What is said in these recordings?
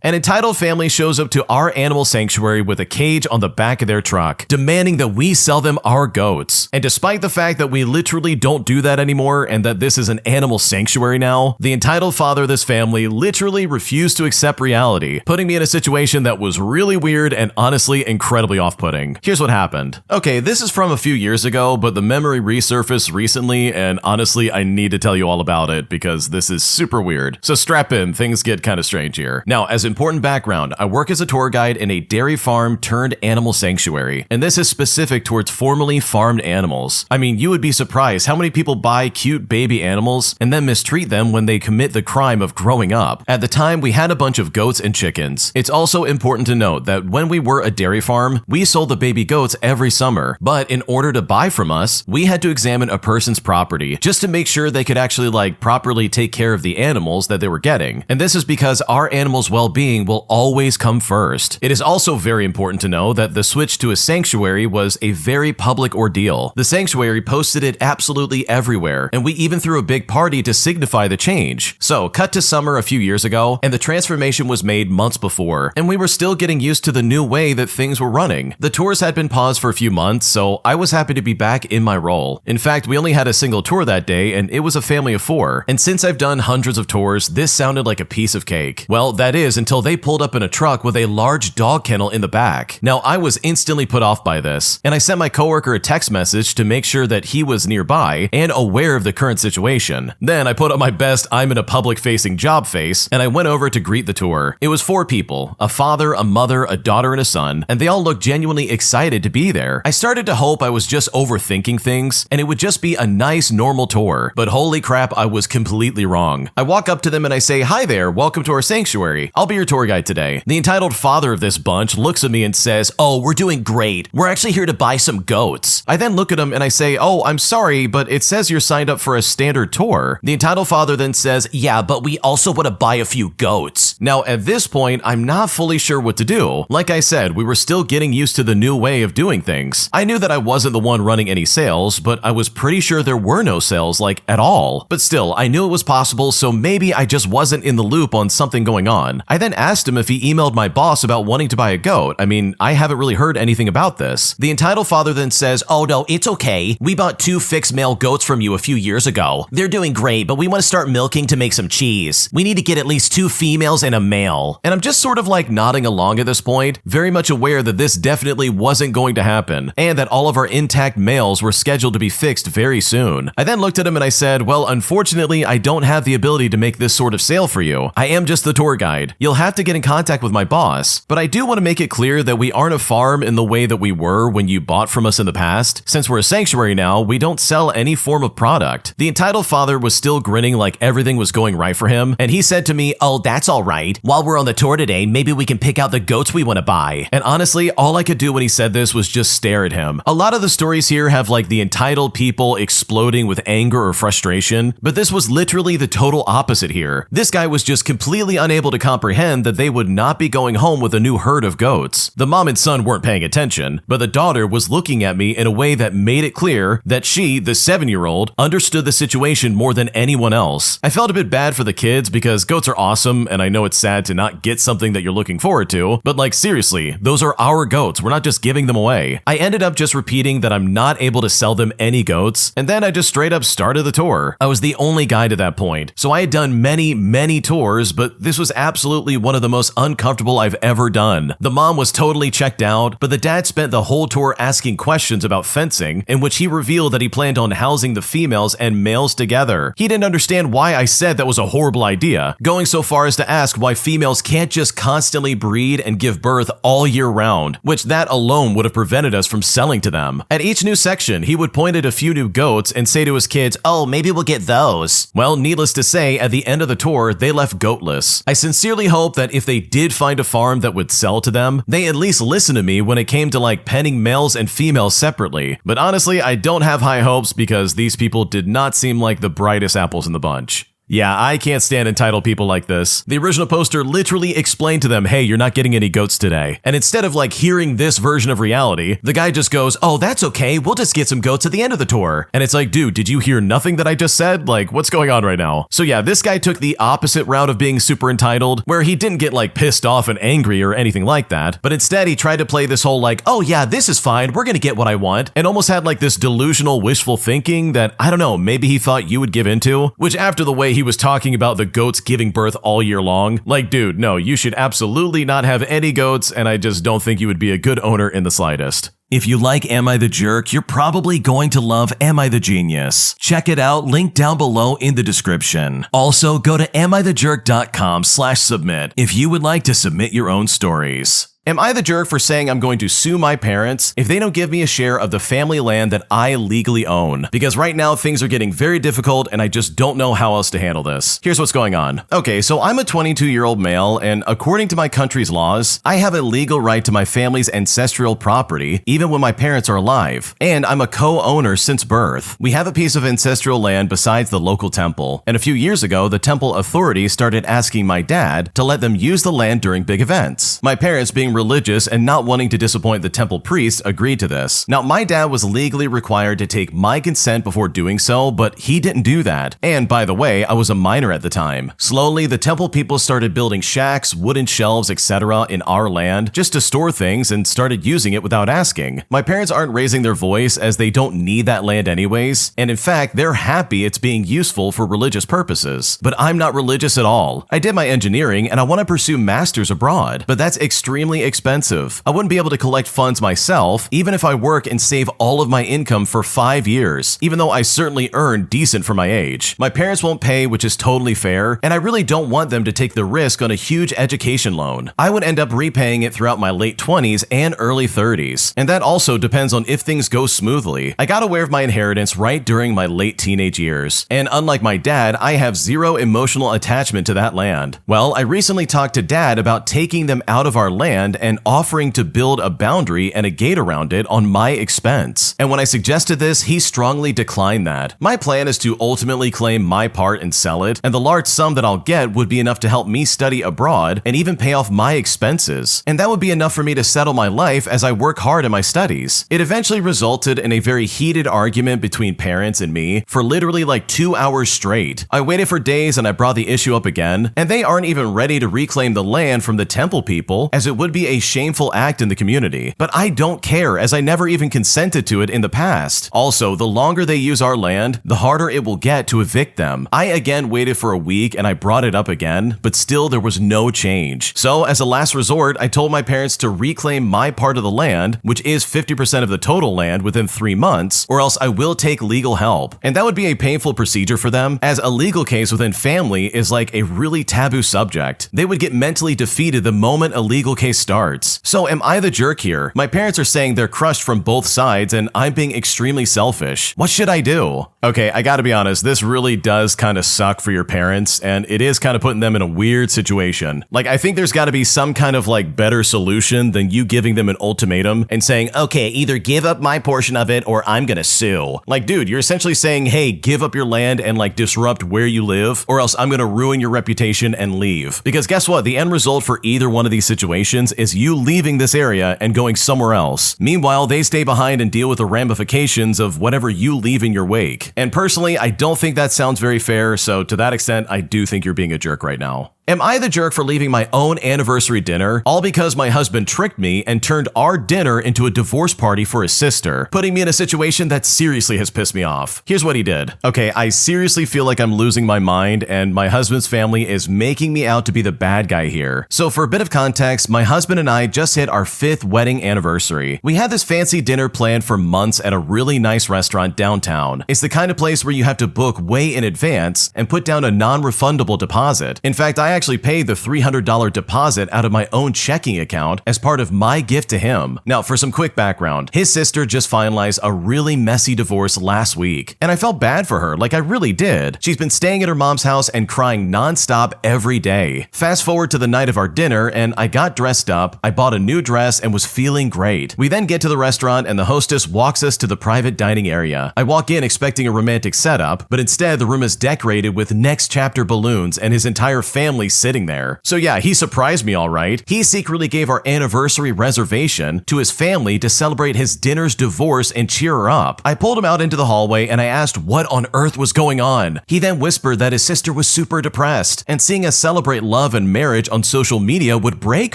An entitled family shows up to our animal sanctuary with a cage on the back of their truck, demanding that we sell them our goats. And despite the fact that we literally don't do that anymore and that this is an animal sanctuary now, the entitled father of this family literally refused to accept reality, putting me in a situation that was really weird and honestly incredibly off-putting. Here's what happened. Okay, this is from a few years ago, but the memory resurfaced recently, and honestly, I need to tell you all about it because this is super weird. So strap in, things get kind of strange here. Now, as important background, I work as a tour guide in a dairy farm turned animal sanctuary, and this is specific towards formerly farmed animals. I mean, you would be surprised how many people buy cute baby animals and then mistreat them when they commit the crime of growing up. At the time, we had a bunch of goats and chickens. It's also important to note that when we were a dairy farm, we sold the baby goats every summer, but in order to buy from us, we had to examine a person's property just to make sure they could actually properly take care of the animals that they were getting. And this is because our animals' well-being will always come first. It is also very important to know that the switch to a sanctuary was a very public ordeal. The sanctuary posted it absolutely everywhere, and we even threw a big party to signify the change. So, cut to summer a few years ago, and the transformation was made months before, and we were still getting used to the new way that things were running. The tours had been paused for a few months, so I was happy to be back in my role. In fact, we only had a single tour that day, and it was a family of 4. And since I've done hundreds of tours, this sounded like a piece of cake. Well, that is until they pulled up in a truck with a large dog kennel in the back. Now, I was instantly put off by this, and I sent my coworker a text message to make sure that he was nearby and aware of the current situation. Then I put on my best I'm in a public-facing job face, and I went over to greet the tour. It was 4 people, a father, a mother, a daughter, and a son, and they all looked genuinely excited to be there. I started to hope I was just overthinking things, and it would just be a nice, normal tour, but holy crap, I was completely wrong. I walk up to them and I say, "Hi there, welcome to our sanctuary. I'll be your tour guide today." The entitled father of this bunch looks at me and says, "Oh, we're doing great. We're actually here to buy some goats." I then look at him and I say, "Oh, I'm sorry, but it says you're signed up for a standard tour." The entitled father then says, "Yeah, but we also want to buy a few goats." Now, at this point, I'm not fully sure what to do. Like I said, we were still getting used to the new way of doing things. I knew that I wasn't the one running any sales, but I was pretty sure there were no sales, at all. But still, I knew it was possible, so maybe I just wasn't in the loop on something going on. I then asked him if he emailed my boss about wanting to buy a goat. I mean, I haven't really heard anything about this. The entitled father then says, "Oh no, it's okay. We bought 2 fixed male goats from you a few years ago. They're doing great, but we want to start milking to make some cheese. We need to get at least 2 females and a male." And I'm just sort of nodding along at this point, very much aware that this definitely wasn't going to happen, and that all of our intact males were scheduled to be fixed very soon. I then looked at him and I said, "Well, unfortunately, I don't have the ability to make this sort of sale for you. I am just the tour guide. You'll have to get in contact with my boss. But I do want to make it clear that we aren't a farm in the way that we were when you bought from us in the past. Since we're a sanctuary now, we don't sell any form of product." The entitled father was still grinning like everything was going right for him, and he said to me, "Oh, that's all right. While we're on the tour today, maybe we can pick out the goats we want to buy." And honestly, all I could do when he said this was just stare at him. A lot of the stories here have the entitled people exploding with anger or frustration, but this was literally the total opposite here. This guy was just completely unable to comprehend that they would not be going home with a new herd of goats. The mom and son weren't paying attention, but the daughter was looking at me in a way that made it clear that she, the 7-year-old, understood the situation more than anyone else. I felt a bit bad for the kids because goats are awesome, and I know it's sad to not get something that you're looking forward to, but seriously, those are our goats. We're not just giving them away. I ended up just repeating that I'm not able to sell them any goats, and then I just straight up started the tour. I was the only guide at that point, so I had done many tours, but this was absolutely one of the most uncomfortable I've ever done. The mom was totally checked out, but the dad spent the whole tour asking questions about fencing, in which he revealed that he planned on housing the females and males together. He didn't understand why I said that was a horrible idea, going so far as to ask why females can't just constantly breed and give birth all year round, which that alone would have prevented us from selling to them. At each new section, he would point at a few new goats and say to his kids, "Oh, maybe we'll get those." Well, needless to say, at the end of the tour, they left goatless. I sincerely hope that if they did find a farm that would sell to them, they at least listened to me when it came to penning males and females separately. But honestly, I don't have high hopes because these people did not seem like the brightest apples in the bunch. Yeah, I can't stand entitled people like this. The original poster literally explained to them, hey, you're not getting any goats today. And instead of like hearing this version of reality, the guy just goes, oh, that's okay, we'll just get some goats at the end of the tour. And it's like, dude, did you hear nothing that I just said? Like, what's going on right now? So yeah, this guy took the opposite route of being super entitled, where he didn't get like pissed off and angry or anything like that, but instead he tried to play this whole like, oh yeah, this is fine, we're gonna get what I want, and almost had like this delusional wishful thinking that, I don't know, maybe he thought you would give into, which after the way he was talking about the goats giving birth all year long, like, dude, no, you should absolutely not have any goats, and I just don't think you would be a good owner in the slightest. If you like Am I the Jerk, you're probably going to love Am I the Genius. Check it out, link down below in the description. Also, go to amithejerk.com/submit if you would like to submit your own stories. Am I the jerk for saying I'm going to sue my parents if they don't give me a share of the family land that I legally own? Because right now things are getting very difficult and I just don't know how else to handle this. Here's what's going on. Okay, so I'm a 22-year-old male, and according to my country's laws, I have a legal right to my family's ancestral property even when my parents are alive. And I'm a co-owner since birth. We have a piece of ancestral land besides the local temple. And a few years ago, the temple authorities started asking my dad to let them use the land during big events. My parents, being religious and not wanting to disappoint the temple priest, agreed to this. Now, my dad was legally required to take my consent before doing so, but he didn't do that. And by the way, I was a minor at the time. Slowly, the temple people started building shacks, wooden shelves, etc. in our land just to store things and started using it without asking. My parents aren't raising their voice as they don't need that land anyways, and in fact, they're happy it's being useful for religious purposes. But I'm not religious at all. I did my engineering and I want to pursue masters abroad, but that's extremely expensive. I wouldn't be able to collect funds myself, even if I work and save all of my income for 5 years, even though I certainly earn decent for my age. My parents won't pay, which is totally fair, and I really don't want them to take the risk on a huge education loan. I would end up repaying it throughout my late 20s and early 30s, and that also depends on if things go smoothly. I got aware of my inheritance right during my late teenage years, and unlike my dad, I have zero emotional attachment to that land. Well, I recently talked to dad about taking them out of our land and offering to build a boundary and a gate around it on my expense. And when I suggested this, he strongly declined that. My plan is to ultimately claim my part and sell it, and the large sum that I'll get would be enough to help me study abroad and even pay off my expenses. And that would be enough for me to settle my life as I work hard in my studies. It eventually resulted in a very heated argument between parents and me for literally like 2 hours straight. I waited for days and I brought the issue up again, and they aren't even ready to reclaim the land from the temple people, as it would be a shameful act in the community. But I don't care, as I never even consented to it in the past. Also, the longer they use our land, the harder it will get to evict them. I again waited for a week and I brought it up again, but still there was no change. So as a last resort, I told my parents to reclaim my part of the land, which is 50% of the total land, within 3 months, or else I will take legal help. And that would be a painful procedure for them, as a legal case within family is like a really taboo subject. They would get mentally defeated the moment a legal case starts. So am I the jerk here? My parents are saying they're crushed from both sides and I'm being extremely selfish. What should I do? Okay, I gotta be honest, this really does kind of suck for your parents, and it is kind of putting them in a weird situation. Like, I think there's gotta be some kind of like better solution than you giving them an ultimatum and saying, okay, either give up my portion of it or I'm gonna sue. Like, dude, you're essentially saying, hey, give up your land and like disrupt where you live, or else I'm gonna ruin your reputation and leave. Because guess what? The end result for either one of these situations is you leaving this area and going somewhere else. Meanwhile, they stay behind and deal with the ramifications of whatever you leave in your wake. And personally, I don't think that sounds very fair, so to that extent, I do think you're being a jerk right now. Am I the jerk for leaving my own anniversary dinner, all because my husband tricked me and turned our dinner into a divorce party for his sister, putting me in a situation that seriously has pissed me off? Here's what he did. Okay, I seriously feel like I'm losing my mind and my husband's family is making me out to be the bad guy here. So for a bit of context, my husband and I just hit our 5th wedding anniversary. We had this fancy dinner planned for months at a really nice restaurant downtown. It's the kind of place where you have to book way in advance and put down a non-refundable deposit. In fact, I actually paid the $300 deposit out of my own checking account as part of my gift to him. Now, for some quick background, his sister just finalized a really messy divorce last week, and I felt bad for her, like I really did. She's been staying at her mom's house and crying nonstop every day. Fast forward to the night of our dinner, and I got dressed up, I bought a new dress, and was feeling great. We then get to the restaurant, and the hostess walks us to the private dining area. I walk in expecting a romantic setup, but instead the room is decorated with next chapter balloons and his entire family sitting there. So yeah, he surprised me all right. He secretly gave our anniversary reservation to his family to celebrate his dinner's divorce and cheer her up. I pulled him out into the hallway and I asked what on earth was going on. He then whispered that his sister was super depressed and seeing us celebrate love and marriage on social media would break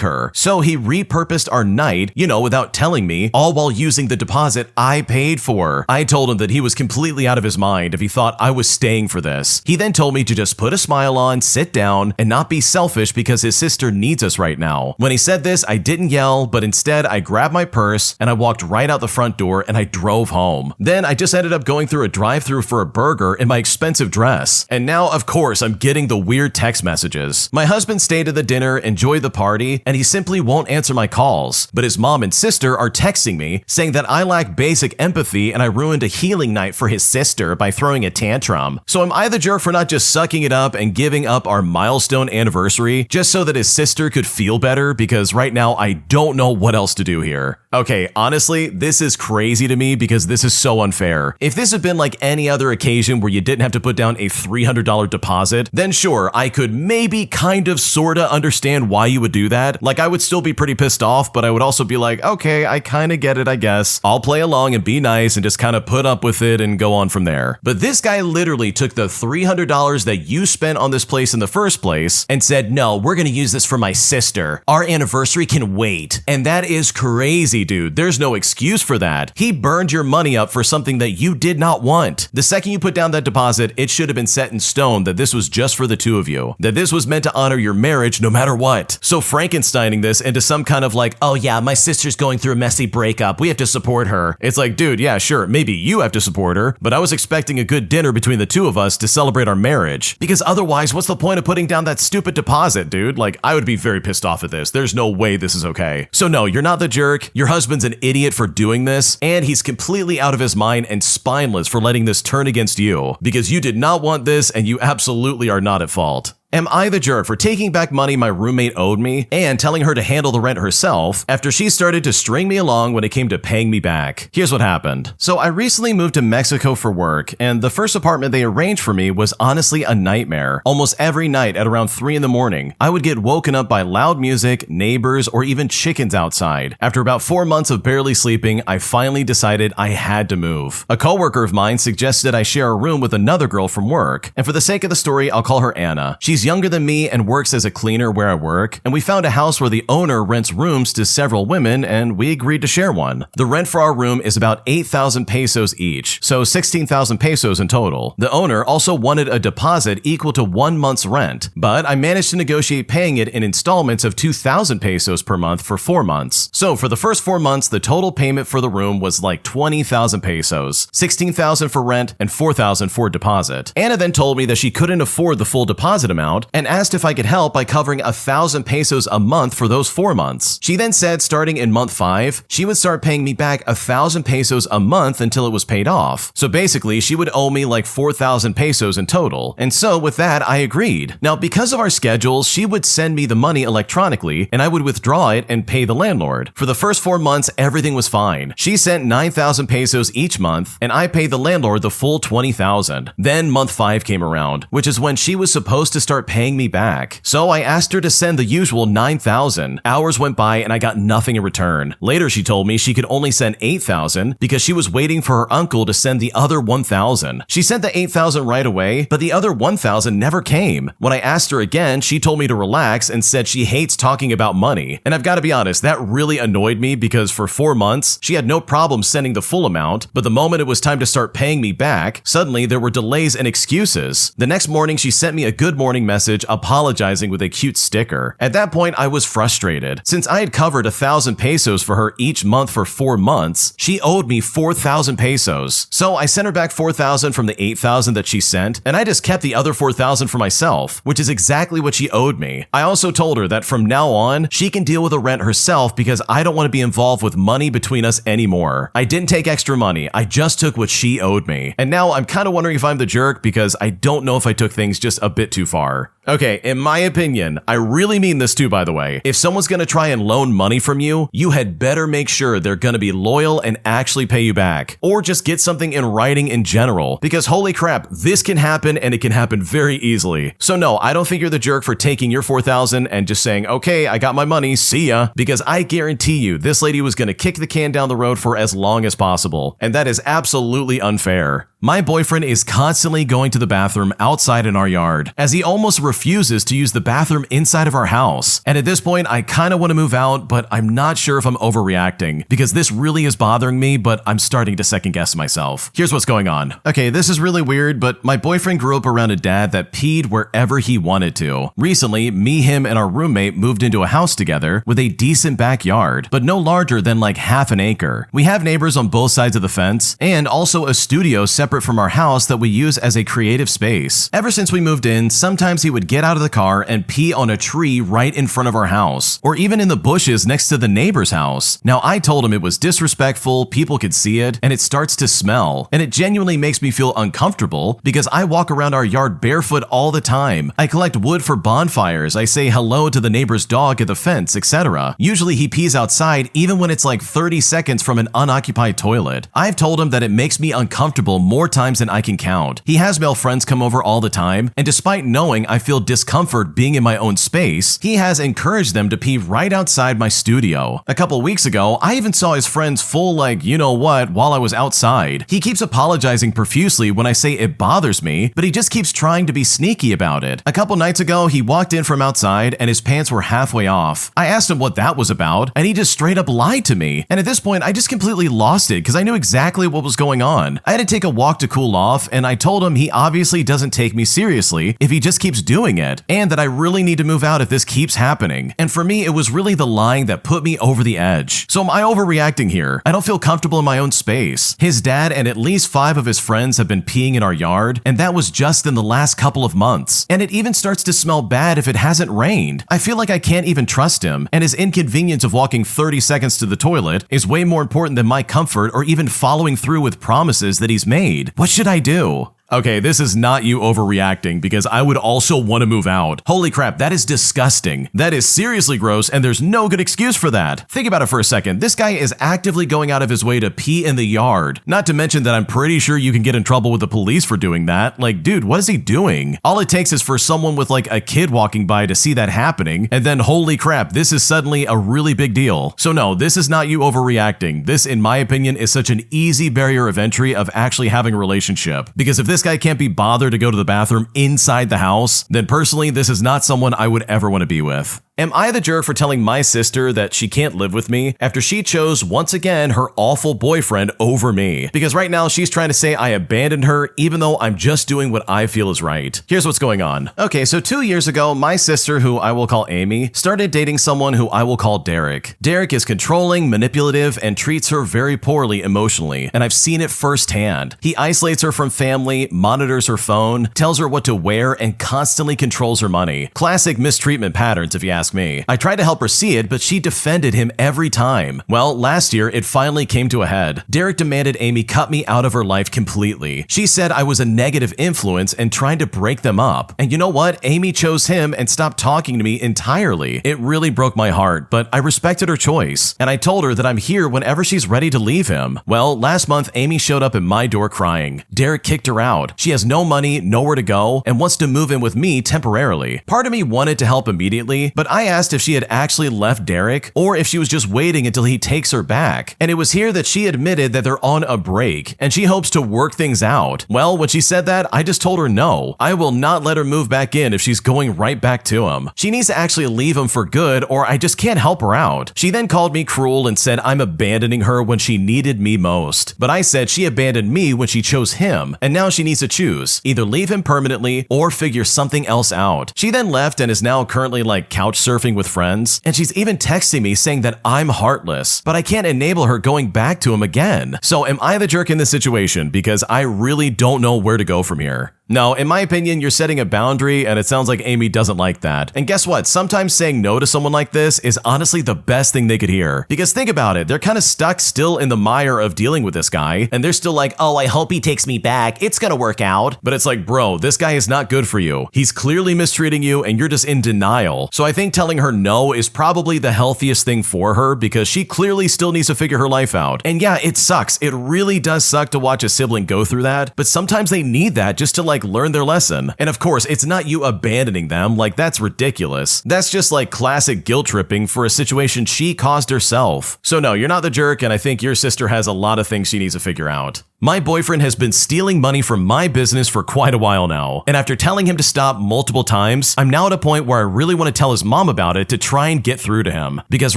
her. So he repurposed our night, without telling me, all while using the deposit I paid for. I told him that he was completely out of his mind if he thought I was staying for this. He then told me to just put a smile on, sit down, and not be selfish because his sister needs us right now. When he said this, I didn't yell, but instead I grabbed my purse and I walked right out the front door and I drove home. Then I just ended up going through a drive-thru for a burger in my expensive dress. And now, of course, I'm getting the weird text messages. My husband stayed at the dinner, enjoyed the party, and he simply won't answer my calls. But his mom and sister are texting me saying that I lack basic empathy and I ruined a healing night for his sister by throwing a tantrum. So am I the jerk for not just sucking it up and giving up our milestone anniversary just so that his sister could feel better? Because right now I don't know what else to do here. Okay, honestly, this is crazy to me because this is so unfair. If this had been like any other occasion where you didn't have to put down a $300 deposit, then sure, I could maybe kind of sorta understand why you would do that. Like I would still be pretty pissed off, but I would also be like, okay, I kinda get it, I guess. I'll play along and be nice and just kinda put up with it and go on from there. But this guy literally took the $300 that you spent on this place in the first place and said, no, we're gonna use this for my sister. Our anniversary can wait. And that is crazy, dude. There's no excuse for that. He burned your money up for something that you did not want. The second you put down that deposit, it should have been set in stone that this was just for the two of you, that this was meant to honor your marriage no matter what. So Frankensteining this into some kind of like, oh yeah, my sister's going through a messy breakup, we have to support her. It's like, dude, yeah, sure, maybe you have to support her, but I was expecting a good dinner between the two of us to celebrate our marriage. Because otherwise, what's the point of putting down that stupid deposit, dude? Like, I would be very pissed off at this. There's no way this is okay. So no, you're not the jerk. Your husband's an idiot for doing this, and he's completely out of his mind and spineless for letting this turn against you, because you did not want this and you absolutely are not at fault. Am I the jerk for taking back money my roommate owed me and telling her to handle the rent herself after she started to string me along when it came to paying me back? Here's what happened. So I recently moved to Mexico for work, and the first apartment they arranged for me was honestly a nightmare. Almost every night at around 3 in the morning, I would get woken up by loud music, neighbors, or even chickens outside. After about 4 months of barely sleeping, I finally decided I had to move. A coworker of mine suggested I share a room with another girl from work, and for the sake of the story, I'll call her Anna. She's younger than me and works as a cleaner where I work, and we found a house where the owner rents rooms to several women, and we agreed to share one. The rent for our room is about 8,000 pesos each, so 16,000 pesos in total. The owner also wanted a deposit equal to 1 month's rent, but I managed to negotiate paying it in installments of 2,000 pesos per month for 4 months. So for the first 4 months, the total payment for the room was like 20,000 pesos, 16,000 for rent, and 4,000 for deposit. Anna then told me that she couldn't afford the full deposit amount and asked if I could help by covering 1,000 pesos a month for those 4 months. She then said starting in month 5, she would start paying me back 1,000 pesos a month until it was paid off. So basically, she would owe me like 4,000 pesos in total. And so with that, I agreed. Now, because of our schedules, she would send me the money electronically and I would withdraw it and pay the landlord. For the first 4 months, everything was fine. She sent 9,000 pesos each month and I paid the landlord the full 20,000. Then month 5 came around, which is when she was supposed to start paying me back. So I asked her to send the usual 9,000. Hours went by and I got nothing in return. Later, she told me she could only send 8,000 because she was waiting for her uncle to send the other 1,000. She sent the 8,000 right away, but the other 1,000 never came. When I asked her again, she told me to relax and said she hates talking about money. And I've got to be honest, that really annoyed me because for 4 months, she had no problem sending the full amount, but the moment it was time to start paying me back, suddenly there were delays and excuses. The next morning, she sent me a good morning warning message apologizing with a cute sticker. At that point, I was frustrated. Since I had covered 1,000 pesos for her each month for 4 months, she owed me 4,000 pesos. So I sent her back 4,000 from the 8,000 that she sent, and I just kept the other 4,000 for myself, which is exactly what she owed me. I also told her that from now on, she can deal with the rent herself because I don't want to be involved with money between us anymore. I didn't take extra money, I just took what she owed me. And now I'm kind of wondering if I'm the jerk because I don't know if I took things just a bit too far. Okay, in my opinion, I really mean this too, by the way. If someone's gonna try and loan money from you, you had better make sure they're gonna be loyal and actually pay you back. Or just get something in writing in general, because holy crap, this can happen and it can happen very easily. So no, I don't think you're the jerk for taking your 4,000 and just saying, okay, I got my money, see ya. Because I guarantee you, this lady was gonna kick the can down the road for as long as possible. And that is absolutely unfair. My boyfriend is constantly going to the bathroom outside in our yard, as he almost refuses to use the bathroom inside of our house. And at this point, I kind of want to move out, but I'm not sure if I'm overreacting, because this really is bothering me, but I'm starting to second guess myself. Here's what's going on. Okay, this is really weird, but my boyfriend grew up around a dad that peed wherever he wanted to. Recently, me, him, and our roommate moved into a house together with a decent backyard, but no larger than like half an acre. We have neighbors on both sides of the fence, and also a studio separate from our house that we use as a creative space. Ever since we moved in, sometimes he would get out of the car and pee on a tree right in front of our house, or even in the bushes next to the neighbor's house. Now, I told him it was disrespectful, people could see it, and it starts to smell, and it genuinely makes me feel uncomfortable because I walk around our yard barefoot all the time. I collect wood for bonfires, I say hello to the neighbor's dog at the fence, etc. Usually he pees outside even when it's like 30 seconds from an unoccupied toilet. I've told him that it makes me uncomfortable more times than I can count. He has male friends come over all the time, and despite knowing I feel discomfort being in my own space, he has encouraged them to pee right outside my studio. A couple weeks ago, I even saw his friends full like you know what while I was outside. He keeps apologizing profusely when I say it bothers me, but he just keeps trying to be sneaky about it. A couple nights ago, he walked in from outside and his pants were halfway off. I asked him what that was about, and he just straight up lied to me. And at this point, I just completely lost it because I knew exactly what was going on. I had to take a walk to cool off, and I told him he obviously doesn't take me seriously if he just keeps doing it, and that I really need to move out if this keeps happening. And for me, it was really the lying that put me over the edge. So am I overreacting here? I don't feel comfortable in my own space. His dad and at least 5 of his friends have been peeing in our yard, and that was just in the last couple of months. And it even starts to smell bad if it hasn't rained. I feel like I can't even trust him, and his inconvenience of walking 30 seconds to the toilet is way more important than my comfort or even following through with promises that he's made. What should I do? Okay, this is not you overreacting because I would also want to move out. Holy crap, that is disgusting. That is seriously gross and there's no good excuse for that. Think about it for a second. This guy is actively going out of his way to pee in the yard. Not to mention that I'm pretty sure you can get in trouble with the police for doing that. Like, dude, what is he doing? All it takes is for someone with like a kid walking by to see that happening, and then holy crap, this is suddenly a really big deal. So no, this is not you overreacting. This, in my opinion, is such an easy barrier of entry of actually having a relationship. Because if this guy can't be bothered to go to the bathroom inside the house, then personally, this is not someone I would ever want to be with. Am I the jerk for telling my sister that she can't live with me after she chose once again her awful boyfriend over me? Because right now she's trying to say I abandoned her even though I'm just doing what I feel is right. Here's what's going on. Okay, so 2 years ago, my sister, who I will call Amy, started dating someone who I will call Derek. Derek is controlling, manipulative, and treats her very poorly emotionally, and I've seen it firsthand. He isolates her from family, monitors her phone, tells her what to wear, and constantly controls her money. Classic mistreatment patterns if you ask me. I tried to help her see it, but she defended him every time. Well, last year, it finally came to a head. Derek demanded Amy cut me out of her life completely. She said I was a negative influence and trying to break them up. And you know what? Amy chose him and stopped talking to me entirely. It really broke my heart, but I respected her choice. And I told her that I'm here whenever she's ready to leave him. Well, last month, Amy showed up at my door crying. Derek kicked her out. She has no money, nowhere to go, and wants to move in with me temporarily. Part of me wanted to help immediately, but I asked if she had actually left Derek or if she was just waiting until he takes her back. And it was here that she admitted that they're on a break and she hopes to work things out. Well, when she said that, I just told her no. I will not let her move back in if she's going right back to him. She needs to actually leave him for good or I just can't help her out. She then called me cruel and said I'm abandoning her when she needed me most. But I said she abandoned me when she chose him, and now she needs to choose. Either leave him permanently or figure something else out. She then left and is now currently like couch surfing with friends, and she's even texting me saying that I'm heartless, but I can't enable her going back to him again. So am I the jerk in this situation? Because I really don't know where to go from here. No, in my opinion, you're setting a boundary, and it sounds like Amy doesn't like that. And guess what? Sometimes saying no to someone like this is honestly the best thing they could hear. Because think about it, they're kind of stuck still in the mire of dealing with this guy, and they're still like, oh, I hope he takes me back. It's gonna work out. But it's like, bro, this guy is not good for you. He's clearly mistreating you, and you're just in denial. So I think telling her no is probably the healthiest thing for her, because she clearly still needs to figure her life out. And yeah, it sucks. It really does suck to watch a sibling go through that, but sometimes they need that just to like learn their lesson. And of course, it's not you abandoning them, like that's ridiculous. That's just like classic guilt tripping for a situation she caused herself. So no, you're not the jerk, and I think your sister has a lot of things she needs to figure out. My boyfriend has been stealing money from my business for quite a while now, and after telling him to stop multiple times, I'm now at a point where I really want to tell his mom about it to try and get through to him, because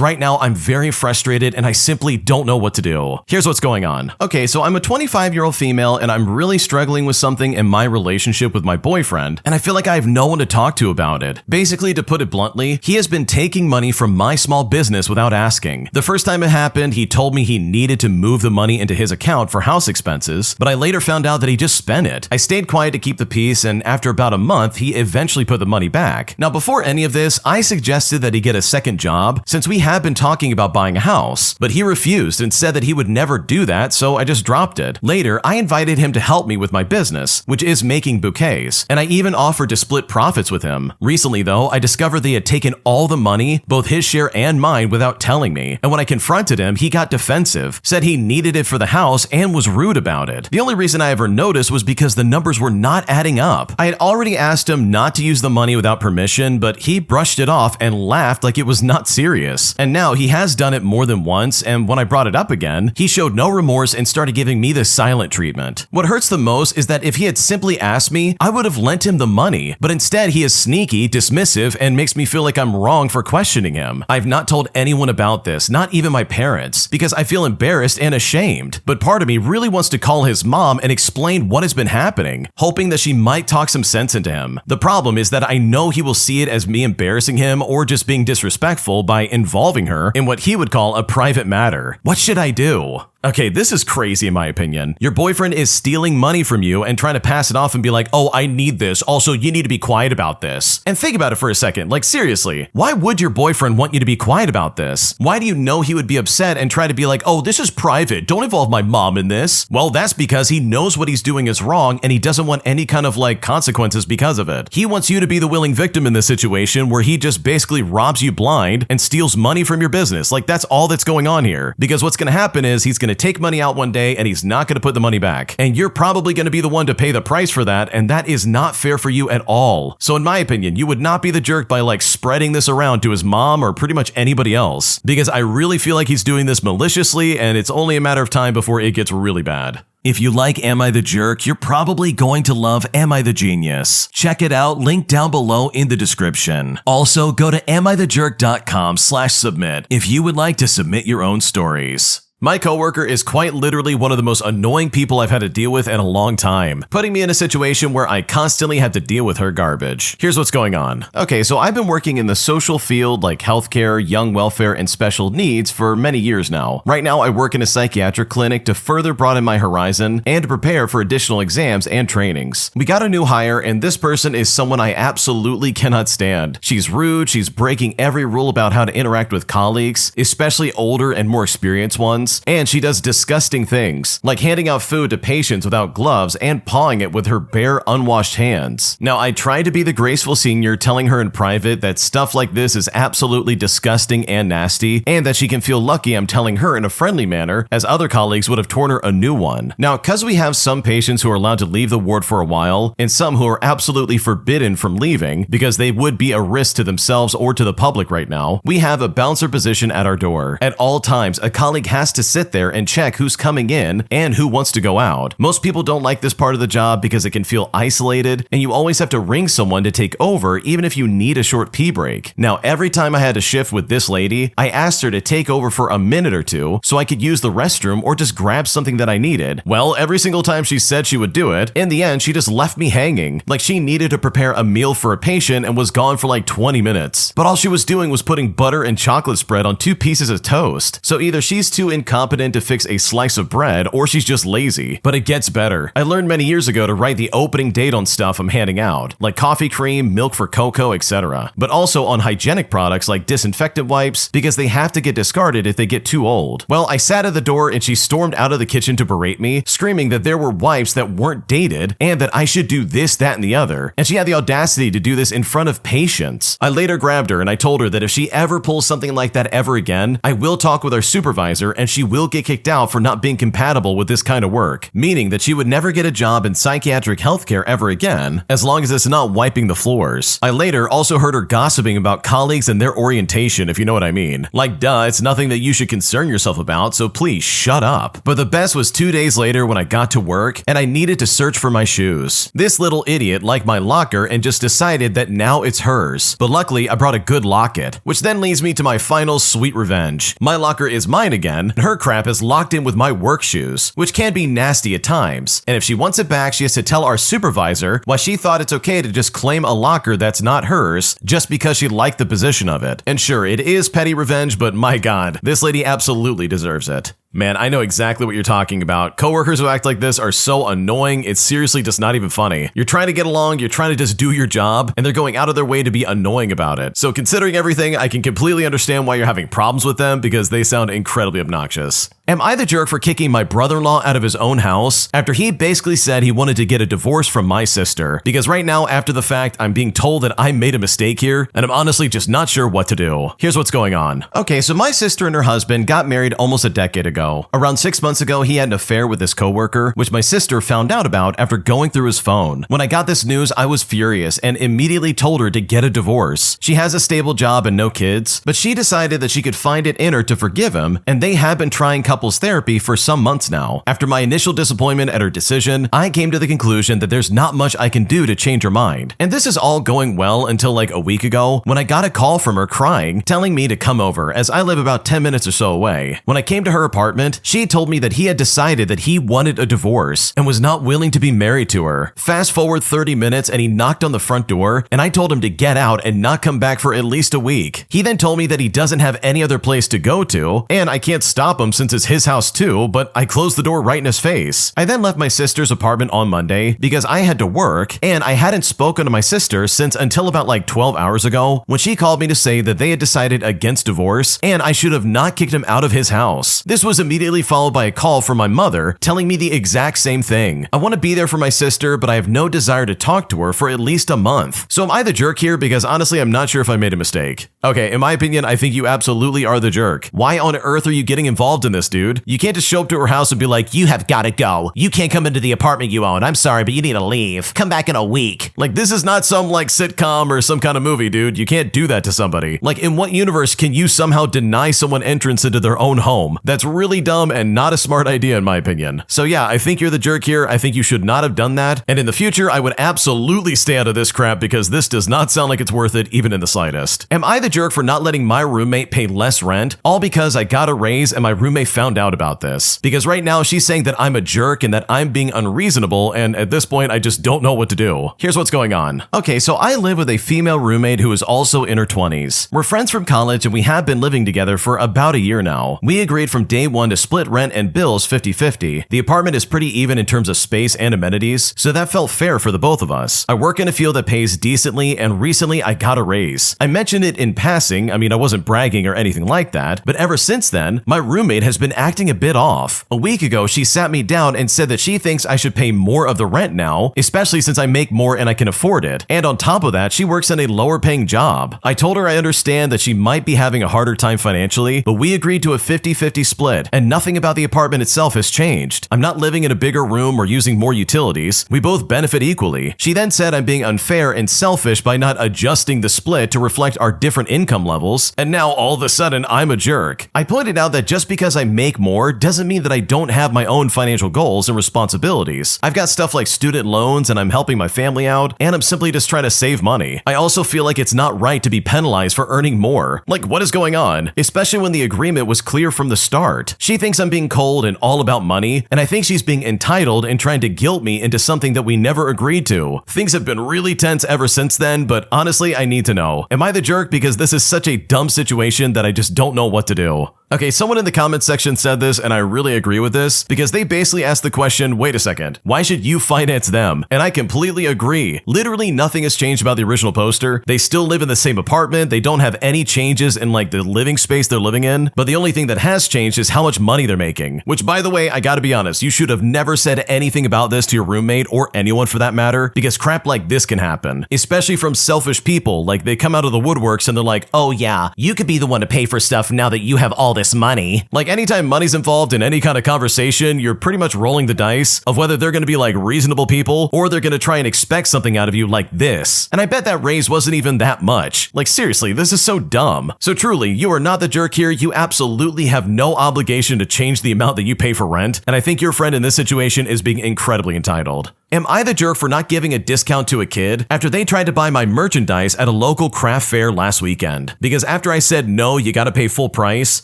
right now I'm very frustrated and I simply don't know what to do. Here's what's going on. Okay, so I'm a 25-year-old female and I'm really struggling with something in my relationship with my boyfriend, and I feel like I have no one to talk to about it. Basically, to put it bluntly, he has been taking money from my small business without asking. The first time it happened, he told me he needed to move the money into his account for house expenses, but I later found out that he just spent it. I stayed quiet to keep the peace, and after about a month, he eventually put the money back. Now, before any of this, I suggested that he get a second job since we had been talking about buying a house, but he refused and said that he would never do that, so I just dropped it. Later, I invited him to help me with my business, which is making bouquets, and I even offered to split profits with him. Recently, though, I discovered that he had taken all the money, both his share and mine, without telling me, and when I confronted him, he got defensive, said he needed it for the house, and was rude about it. The only reason I ever noticed was because the numbers were not adding up. I had already asked him not to use the money without permission, but he brushed it off and laughed like it was not serious. And now he has done it more than once, and when I brought it up again, he showed no remorse and started giving me the silent treatment. What hurts the most is that if he had simply asked me, I would have lent him the money, but instead he is sneaky, dismissive, and makes me feel like I'm wrong for questioning him. I've not told anyone about this, not even my parents, because I feel embarrassed and ashamed, but part of me really wants to call his mom and explain what has been happening, hoping that she might talk some sense into him. The problem is that I know he will see it as me embarrassing him or just being disrespectful by involving her in what he would call a private matter. What should I do? Okay, this is crazy in my opinion. Your boyfriend is stealing money from you and trying to pass it off and be like, oh, I need this. Also, you need to be quiet about this. And think about it for a second. Like, seriously, why would your boyfriend want you to be quiet about this? Why do you know he would be upset and try to be like, oh, this is private. Don't involve my mom in this. Well, that's because he knows what he's doing is wrong and he doesn't want any kind of like consequences because of it. He wants you to be the willing victim in this situation where he just basically robs you blind and steals money from your business. Like, that's all that's going on here. Because what's going to happen is he's going to take money out one day and he's not going to put the money back. And you're probably going to be the one to pay the price for that, and that is not fair for you at all. So in my opinion, you would not be the jerk by like spreading this around to his mom or pretty much anybody else, because I really feel like he's doing this maliciously and it's only a matter of time before it gets really bad. If you like Am I the Jerk, you're probably going to love Am I the Genius. Check it out, link down below in the description. Also, go to amithejerk.com/submit if you would like to submit your own stories. My coworker is quite literally one of the most annoying people I've had to deal with in a long time, putting me in a situation where I constantly have to deal with her garbage. Here's what's going on. Okay, so I've been working in the social field like healthcare, young welfare, and special needs for many years now. Right now, I work in a psychiatric clinic to further broaden my horizon and to prepare for additional exams and trainings. We got a new hire, and this person is someone I absolutely cannot stand. She's rude, she's breaking every rule about how to interact with colleagues, especially older and more experienced ones. hands, and she does disgusting things, like handing out food to patients without gloves and pawing it with her bare, unwashed hands. Now, I try to be the graceful senior, telling her in private that stuff like this is absolutely disgusting and nasty, and that she can feel lucky I'm telling her in a friendly manner, as other colleagues would have torn her a new one. Now, because we have some patients who are allowed to leave the ward for a while, and some who are absolutely forbidden from leaving because they would be a risk to themselves or to the public right now, we have a bouncer position at our door. At all times, a colleague has to sit there and check who's coming in and who wants to go out. Most people don't like this part of the job because it can feel isolated, and you always have to ring someone to take over even if you need a short pee break. Now, every time I had a shift with this lady, I asked her to take over for a minute or two so I could use the restroom or just grab something that I needed. Well, every single time she said she would do it, in the end, she just left me hanging, like she needed to prepare a meal for a patient and was gone for like 20 minutes. But all she was doing was putting butter and chocolate spread on 2 pieces of toast. So either she's too incompetent to fix a slice of bread or she's just lazy. But it gets better. I learned many years ago to write the opening date on stuff I'm handing out, like coffee cream, milk for cocoa, etc. But also on hygienic products like disinfectant wipes, because they have to get discarded if they get too old. Well, I sat at the door and she stormed out of the kitchen to berate me, screaming that there were wipes that weren't dated and that I should do this, that, and the other. And she had the audacity to do this in front of patients. I later grabbed her and I told her that if she ever pulls something like that ever again, I will talk with our supervisor and she will get kicked out for not being compatible with this kind of work, meaning that she would never get a job in psychiatric healthcare ever again, as long as it's not wiping the floors. I later also heard her gossiping about colleagues and their orientation, if you know what I mean. Like, duh, it's nothing that you should concern yourself about, so please shut up. But the best was 2 days later when I got to work and I needed to search for my shoes. This little idiot liked my locker and just decided that now it's hers. But luckily, I brought a good locket, which then leads me to my final sweet revenge. My locker is mine again, and her crap is locked in with my work shoes, which can be nasty at times. And if she wants it back, she has to tell our supervisor why she thought it's okay to just claim a locker that's not hers just because she liked the position of it. And sure, it is petty revenge, but my god, this lady absolutely deserves it. Man, I know exactly what you're talking about. Coworkers who act like this are so annoying, it's seriously just not even funny. You're trying to get along, you're trying to just do your job, and they're going out of their way to be annoying about it. So considering everything, I can completely understand why you're having problems with them because they sound incredibly obnoxious. Am I the jerk for kicking my brother-in-law out of his own house after he basically said he wanted to get a divorce from my sister? Because right now, after the fact, I'm being told that I made a mistake here, and I'm honestly just not sure what to do. Here's what's going on. Okay, so my sister and her husband got married almost a decade ago. Around 6 months ago, he had an affair with this coworker, which my sister found out about after going through his phone. When I got this news, I was furious and immediately told her to get a divorce. She has a stable job and no kids, but she decided that she could find it in her to forgive him, and they have been trying couples therapy for some months now. After my initial disappointment at her decision, I came to the conclusion that there's not much I can do to change her mind. And this is all going well until like a week ago when I got a call from her crying, telling me to come over as I live about 10 minutes or so away. When I came to her apartment, she told me that he had decided that he wanted a divorce and was not willing to be married to her. Fast forward 30 minutes and he knocked on the front door and I told him to get out and not come back for at least a week. He then told me that he doesn't have any other place to go to and I can't stop him since it's his house too, but I closed the door right in his face. I then left my sister's apartment on Monday because I had to work and I hadn't spoken to my sister since until about like 12 hours ago when she called me to say that they had decided against divorce and I should have not kicked him out of his house. This was immediately followed by a call from my mother telling me the exact same thing. I want to be there for my sister, but I have no desire to talk to her for at least a month. So am I the jerk here? Because honestly, I'm not sure if I made a mistake. Okay, in my opinion, I think you absolutely are the jerk. Why on earth are you getting involved in this, dude? You can't just show up to her house and be like, you have got to go. You can't come into the apartment you own. I'm sorry, but you need to leave. Come back in a week. Like, this is not some like sitcom or some kind of movie, dude. You can't do that to somebody. Like, in what universe can you somehow deny someone entrance into their own home? That's really dumb and not a smart idea in my opinion. So yeah, I think you're the jerk here. I think you should not have done that. And in the future, I would absolutely stay out of this crap because this does not sound like it's worth it even in the slightest. Am I the jerk for not letting my roommate pay less rent? All because I got a raise and my roommate found out about this. Because right now she's saying that I'm a jerk and that I'm being unreasonable, and at this point I just don't know what to do. Here's what's going on. Okay, so I live with a female roommate who is also in her 20s. We're friends from college and we have been living together for about a year now. We agreed from day one to split rent and bills 50-50. The apartment is pretty even in terms of space and amenities, so that felt fair for the both of us. I work in a field that pays decently, and recently I got a raise. I mentioned it in passing, I wasn't bragging or anything like that, but ever since then, my roommate has been acting a bit off. A week ago, she sat me down and said that she thinks I should pay more of the rent now, especially since I make more and I can afford it. And on top of that, she works in a lower paying job. I told her I understand that she might be having a harder time financially, but we agreed to a 50-50 split, and nothing about the apartment itself has changed. I'm not living in a bigger room or using more utilities. We both benefit equally. She then said I'm being unfair and selfish by not adjusting the split to reflect our different income levels, and now all of a sudden I'm a jerk. I pointed out that just because I make more doesn't mean that I don't have my own financial goals and responsibilities. I've got stuff like student loans, and I'm helping my family out, and I'm simply just trying to save money. I also feel like it's not right to be penalized for earning more. Like, what is going on? Especially when the agreement was clear from the start. She thinks I'm being cold and all about money, and I think she's being entitled and trying to guilt me into something that we never agreed to. Things have been really tense ever since then, but honestly, I need to know. Am I the jerk because this is such a dumb situation that I just don't know what to do? Okay, someone in the comments section said this, and I really agree with this, because they basically asked the question, wait a second, why should you finance them? And I completely agree. Literally nothing has changed about the original poster. They still live in the same apartment, they don't have any changes in the living space they're living in, but the only thing that has changed is how much money they're making. Which, by the way, I gotta be honest, you should have never said anything about this to your roommate, or anyone for that matter, because crap like this can happen. Especially from selfish people, they come out of the woodworks and they're like, oh yeah, you could be the one to pay for stuff now that you have all this money. Anytime money's involved in any kind of conversation, you're pretty much rolling the dice of whether they're going to be reasonable people or they're going to try and expect something out of you like this. And I bet that raise wasn't even that much. Seriously, this is so dumb. So truly, you are not the jerk here. You absolutely have no obligation to change the amount that you pay for rent. And I think your friend in this situation is being incredibly entitled. Am I the jerk for not giving a discount to a kid after they tried to buy my merchandise at a local craft fair last weekend? Because after I said no, you gotta pay full price,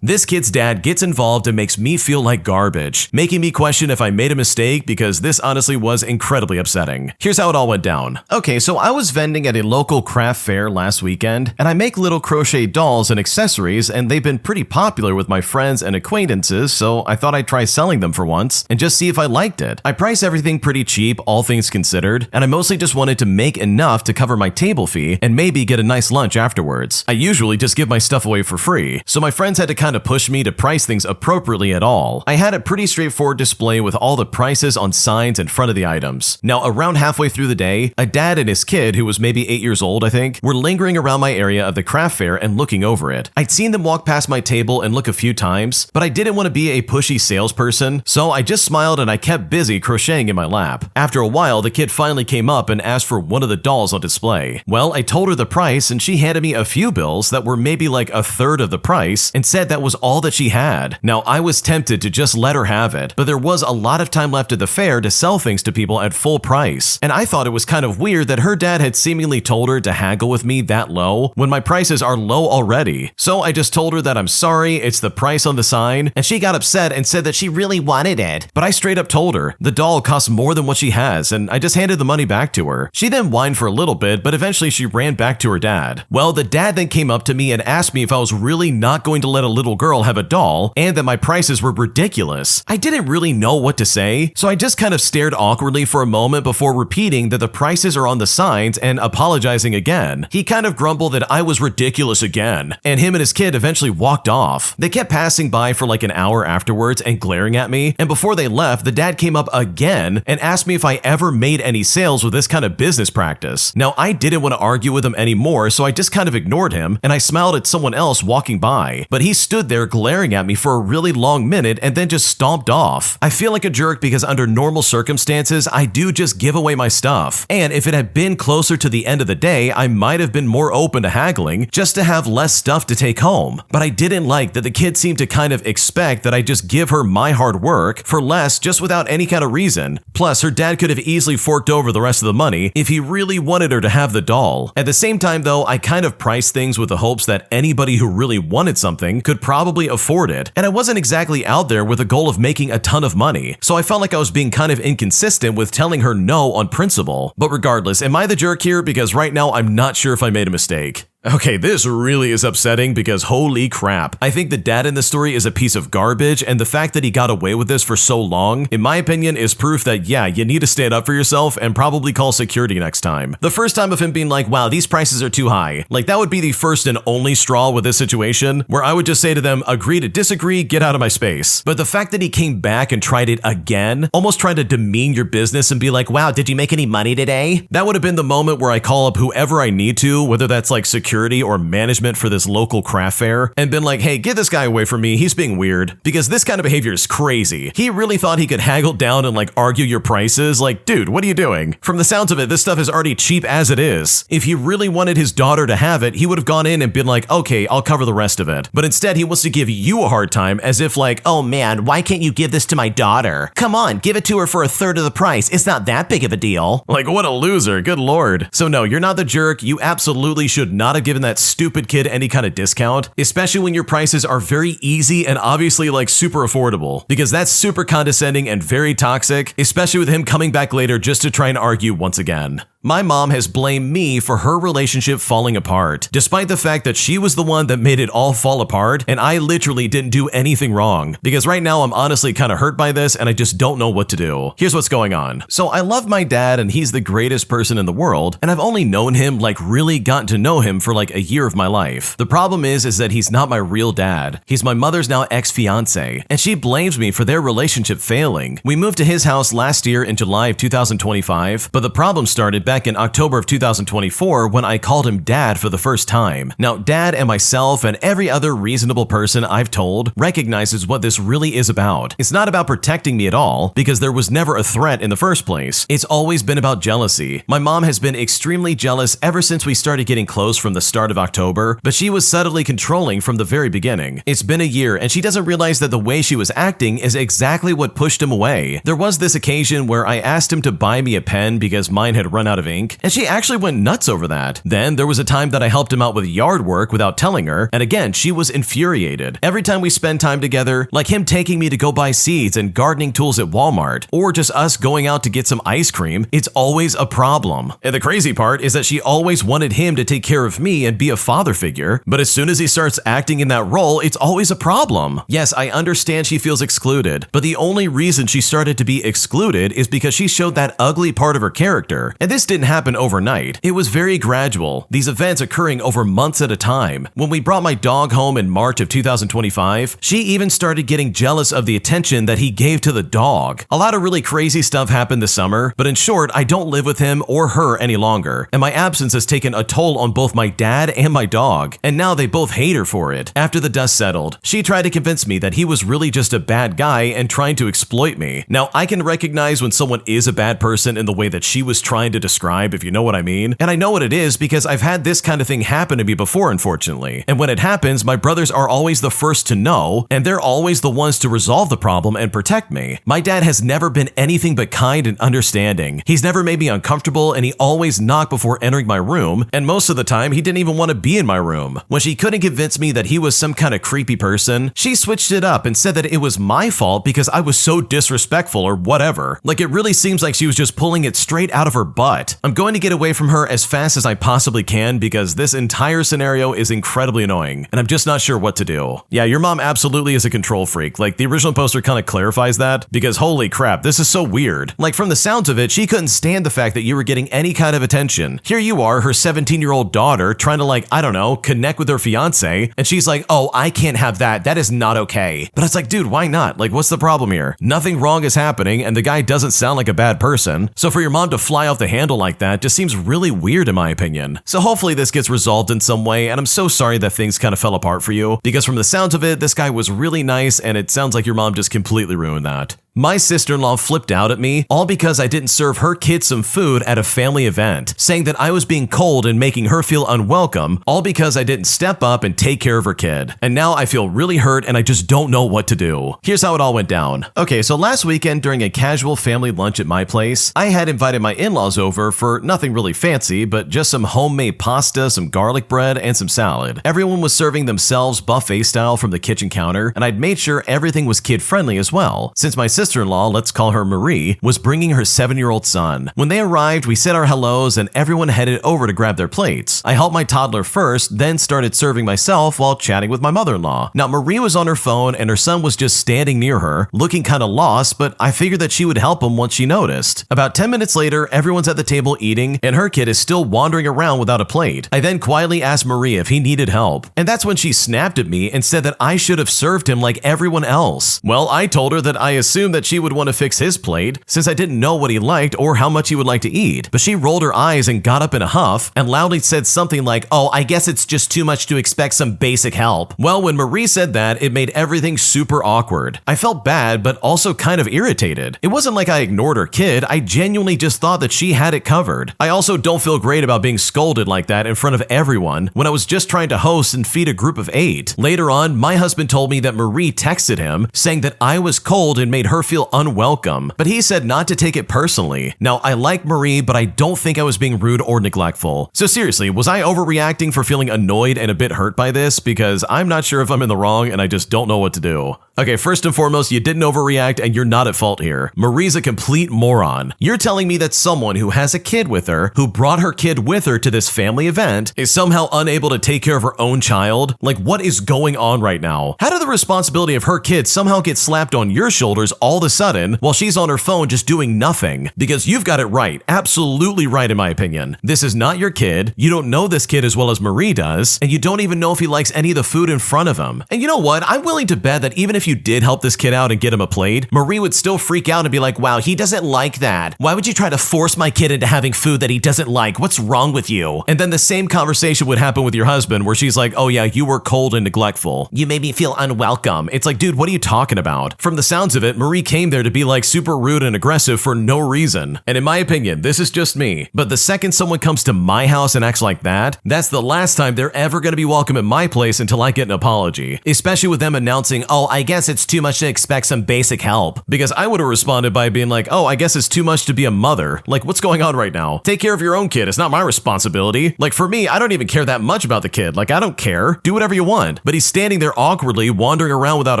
this kid's dad gets involved and makes me feel like garbage, making me question if I made a mistake, because this honestly was incredibly upsetting. Here's how it all went down. Okay, so I was vending at a local craft fair last weekend, and I make little crochet dolls and accessories, and they've been pretty popular with my friends and acquaintances, so I thought I'd try selling them for once and just see if I liked it. I price everything pretty cheap, all things considered, and I mostly just wanted to make enough to cover my table fee and maybe get a nice lunch afterwards. I usually just give my stuff away for free, so my friends had to kind of push me to price things appropriately at all. I had a pretty straightforward display with all the prices on signs in front of the items. Now, around halfway through the day, a dad and his kid, who was maybe 8 years old, I think, were lingering around my area of the craft fair and looking over it. I'd seen them walk past my table and look a few times, but I didn't want to be a pushy salesperson, so I just smiled and I kept busy crocheting in my lap. After a while, the kid finally came up and asked for one of the dolls on display. Well, I told her the price, and she handed me a few bills that were maybe a third of the price and said that was all that she had. Now, I was tempted to just let her have it, but there was a lot of time left at the fair to sell things to people at full price, and I thought it was kind of weird that her dad had seemingly told her to haggle with me that low when my prices are low already. So I just told her that I'm sorry, it's the price on the sign, and she got upset and said that she really wanted it. But I straight up told her the doll costs more than what she has, and I just handed the money back to her. She then whined for a little bit, but eventually she ran back to her dad. Well, the dad then came up to me and asked me if I was really not going to let a little girl have a doll and that my prices were ridiculous. I didn't really know what to say, so I just kind of stared awkwardly for a moment before repeating that the prices are on the signs and apologizing again. He kind of grumbled that I was ridiculous again, and him and his kid eventually walked off. They kept passing by for an hour afterwards and glaring at me, and before they left, the dad came up again and asked me if I ever made any sales with this kind of business practice. Now, I didn't want to argue with him anymore, so I just kind of ignored him and I smiled at someone else walking by, but he stood there glaring at me for a really long minute and then just stomped off. I feel like a jerk because under normal circumstances, I do just give away my stuff, and if it had been closer to the end of the day, I might have been more open to haggling just to have less stuff to take home. But I didn't like that the kid seemed to kind of expect that I just give her my hard work for less just without any kind of reason. Plus, her dad could have easily forked over the rest of the money if he really wanted her to have the doll. At the same time though, I kind of priced things with the hopes that anybody who really wanted something could probably afford it, and I wasn't exactly out there with a goal of making a ton of money, so I felt like I was being kind of inconsistent with telling her no on principle. But regardless, am I the jerk here? Because right now I'm not sure if I made a mistake. Okay, this really is upsetting because holy crap. I think the dad in this story is a piece of garbage, and the fact that he got away with this for so long, in my opinion, is proof that yeah, you need to stand up for yourself and probably call security next time. The first time of him being like, wow, these prices are too high, like that would be the first and only straw with this situation, where I would just say to them, agree to disagree, get out of my space. But the fact that he came back and tried it again, almost trying to demean your business and be like, wow, did you make any money today? That would have been the moment where I call up whoever I need to, whether that's like security or management for this local craft fair, and been like, hey, get this guy away from me, he's being weird, because this kind of behavior is crazy. He really thought he could haggle down and like argue your prices, like, dude, what are you doing? From the sounds of it, this stuff is already cheap as it is. If he really wanted his daughter to have it, he would have gone in and been like, okay, I'll cover the rest of it. But instead, he wants to give you a hard time as if like, oh man, why can't you give this to my daughter? Come on, give it to her for a third of the price. It's not that big of a deal. Like, what a loser, good lord. So no, you're not the jerk. You absolutely should not have given that stupid kid any kind of discount, especially when your prices are very easy and obviously like super affordable, because that's super condescending and very toxic, especially with him coming back later just to try and argue once again. My mom has blamed me for her relationship falling apart, despite the fact that she was the one that made it all fall apart and I literally didn't do anything wrong. Because right now I'm honestly kind of hurt by this and I just don't know what to do. Here's what's going on. So I love my dad and he's the greatest person in the world, and I've only known him, like really gotten to know him for like a year of my life. The problem is that he's not my real dad. He's my mother's now ex-fiance, and she blames me for their relationship failing. We moved to his house last year in July of 2025, but the problem started back in October of 2024 when I called him dad for the first time. Now, dad and myself and every other reasonable person I've told recognizes what this really is about. It's not about protecting me at all, because there was never a threat in the first place. It's always been about jealousy. My mom has been extremely jealous ever since we started getting close from the start of October, but she was subtly controlling from the very beginning. It's been a year and she doesn't realize that the way she was acting is exactly what pushed him away. There was this occasion where I asked him to buy me a pen because mine had run out of ink, and she actually went nuts over that. Then there was a time that I helped him out with yard work without telling her, and again, she was infuriated. Every time we spend time together, like him taking me to go buy seeds and gardening tools at Walmart, or just us going out to get some ice cream, it's always a problem. And the crazy part is that she always wanted him to take care of me and be a father figure, but as soon as he starts acting in that role, it's always a problem. Yes, I understand she feels excluded, but the only reason she started to be excluded is because she showed that ugly part of her character. And this didn't happen overnight. It was very gradual, these events occurring over months at a time. When we brought my dog home in March of 2025, she even started getting jealous of the attention that he gave to the dog. A lot of really crazy stuff happened this summer, but in short, I don't live with him or her any longer, and my absence has taken a toll on both my dad and my dog, and now they both hate her for it. After the dust settled, she tried to convince me that he was really just a bad guy and trying to exploit me. Now, I can recognize when someone is a bad person in the way that she was trying to describe, if you know what I mean. And I know what it is because I've had this kind of thing happen to me before, unfortunately. And when it happens, my brothers are always the first to know, and they're always the ones to resolve the problem and protect me. My dad has never been anything but kind and understanding. He's never made me uncomfortable, and he always knocked before entering my room, and most of the time, he didn't even want to be in my room. When she couldn't convince me that he was some kind of creepy person, she switched it up and said that it was my fault because I was so disrespectful or whatever. Like, it really seems like she was just pulling it straight out of her butt. I'm going to get away from her as fast as I possibly can because this entire scenario is incredibly annoying, and I'm just not sure what to do. Yeah, your mom absolutely is a control freak. Like, the original poster kind of clarifies that, because holy crap, this is so weird. Like, from the sounds of it, she couldn't stand the fact that you were getting any kind of attention. Here you are, her 17-year-old daughter, trying to, like, I don't know, connect with her fiance, and she's like, oh, I can't have that. That is not okay. But it's like, dude, why not? Like, what's the problem here? Nothing wrong is happening, and the guy doesn't sound like a bad person. So for your mom to fly off the handle like that just seems really weird in my opinion. So hopefully this gets resolved in some way, and I'm so sorry that things kind of fell apart for you, because from the sounds of it, this guy was really nice, and it sounds like your mom just completely ruined that. My sister-in-law flipped out at me, all because I didn't serve her kids some food at a family event, saying that I was being cold and making her feel unwelcome, all because I didn't step up and take care of her kid. And now I feel really hurt and I just don't know what to do. Here's how it all went down. Okay, so last weekend during a casual family lunch at my place, I had invited my in-laws over for nothing really fancy, but just some homemade pasta, some garlic bread, and some salad. Everyone was serving themselves buffet style from the kitchen counter, and I'd made sure everything was kid-friendly as well, since my sister sister-in-law, let's call her Marie, was bringing her 7-year-old son. When they arrived, we said our hellos and everyone headed over to grab their plates. I helped my toddler first, then started serving myself while chatting with my mother-in-law. Now, Marie was on her phone and her son was just standing near her, looking kind of lost, but I figured that she would help him once she noticed. About 10 minutes later, everyone's at the table eating, and her kid is still wandering around without a plate. I then quietly asked Marie if he needed help, and that's when she snapped at me and said that I should have served him like everyone else. Well, I told her that I assumed that she would want to fix his plate, since I didn't know what he liked or how much he would like to eat, but she rolled her eyes and got up in a huff and loudly said something like, "Oh, I guess it's just too much to expect some basic help." Well, when Marie said that, it made everything super awkward. I felt bad, but also kind of irritated. It wasn't like I ignored her kid, I genuinely just thought that she had it covered. I also don't feel great about being scolded like that in front of everyone when I was just trying to host and feed a group of 8. Later on, my husband told me that Marie texted him saying that I was cold and made her feel unwelcome, but he said not to take it personally. Now, I like Marie, but I don't think I was being rude or neglectful. So seriously, was I overreacting for feeling annoyed and a bit hurt by this? Because I'm not sure if I'm in the wrong and I just don't know what to do. Okay, first and foremost, you didn't overreact and you're not at fault here. Marie's a complete moron. You're telling me that someone who has a kid with her, who brought her kid with her to this family event, is somehow unable to take care of her own child? Like, what is going on right now? How did the responsibility of her kid somehow get slapped on your shoulders all of a sudden while she's on her phone just doing nothing? Because you've got it right, absolutely right in my opinion. This is not your kid, you don't know this kid as well as Marie does, and you don't even know if he likes any of the food in front of him. And you know what? I'm willing to bet that even if you did help this kid out and get him a plate, Marie would still freak out and be like, "Wow, he doesn't like that. Why would you try to force my kid into having food that he doesn't like? What's wrong with you?" And then the same conversation would happen with your husband where she's like, "Oh yeah, you were cold and neglectful. You made me feel unwelcome." It's like, dude, what are you talking about? From the sounds of it, Marie came there to be like super rude and aggressive for no reason. And in my opinion, this is just me, but the second someone comes to my house and acts like that, that's the last time they're ever going to be welcome at my place until I get an apology. Especially with them announcing, "Oh, I guess it's too much to expect some basic help." Because I would have responded by being like, "Oh, I guess it's too much to be a mother. Like, what's going on right now? Take care of your own kid. It's not my responsibility." Like, for me, I don't even care that much about the kid. Like, I don't care. Do whatever you want. But he's standing there awkwardly, wandering around without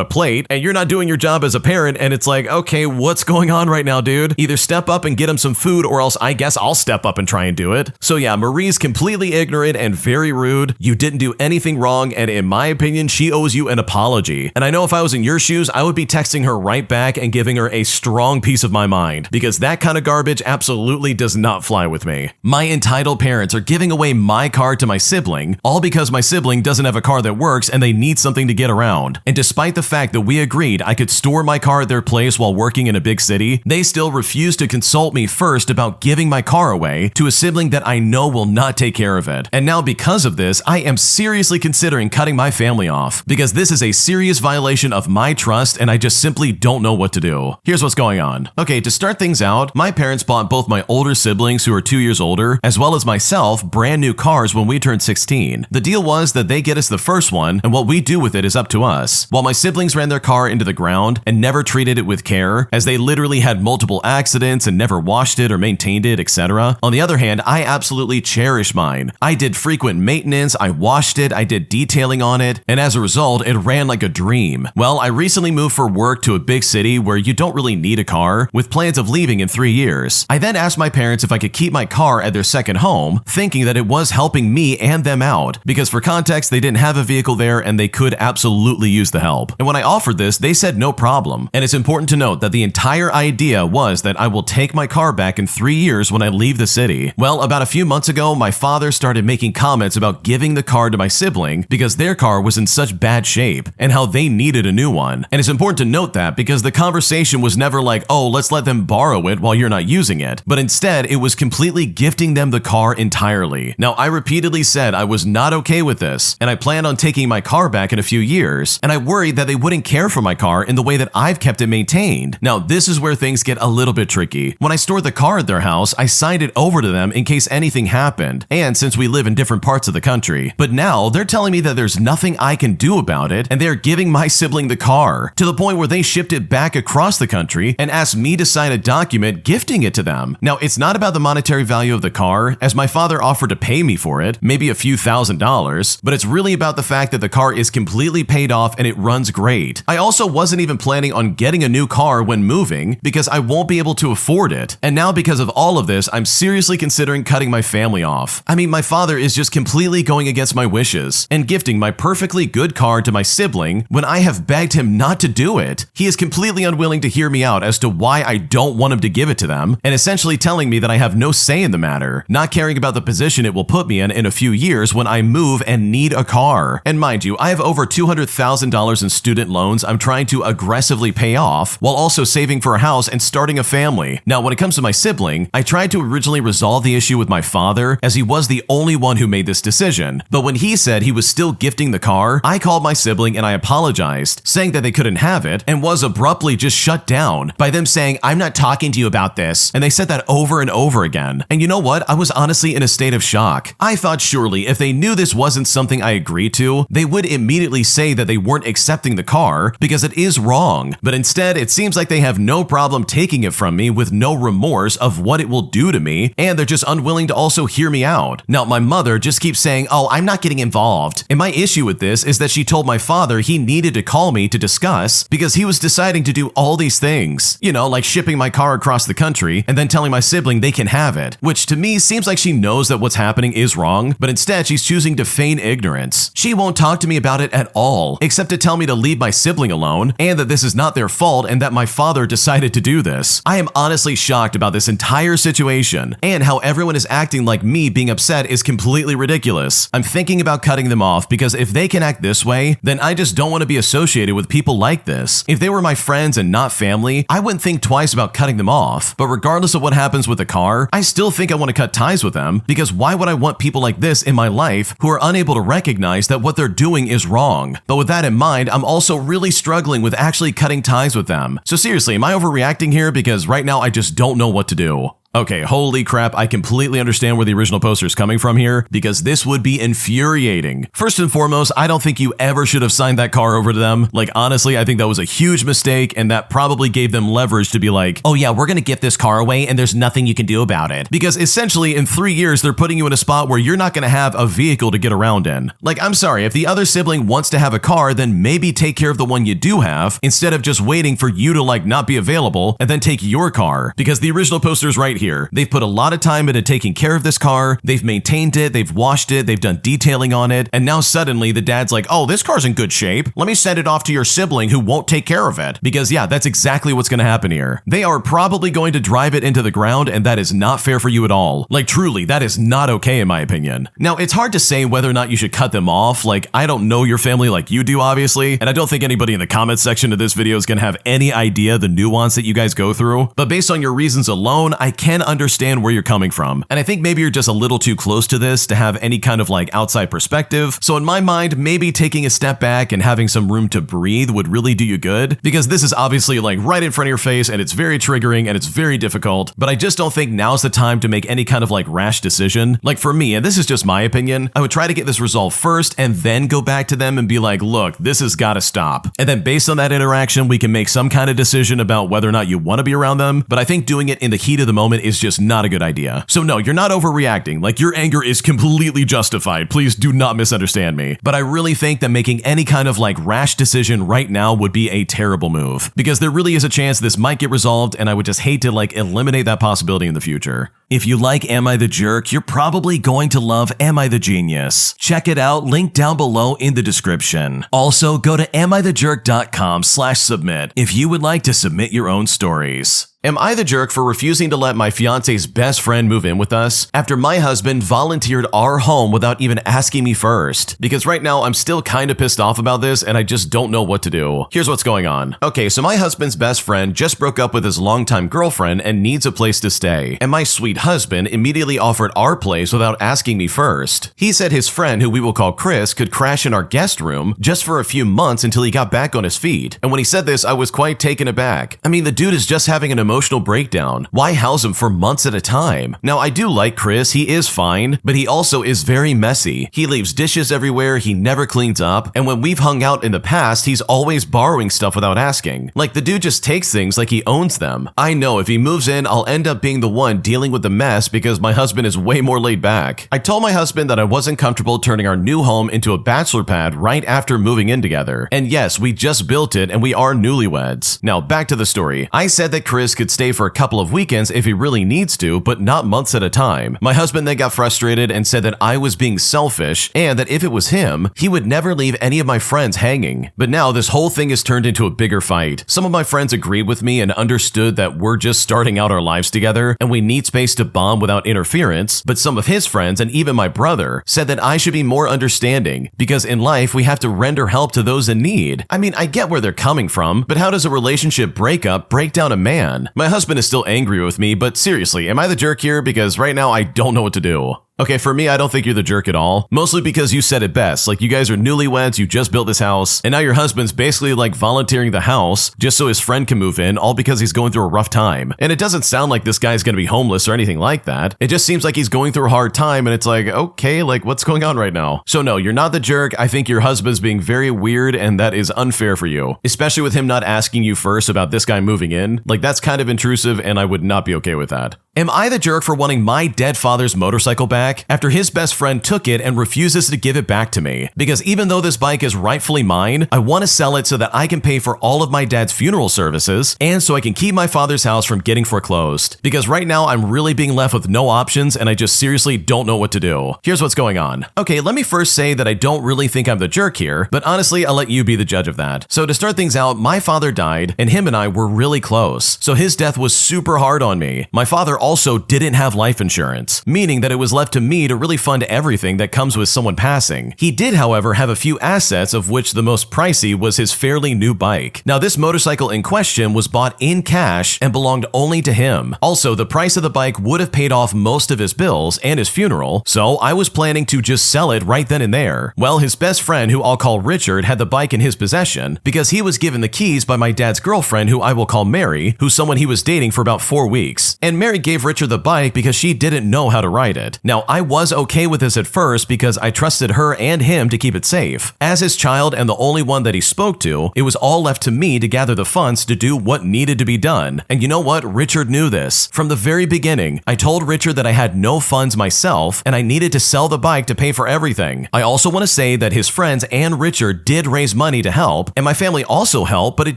a plate, and you're not doing your job as a parent, and it's like, okay, what's going on right now, dude? Either step up and get him some food, or else I guess I'll step up and try and do it. So yeah, Marie's completely ignorant and very rude. You didn't do anything wrong, and in my opinion, she owes you an apology. And I know if I was in your shoes, I would be texting her right back and giving her a strong piece of my mind, because that kind of garbage absolutely does not fly with me. My entitled parents are giving away my car to my sibling, all because my sibling doesn't have a car that works and they need something to get around. And despite the fact that we agreed I could store my car at their place while working in a big city, they still refused to consult me first about giving my car away to a sibling that I know will not take care of it. And now because of this, I am seriously considering cutting my family off, because this is a serious violation of my trust and I just simply don't know what to do. Here's what's going on. Okay, to start things out, my parents bought both my older siblings, who are 2 years older, as well as myself, brand new cars when we turned 16. The deal was that they get us the first one, and what we do with it is up to us. While my siblings ran their car into the ground and never treated it with care, as they literally had multiple accidents and never washed it or maintained it, etc. On the other hand, I absolutely cherish mine. I did frequent maintenance, I washed it, I did detailing on it, and as a result, it ran like a dream. Well, I recently moved for work to a big city where you don't really need a car, with plans of leaving in 3 years. I then asked my parents if I could keep my car at their second home, thinking that it was helping me and them out, because for context, they didn't have a vehicle there and they could absolutely use the help. And when I offered this, they said no problem. And it's important to note that the entire idea was that I will take my car back in 3 years when I leave the city. Well, about a few months ago, my father started making comments about giving the car to my sibling because their car was in such bad shape and how they needed a new one. And it's important to note that because the conversation was never like, "Oh, let's let them borrow it while you're not using it," but instead it was completely gifting them the car entirely. Now, I repeatedly said I was not okay with this, and I planned on taking my car back in a few years, and I worried that they wouldn't care for my car in the way that I've kept it maintained. Now, this is where things get a little bit tricky. When I stored the car at their house, I signed it over to them in case anything happened, and since we live in different parts of the country. But now, they're telling me that there's nothing I can do about it, and they're giving my sibling the car, to the point where they shipped it back across the country and asked me to sign a document gifting it to them. Now, it's not about the monetary value of the car, as my father offered to pay me for it, maybe a few $1,000s, but it's really about the fact that the car is completely paid off and it runs great. I also wasn't even planning on getting a new car when moving because I won't be able to afford it. And now because of all of this, I'm seriously considering cutting my family off. I mean, my father is just completely going against my wishes and gifting my perfectly good car to my sibling when I have begged him not to do it. He is completely unwilling to hear me out as to why I don't want him to give it to them, and essentially telling me that I have no say in the matter, not caring about the position it will put me in a few years when I move and need a car. And mind you, I have over $200,000 in student loans I'm trying to aggressively pay off, while also saving for a house and starting a family. Now, when it comes to my sibling, I tried to originally resolve the issue with my father, as he was the only one who made this decision. But when he said he was still gifting the car, I called my sibling and I apologized, saying that they couldn't have it, and was abruptly just shut down by them saying, "I'm not talking to you about this." And they said that over and over again. And you know what? I was honestly in a state of shock. I thought surely if they knew this wasn't something I agreed to, they would immediately say that they weren't accepting the car because it is wrong. But instead, it seems like they have no problem taking it from me with no remorse of what it will do to me, and they're just unwilling to also hear me out. Now, my mother just keeps saying, "Oh, I'm not getting involved." And my issue with this is that she told my father he needed to call me to discuss because he was deciding to do all these things. You know, like shipping my car across the country and then telling my sibling they can have it, which to me seems like she knows that what's happening is wrong, but instead she's choosing to feign ignorance. She won't talk to me about it at all, except to tell me to leave my sibling alone and that this is not their fault and that my father decided to do this. I am honestly shocked about this entire situation and how everyone is acting like me being upset is completely ridiculous. I'm thinking about cutting them off because if they can act this way, then I just don't want to be associated with people like this. If they were my friends and not family, I wouldn't think twice about cutting them off. But regardless of what happens with the car, I still think I want to cut ties with them because why would I want people like this in my life who are unable to recognize that what they're doing is wrong? But with that in mind, I'm also really struggling with actually cutting ties with them. So seriously, am I overreacting here? Because right now I just don't know what to do. Okay, holy crap, I completely understand where the original poster is coming from here, because this would be infuriating. First and foremost, I don't think you ever should have signed that car over to them. Like, honestly, I think that was a huge mistake, and that probably gave them leverage to be like, "Oh yeah, we're gonna give this car away, and there's nothing you can do about it." Because essentially, in 3 years, they're putting you in a spot where you're not gonna have a vehicle to get around in. Like, I'm sorry, if the other sibling wants to have a car, then maybe take care of the one you do have, instead of just waiting for you to, like, not be available, and then take your car. Because the original poster's right here. They've put a lot of time into taking care of this car, they've maintained it, they've washed it, they've done detailing on it, and now suddenly the dad's like, "Oh, this car's in good shape. Let me send it off to your sibling who won't take care of it." Because yeah, that's exactly what's gonna happen here. They are probably going to drive it into the ground, and that is not fair for you at all. Like, truly, that is not okay in my opinion. Now, it's hard to say whether or not you should cut them off. Like, I don't know your family like you do, obviously, and I don't think anybody in the comments section of this video is gonna have any idea the nuance that you guys go through. But based on your reasons alone, I can understand where you're coming from. And I think maybe you're just a little too close to this to have any kind of like outside perspective. So in my mind, maybe taking a step back and having some room to breathe would really do you good, because this is obviously like right in front of your face and it's very triggering and it's very difficult. But I just don't think now's the time to make any kind of like rash decision. Like for me, and this is just my opinion, I would try to get this resolved first and then go back to them and be like, "Look, this has got to stop." And then based on that interaction, we can make some kind of decision about whether or not you want to be around them. But I think doing it in the heat of the moment is just not a good idea. So no, you're not overreacting. Like, your anger is completely justified. Please do not misunderstand me. But I really think that making any kind of like rash decision right now would be a terrible move, because there really is a chance this might get resolved, and I would just hate to like eliminate that possibility in the future. If you like Am I the Jerk, you're probably going to love Am I the Genius. Check it out, link down below in the description. Also, go to amithejerk.com/submit if you would like to submit your own stories. Am I the jerk for refusing to let my fiance's best friend move in with us after my husband volunteered our home without even asking me first? Because right now I'm still kind of pissed off about this and I just don't know what to do. Here's what's going on. Okay, so my husband's best friend just broke up with his longtime girlfriend and needs a place to stay. And my sweet husband immediately offered our place without asking me first. He said his friend, who we will call Chris, could crash in our guest room just for a few months until he got back on his feet. And when he said this, I was quite taken aback. I mean, the dude is just having an emotional breakdown. Why house him for months at a time? Now, I do like Chris, he is fine, but he also is very messy. He leaves dishes everywhere, he never cleans up, and when we've hung out in the past, he's always borrowing stuff without asking. Like, the dude just takes things like he owns them. I know if he moves in, I'll end up being the one dealing with the mess because my husband is way more laid back. I told my husband that I wasn't comfortable turning our new home into a bachelor pad right after moving in together. And yes, we just built it and we are newlyweds. Now, back to the story. I said that Chris could stay for a couple of weekends if he really needs to, but not months at a time. My husband then got frustrated and said that I was being selfish and that if it was him, he would never leave any of my friends hanging. But now this whole thing has turned into a bigger fight. Some of my friends agreed with me and understood that we're just starting out our lives together and we need space to bond without interference, but some of his friends and even my brother said that I should be more understanding because in life we have to render help to those in need. I mean, I get where they're coming from, but how does a relationship breakup break down a man? My husband is still angry with me, but seriously, am I the jerk here? Because right now I don't know what to do. Okay, for me, I don't think you're the jerk at all. Mostly because you said it best. Like, you guys are newlyweds, you just built this house, and now your husband's basically like volunteering the house just so his friend can move in, all because he's going through a rough time. And it doesn't sound like this guy's gonna be homeless or anything like that. It just seems like he's going through a hard time, and it's like, okay, like, what's going on right now? So no, you're not the jerk. I think your husband's being very weird, and that is unfair for you. Especially with him not asking you first about this guy moving in. Like, that's kind of intrusive, and I would not be okay with that. Am I the jerk for wanting my dead father's motorcycle back after his best friend took it and refuses to give it back to me? Because even though this bike is rightfully mine, I want to sell it so that I can pay for all of my dad's funeral services and so I can keep my father's house from getting foreclosed. Because right now I'm really being left with no options and I just seriously don't know what to do. Here's what's going on. Okay, let me first say that I don't really think I'm the jerk here, but honestly, I'll let you be the judge of that. So to start things out, my father died and him and I were really close. So his death was super hard on me. My father also didn't have life insurance, meaning that it was left to me to really fund everything that comes with someone passing. He did, however, have a few assets, of which the most pricey was his fairly new bike. Now, this motorcycle in question was bought in cash and belonged only to him. Also, the price of the bike would have paid off most of his bills and his funeral, so I was planning to just sell it right then and there. Well, his best friend, who I'll call Richard, had the bike in his possession because he was given the keys by my dad's girlfriend, who I will call Mary, who's someone he was dating for about 4 weeks. And Mary gave Richard the bike because she didn't know how to ride it. Now, I was okay with this at first because I trusted her and him to keep it safe. As his child and the only one that he spoke to, it was all left to me to gather the funds to do what needed to be done. And you know what? Richard knew this. From the very beginning, I told Richard that I had no funds myself and I needed to sell the bike to pay for everything. I also want to say that his friends and Richard did raise money to help, and my family also helped, but it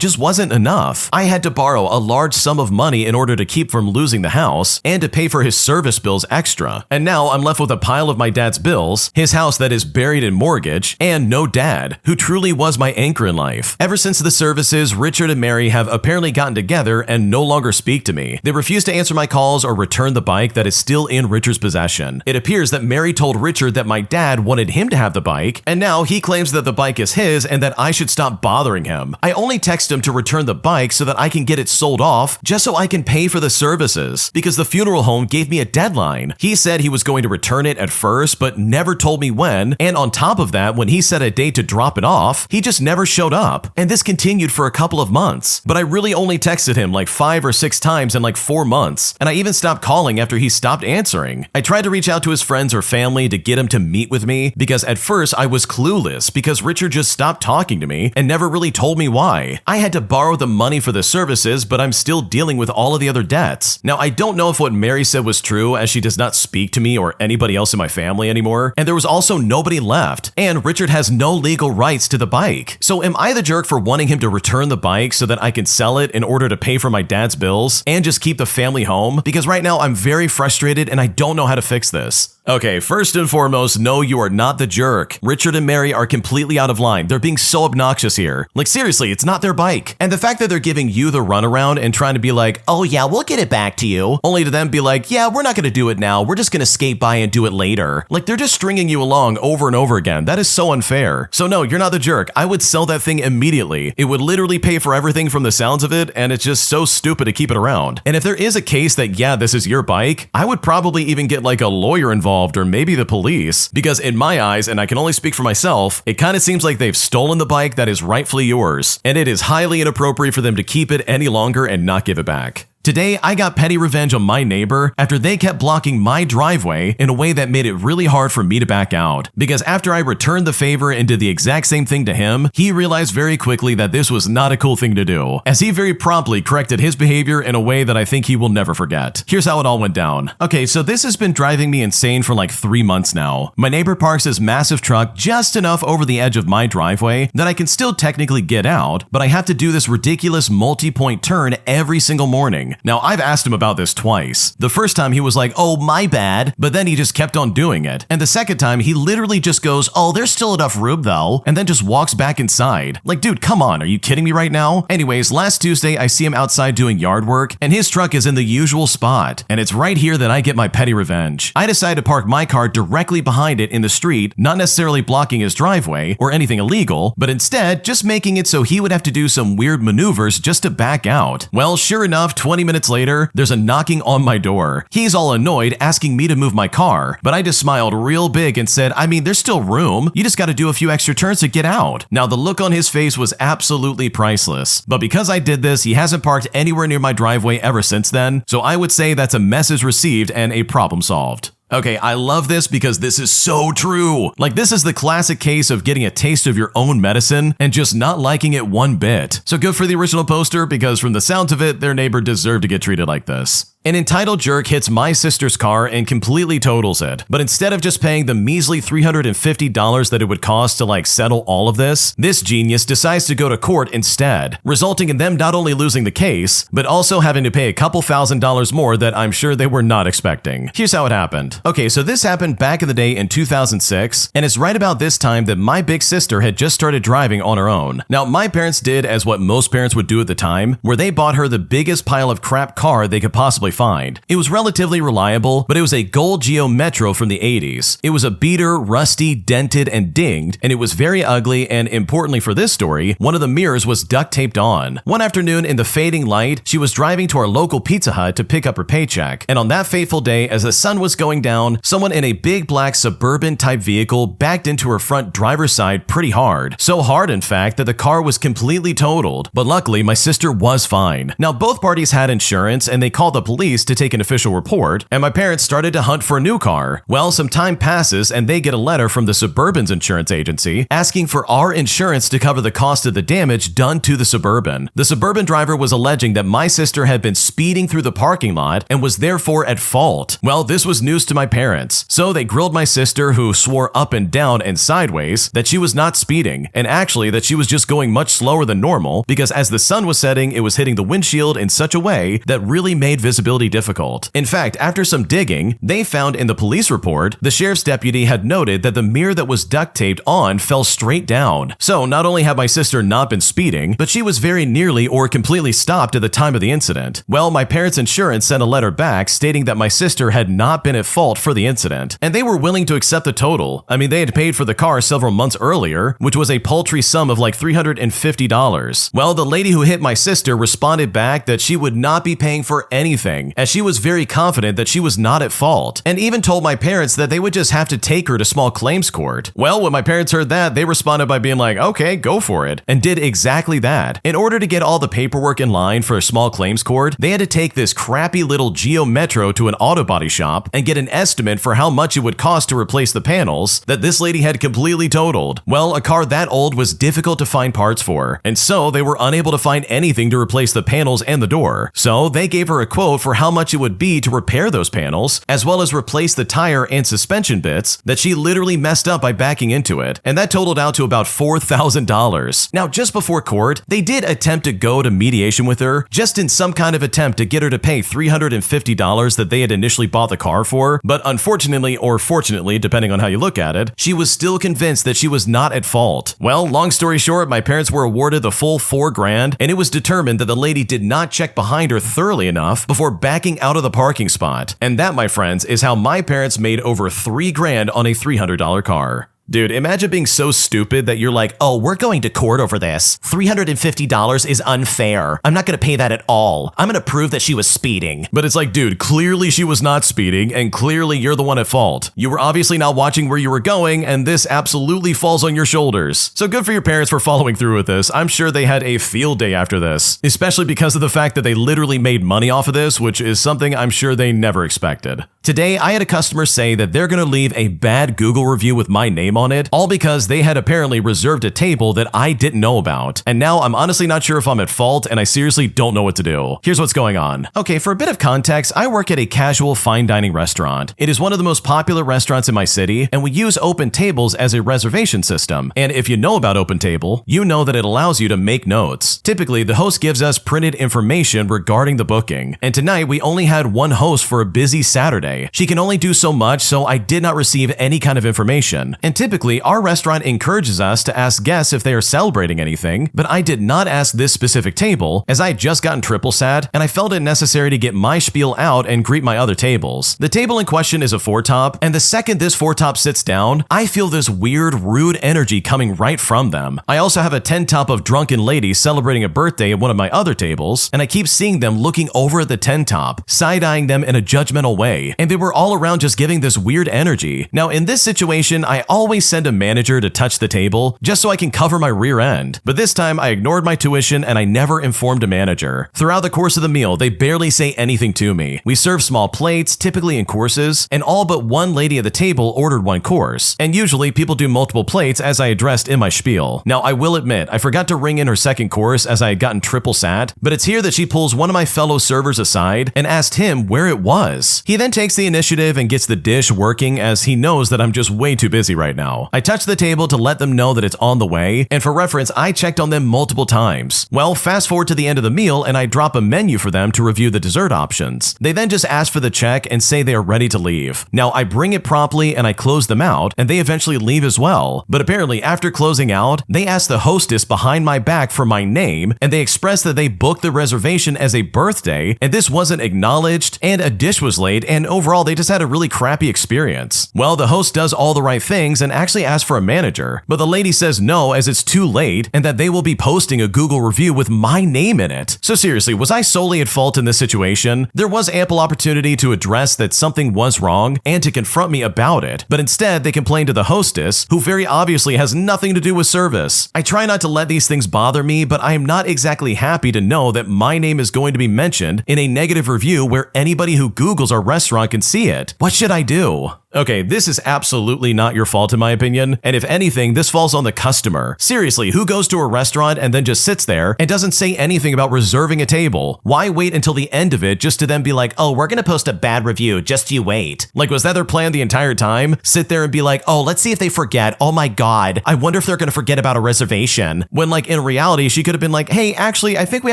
just wasn't enough. I had to borrow a large sum of money in order to keep from losing the house and to pay for his service bills extra. And now I'm left with a pile of my dad's bills, his house that is buried in mortgage, and no dad, who truly was my anchor in life. Ever since the services, Richard and Mary have apparently gotten together and no longer speak to me. They refuse to answer my calls or return the bike that is still in Richard's possession. It appears that Mary told Richard that my dad wanted him to have the bike, and now he claims that the bike is his and that I should stop bothering him. I only text him to return the bike so that I can get it sold off just so I can pay for the services, because the funeral home gave me a deadline. He said he was going to return it at first, but never told me when, and on top of that, when he set a date to drop it off, he just never showed up, and this continued for a couple of months. But I really only texted him like 5 or 6 times in like 4 months, and I even stopped calling after he stopped answering. I tried to reach out to his friends or family to get him to meet with me, because at first I was clueless because Richard just stopped talking to me and never really told me why. I had to borrow the money for the services, but I'm still dealing with all of the other debts. Now, I don't know if what Mary said was true, as she does not speak to me or anybody else in my family anymore, and there was also nobody left, and Richard has no legal rights to the bike. So am I the jerk for wanting him to return the bike so that I can sell it in order to pay for my dad's bills and just keep the family home? Because right now I'm very frustrated and I don't know how to fix this. Okay, first and foremost, no, you are not the jerk. Richard and Mary are completely out of line. They're being so obnoxious here. Like, seriously, it's not their bike. And the fact that they're giving you the runaround and trying to be like, oh yeah, we'll get it back to you, only only to then be like, yeah, we're not going to do it now. We're just going to skate by and do it later. Like, they're just stringing you along over and over again. That is so unfair. So no, you're not the jerk. I would sell that thing immediately. It would literally pay for everything from the sounds of it, and it's just so stupid to keep it around. And if there is a case that, yeah, this is your bike, I would probably even get like a lawyer involved or maybe the police, because in my eyes, and I can only speak for myself, it kind of seems like they've stolen the bike that is rightfully yours, and it is highly inappropriate for them to keep it any longer and not give it back. Today, I got petty revenge on my neighbor after they kept blocking my driveway in a way that made it really hard for me to back out. Because after I returned the favor and did the exact same thing to him, he realized very quickly that this was not a cool thing to do, as he very promptly corrected his behavior in a way that I think he will never forget. Here's how it all went down. Okay, so this has been driving me insane for like 3 months now. My neighbor parks his massive truck just enough over the edge of my driveway that I can still technically get out, but I have to do this ridiculous multi-point turn every single morning. Now, I've asked him about this twice. The first time he was like, oh, my bad, but then he just kept on doing it. And the second time, he literally just goes, oh, there's still enough room though, and then just walks back inside. Like, dude, come on, are you kidding me right now? Anyways, last Tuesday, I see him outside doing yard work, and his truck is in the usual spot, and it's right here that I get my petty revenge. I decided to park my car directly behind it in the street, not necessarily blocking his driveway or anything illegal, but instead just making it so he would have to do some weird maneuvers just to back out. Well, sure enough, 20 minutes later, there's a knocking on my door. He's all annoyed, asking me to move my car, but I just smiled real big and said, I mean, there's still room. You just got to do a few extra turns to get out. Now, the look on his face was absolutely priceless, but because I did this, he hasn't parked anywhere near my driveway ever since then, so I would say that's a message received and a problem solved. Okay, I love this because this is so true. Like, this is the classic case of getting a taste of your own medicine and just not liking it one bit. So good for the original poster, because from the sounds of it, their neighbor deserved to get treated like this. An entitled jerk hits my sister's car and completely totals it, but instead of just paying the measly $350 that it would cost to like settle all of this genius decides to go to court instead, resulting in them not only losing the case, but also having to pay a couple $1,000s more that I'm sure they were not expecting. Here's how it happened. Okay, so this happened back in the day in 2006, and it's right about this time that my big sister had just started driving on her own. Now, my parents did as what most parents would do at the time, where they bought her the biggest pile of crap car they could possibly find. It was relatively reliable, but it was a gold Geo Metro from the 80s. It was a beater, rusty, dented, and dinged, and it was very ugly, and importantly for this story, one of the mirrors was duct taped on. One afternoon in the fading light, she was driving to our local Pizza Hut to pick up her paycheck, and on that fateful day, as the sun was going down, someone in a big black Suburban type vehicle backed into her front driver's side pretty hard. So hard, in fact, that the car was completely totaled, but luckily my sister was fine. Now, both parties had insurance, and they called the police to take an official report, and my parents started to hunt for a new car. Well, some time passes and they get a letter from the Suburban's insurance agency asking for our insurance to cover the cost of the damage done to the Suburban. The Suburban driver was alleging that my sister had been speeding through the parking lot and was therefore at fault. Well, this was news to my parents, so they grilled my sister, who swore up and down and sideways that she was not speeding, and actually that she was just going much slower than normal because as the sun was setting, it was hitting the windshield in such a way that really made visibility difficult. In fact, after some digging, they found in the police report, the sheriff's deputy had noted that the mirror that was duct taped on fell straight down. So not only had my sister not been speeding, but she was very nearly or completely stopped at the time of the incident. Well, my parents' insurance sent a letter back stating that my sister had not been at fault for the incident, and they were willing to accept the total. I mean, they had paid for the car several months earlier, which was a paltry sum of like $350. Well, the lady who hit my sister responded back that she would not be paying for anything, as she was very confident that she was not at fault, and even told my parents that they would just have to take her to small claims court. Well, when my parents heard that, they responded by being like, okay, go for it, and did exactly that. In order to get all the paperwork in line for a small claims court, they had to take this crappy little Geo Metro to an auto body shop and get an estimate for how much it would cost to replace the panels that this lady had completely totaled. Well, a car that old was difficult to find parts for, and so they were unable to find anything to replace the panels and the door. So they gave her a quote for how much it would be to repair those panels, as well as replace the tire and suspension bits that she literally messed up by backing into it, and that totaled out to about $4,000. Now, just before court, they did attempt to go to mediation with her, just in some kind of attempt to get her to pay $350 that they had initially bought the car for, but unfortunately, or fortunately, depending on how you look at it, she was still convinced that she was not at fault. Well, long story short, my parents were awarded the full $4,000, and it was determined that the lady did not check behind her thoroughly enough before backing out of the parking spot. And that, my friends, is how my parents made over $3,000 on a $300 car. Dude, imagine being so stupid that you're like, oh, we're going to court over this. $350 is unfair. I'm not going to pay that at all. I'm going to prove that she was speeding. But it's like, dude, clearly she was not speeding, and clearly you're the one at fault. You were obviously not watching where you were going, and this absolutely falls on your shoulders. So good for your parents for following through with this. I'm sure they had a field day after this, especially because of the fact that they literally made money off of this, which is something I'm sure they never expected. Today, I had a customer say that they're going to leave a bad Google review with my name on it, all because they had apparently reserved a table that I didn't know about. And now I'm honestly not sure if I'm at fault, and I seriously don't know what to do. Here's what's going on. Okay, for a bit of context, I work at a casual fine dining restaurant. It is one of the most popular restaurants in my city, and we use Open Tables as a reservation system. And if you know about Open Table, you know that it allows you to make notes. Typically, the host gives us printed information regarding the booking. And tonight, we only had one host for a busy Saturday. She can only do so much, so I did not receive any kind of information. And typically, our restaurant encourages us to ask guests if they are celebrating anything, but I did not ask this specific table, as I had just gotten triple sat, and I felt it necessary to get my spiel out and greet my other tables. The table in question is a 4-top, and the second this 4-top sits down, I feel this weird, rude energy coming right from them. I also have a 10-top of drunken ladies celebrating a birthday at one of my other tables, and I keep seeing them looking over at the 10-top, side-eyeing them in a judgmental way, and they were all around just giving this weird energy. Now, in this situation, I always send a manager to touch the table just so I can cover my rear end. But this time, I ignored my tuition and I never informed a manager. Throughout the course of the meal, they barely say anything to me. We serve small plates, typically in courses, and all but one lady at the table ordered one course. And usually, people do multiple plates as I addressed in my spiel. Now, I will admit, I forgot to ring in her second course as I had gotten triple sat, but it's here that she pulls one of my fellow servers aside and asked him where it was. He then takes the initiative and gets the dish working as he knows that I'm just way too busy right now. I touch the table to let them know that it's on the way, and for reference, I checked on them multiple times. Well, fast forward to the end of the meal and I drop a menu for them to review the dessert options. They then just ask for the check and say they are ready to leave. Now, I bring it promptly and I close them out, and they eventually leave as well. But apparently, after closing out, they ask the hostess behind my back for my name, and they express that they booked the reservation as a birthday, and this wasn't acknowledged, and a dish was laid, and overall, they just had a really crappy experience. Well, the host does all the right things and actually asks for a manager, but the lady says no as it's too late and that they will be posting a Google review with my name in it. So seriously, was I solely at fault in this situation? There was ample opportunity to address that something was wrong and to confront me about it, but instead they complained to the hostess, who very obviously has nothing to do with service. I try not to let these things bother me, but I am not exactly happy to know that my name is going to be mentioned in a negative review where anybody who Googles our restaurant can see it. What should I do? Okay, this is absolutely not your fault in my opinion, and if anything, this falls on the customer. Seriously, who goes to a restaurant and then just sits there and doesn't say anything about reserving a table? Why wait until the end of it just to then be like, oh, we're gonna post a bad review, just you wait. Like, was that their plan the entire time? Sit there and be like, oh, let's see if they forget. Oh my god, I wonder if they're gonna forget about a reservation. When like in reality, she could have been like, hey, actually, I think we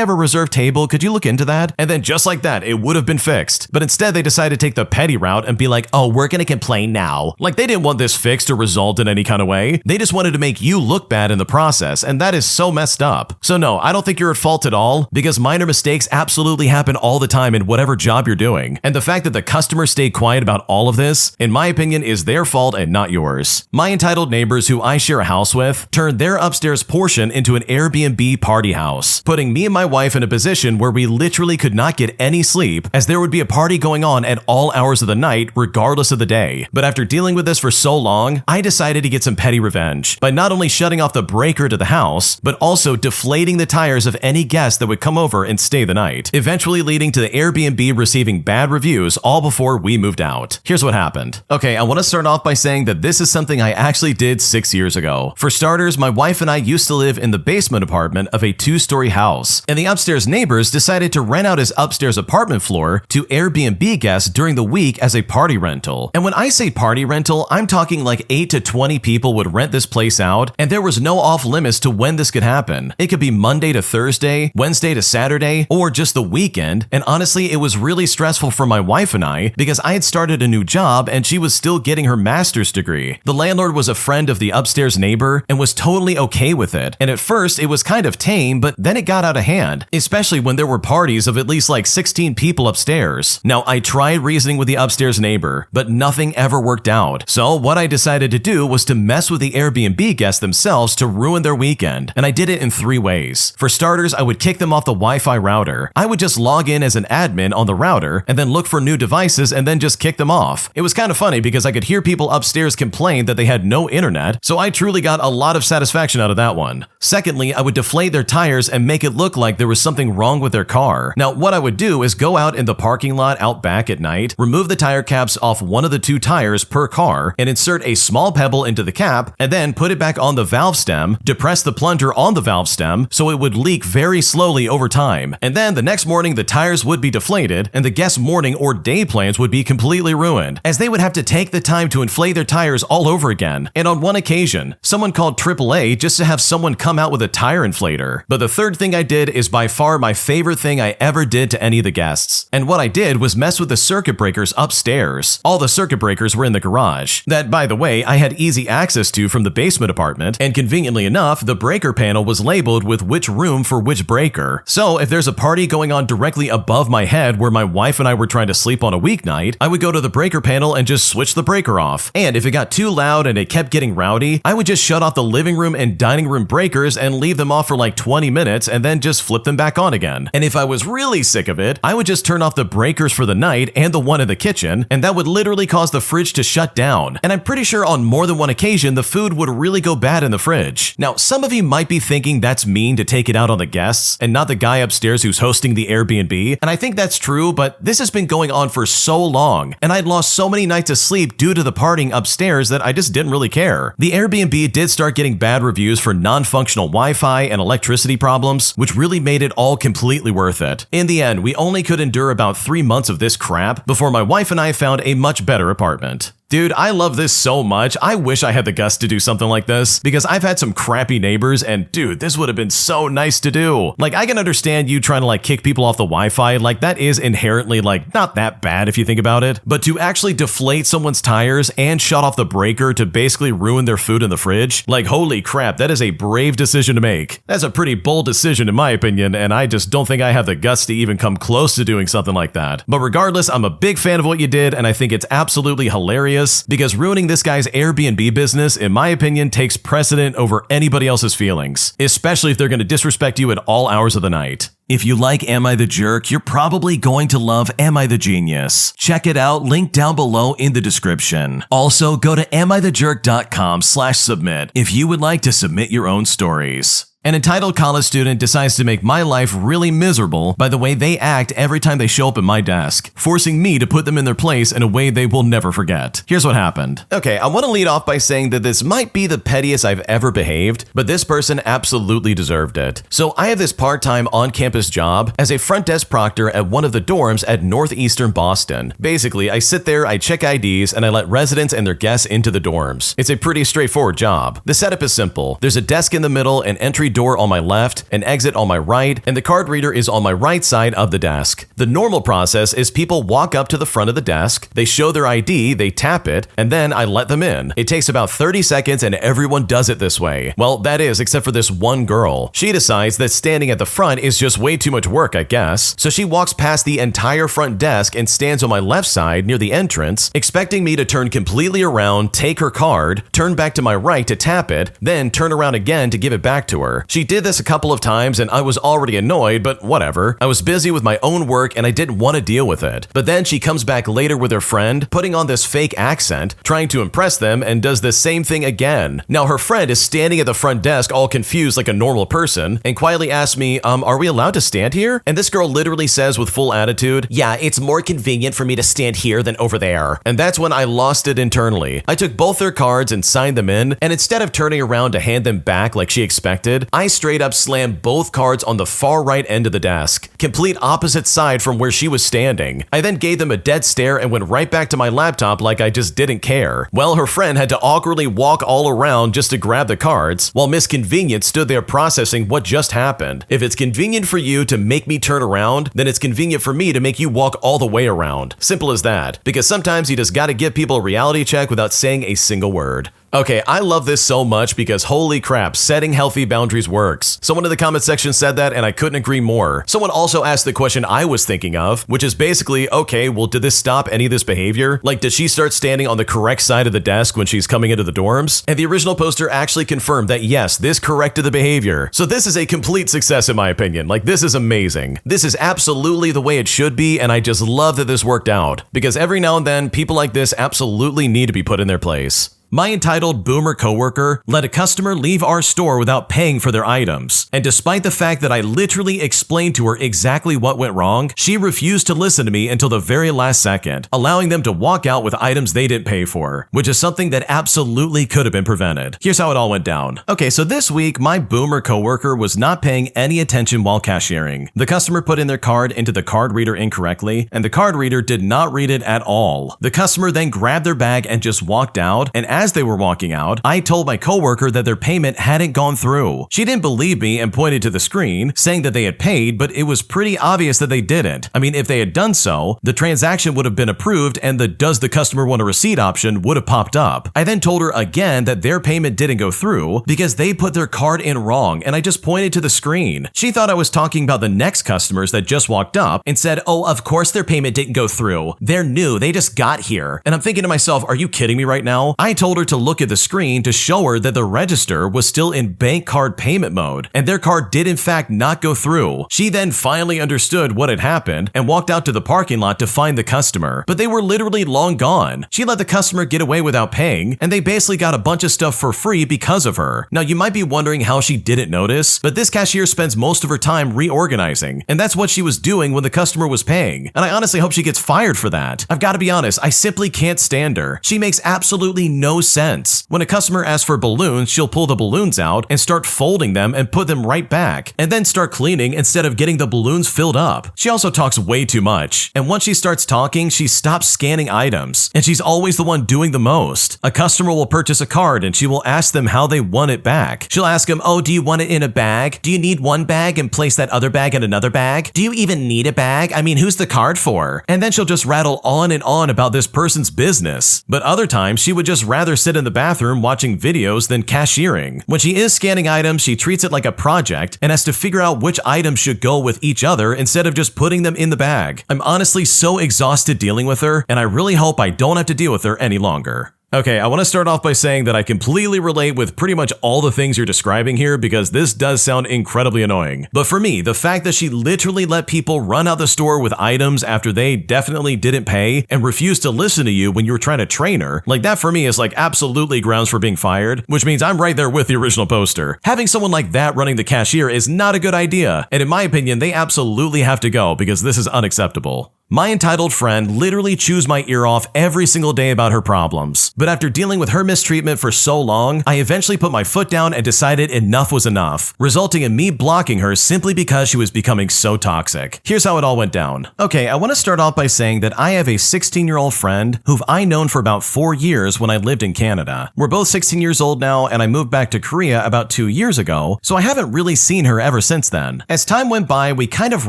have a reserved table, could you look into that? And then just like that, it would have been fixed. But instead, they decided to take the petty route and be like, oh, we're gonna complain now. Like, they didn't want this fixed or resolved in any kind of way. They just wanted to make you look bad in the process, and that is so messed up. So no, I don't think you're at fault at all, because minor mistakes absolutely happen all the time in whatever job you're doing. And the fact that the customers stayed quiet about all of this, in my opinion, is their fault and not yours. My entitled neighbors who I share a house with turned their upstairs portion into an Airbnb party house, putting me and my wife in a position where we literally could not get any sleep, as there would be a party going on at all hours of the night, regardless of the day. But after dealing with this for so long, I decided to get some petty revenge by not only shutting off the breaker to the house, but also deflating the tires of any guest that would come over and stay the night, eventually leading to the Airbnb receiving bad reviews all before we moved out. Here's what happened. Okay, I want to start off by saying that this is something I actually did 6 years ago. For starters, my wife and I used to live in the basement apartment of a 2-story house, and the upstairs neighbors decided to rent out his upstairs apartment floor to Airbnb guests during the week as a party rental. And when I I say party rental, I'm talking like 8 to 20 people would rent this place out, and there was no off limits to when this could happen. It could be Monday to Thursday, Wednesday to Saturday, or just the weekend, and honestly, it was really stressful for my wife and I because I had started a new job and she was still getting her master's degree. The landlord was a friend of the upstairs neighbor and was totally okay with it, and at first it was kind of tame, but then it got out of hand, especially when there were parties of at least like 16 people upstairs. Now, I tried reasoning with the upstairs neighbor, but nothing ever worked out. So what I decided to do was to mess with the Airbnb guests themselves to ruin their weekend, and I did it in 3 ways. For starters, I would kick them off the Wi-Fi router. I would just log in as an admin on the router and then look for new devices and then just kick them off. It was kind of funny because I could hear people upstairs complain that they had no internet, so I truly got a lot of satisfaction out of that one. Secondly, I would deflate their tires and make it look like there was something wrong with their car. Now, what I would do is go out in the parking lot out back at night, remove the tire caps off one of the 2 tires per car, and insert a small pebble into the cap, and then put it back on the valve stem, depress the plunger on the valve stem so it would leak very slowly over time. And then the next morning, the tires would be deflated, and the guests' morning or day plans would be completely ruined, as they would have to take the time to inflate their tires all over again. And on one occasion, someone called AAA just to have someone come out with a tire inflator. But the third thing I did is by far my favorite thing I ever did to any of the guests. And what I did was mess with the circuit breakers upstairs. All the circuit breakers were in the garage, that, by the way, I had easy access to from the basement apartment, and conveniently enough, the breaker panel was labeled with which room for which breaker. So if there's a party going on directly above my head where my wife and I were trying to sleep on a weeknight, I would go to the breaker panel and just switch the breaker off. And if it got too loud and it kept getting rowdy, I would just shut off the living room and dining room breakers and leave them off for like 20 minutes and then just flip them back on again. And if I was really sick of it, I would just turn off the breakers for the night and the one in the kitchen, and that would literally cause the fridge to shut down. And I'm pretty sure on more than one occasion, the food would really go bad in the fridge. Now, some of you might be thinking that's mean to take it out on the guests and not the guy upstairs who's hosting the Airbnb, and I think that's true, but this has been going on for so long, and I'd lost so many nights of sleep due to the partying upstairs that I just didn't really care. The Airbnb did start getting bad reviews for non-functional Wi-Fi and electricity problems, which really made it all completely worth it. In the end, we only could endure about 3 months of this crap before my wife and I found a much better apartment. Dude, I love this so much. I wish I had the guts to do something like this because I've had some crappy neighbors and dude, this would have been so nice to do. Like, I can understand you trying to like kick people off the Wi-Fi, like that is inherently like not that bad if you think about it, but to actually deflate someone's tires and shut off the breaker to basically ruin their food in the fridge, like holy crap, that is a brave decision to make. That's a pretty bold decision in my opinion, and I just don't think I have the guts to even come close to doing something like that. But regardless, I'm a big fan of what you did and I think it's absolutely hilarious because ruining this guy's Airbnb business, in my opinion, takes precedent over anybody else's feelings, especially if they're going to disrespect you at all hours of the night. If you like Am I the Jerk, you're probably going to love Am I the Genius. Check it out, link down below in the description. Also, go to amithejerk.com/submit if you would like to submit your own stories. An entitled college student decides to make my life really miserable by the way they act every time they show up at my desk, forcing me to put them in their place in a way they will never forget. Here's what happened. Okay, I want to lead off by saying that this might be the pettiest I've ever behaved, but this person absolutely deserved it. So I have this part-time on-campus job as a front desk proctor at one of the dorms at northeastern Boston. Basically, I sit there, I check IDs, and I let residents and their guests into the dorms. It's a pretty straightforward job. The setup is simple. There's a desk in the middle, an entry door on my left, an exit on my right, and the card reader is on my right side of the desk. The normal process is people walk up to the front of the desk, they show their ID, they tap it, and then I let them in. It takes about 30 seconds and everyone does it this way. Well, that is, except for this one girl. She decides that standing at the front is just way too much work, I guess. So she walks past the entire front desk and stands on my left side near the entrance, expecting me to turn completely around, take her card, turn back to my right to tap it, then turn around again to give it back to her. She did this a couple of times and I was already annoyed, but whatever. I was busy with my own work and I didn't want to deal with it. But then she comes back later with her friend, putting on this fake accent, trying to impress them, and does the same thing again. Now her friend is standing at the front desk all confused like a normal person and quietly asks me, are we allowed to stand here? And this girl literally says with full attitude, yeah, it's more convenient for me to stand here than over there. And that's when I lost it internally. I took both their cards and signed them in, and instead of turning around to hand them back like she expected, I straight up slammed both cards on the far right end of the desk, complete opposite side from where she was standing. I then gave them a dead stare and went right back to my laptop like I just didn't care. Well, her friend had to awkwardly walk all around just to grab the cards, while Miss Convenient stood there processing what just happened. If it's convenient for you to make me turn around, then it's convenient for me to make you walk all the way around. Simple as that. Because sometimes you just gotta give people a reality check without saying a single word. Okay, I love this so much because holy crap, setting healthy boundaries works. Someone in the comment section said that and I couldn't agree more. Someone also asked the question I was thinking of, which is basically, okay, well, did this stop any of this behavior? Like, did she start standing on the correct side of the desk when she's coming into the dorms? And the original poster actually confirmed that yes, this corrected the behavior. So this is a complete success in my opinion. Like, this is amazing. This is absolutely the way it should be, and I just love that this worked out. Because every now and then, people like this absolutely need to be put in their place. My entitled boomer coworker let a customer leave our store without paying for their items, and despite the fact that I literally explained to her exactly what went wrong, she refused to listen to me until the very last second, allowing them to walk out with items they didn't pay for, which is something that absolutely could have been prevented. Here's how it all went down. Okay, so this week, my boomer coworker was not paying any attention while cashiering. The customer put in their card into the card reader incorrectly, and the card reader did not read it at all. The customer then grabbed their bag and just walked out, and as they were walking out, I told my coworker that their payment hadn't gone through. She didn't believe me and pointed to the screen, saying that they had paid, but it was pretty obvious that they didn't. I mean, if they had done so, the transaction would have been approved and the "does the customer want a receipt" option would have popped up. I then told her again that their payment didn't go through because they put their card in wrong, and I just pointed to the screen. She thought I was talking about the next customers that just walked up and said, "Oh, of course their payment didn't go through. They're new, they just got here." And I'm thinking to myself, are you kidding me right now? I told her to look at the screen to show her that the register was still in bank card payment mode, and their card did in fact not go through. She then finally understood what had happened and walked out to the parking lot to find the customer, but they were literally long gone. She let the customer get away without paying, and they basically got a bunch of stuff for free because of her. Now you might be wondering how she didn't notice, but this cashier spends most of her time reorganizing, and that's what she was doing when the customer was paying, and I honestly hope she gets fired for that. I've got to be honest, I simply can't stand her. She makes absolutely no sense. When a customer asks for balloons, she'll pull the balloons out and start folding them and put them right back, and then start cleaning instead of getting the balloons filled up. She also talks way too much, and once she starts talking, she stops scanning items, and she's always the one doing the most. A customer will purchase a card and she will ask them how they want it back. She'll ask them, "Oh, do you want it in a bag? Do you need one bag and place that other bag in another bag? Do you even need a bag? I mean, who's the card for?" And then she'll just rattle on and on about this person's business. But other times, she would just rather sit in the bathroom watching videos than cashiering. When she is scanning items, she treats it like a project and has to figure out which items should go with each other instead of just putting them in the bag. I'm honestly so exhausted dealing with her, and I really hope I don't have to deal with her any longer. Okay, I want to start off by saying that I completely relate with pretty much all the things you're describing here because this does sound incredibly annoying. But for me, the fact that she literally let people run out the store with items after they definitely didn't pay and refused to listen to you when you were trying to train her, like that for me is like absolutely grounds for being fired, which means I'm right there with the original poster. Having someone like that running the cashier is not a good idea, and in my opinion, they absolutely have to go because this is unacceptable. My entitled friend literally chews my ear off every single day about her problems, but after dealing with her mistreatment for so long, I eventually put my foot down and decided enough was enough, resulting in me blocking her simply because she was becoming so toxic. Here's how it all went down. Okay, I want to start off by saying that I have a 16-year-old friend who I've known for about 4 years when I lived in Canada. We're both 16 years old now, and I moved back to Korea about 2 years ago, so I haven't really seen her ever since then. As time went by, we kind of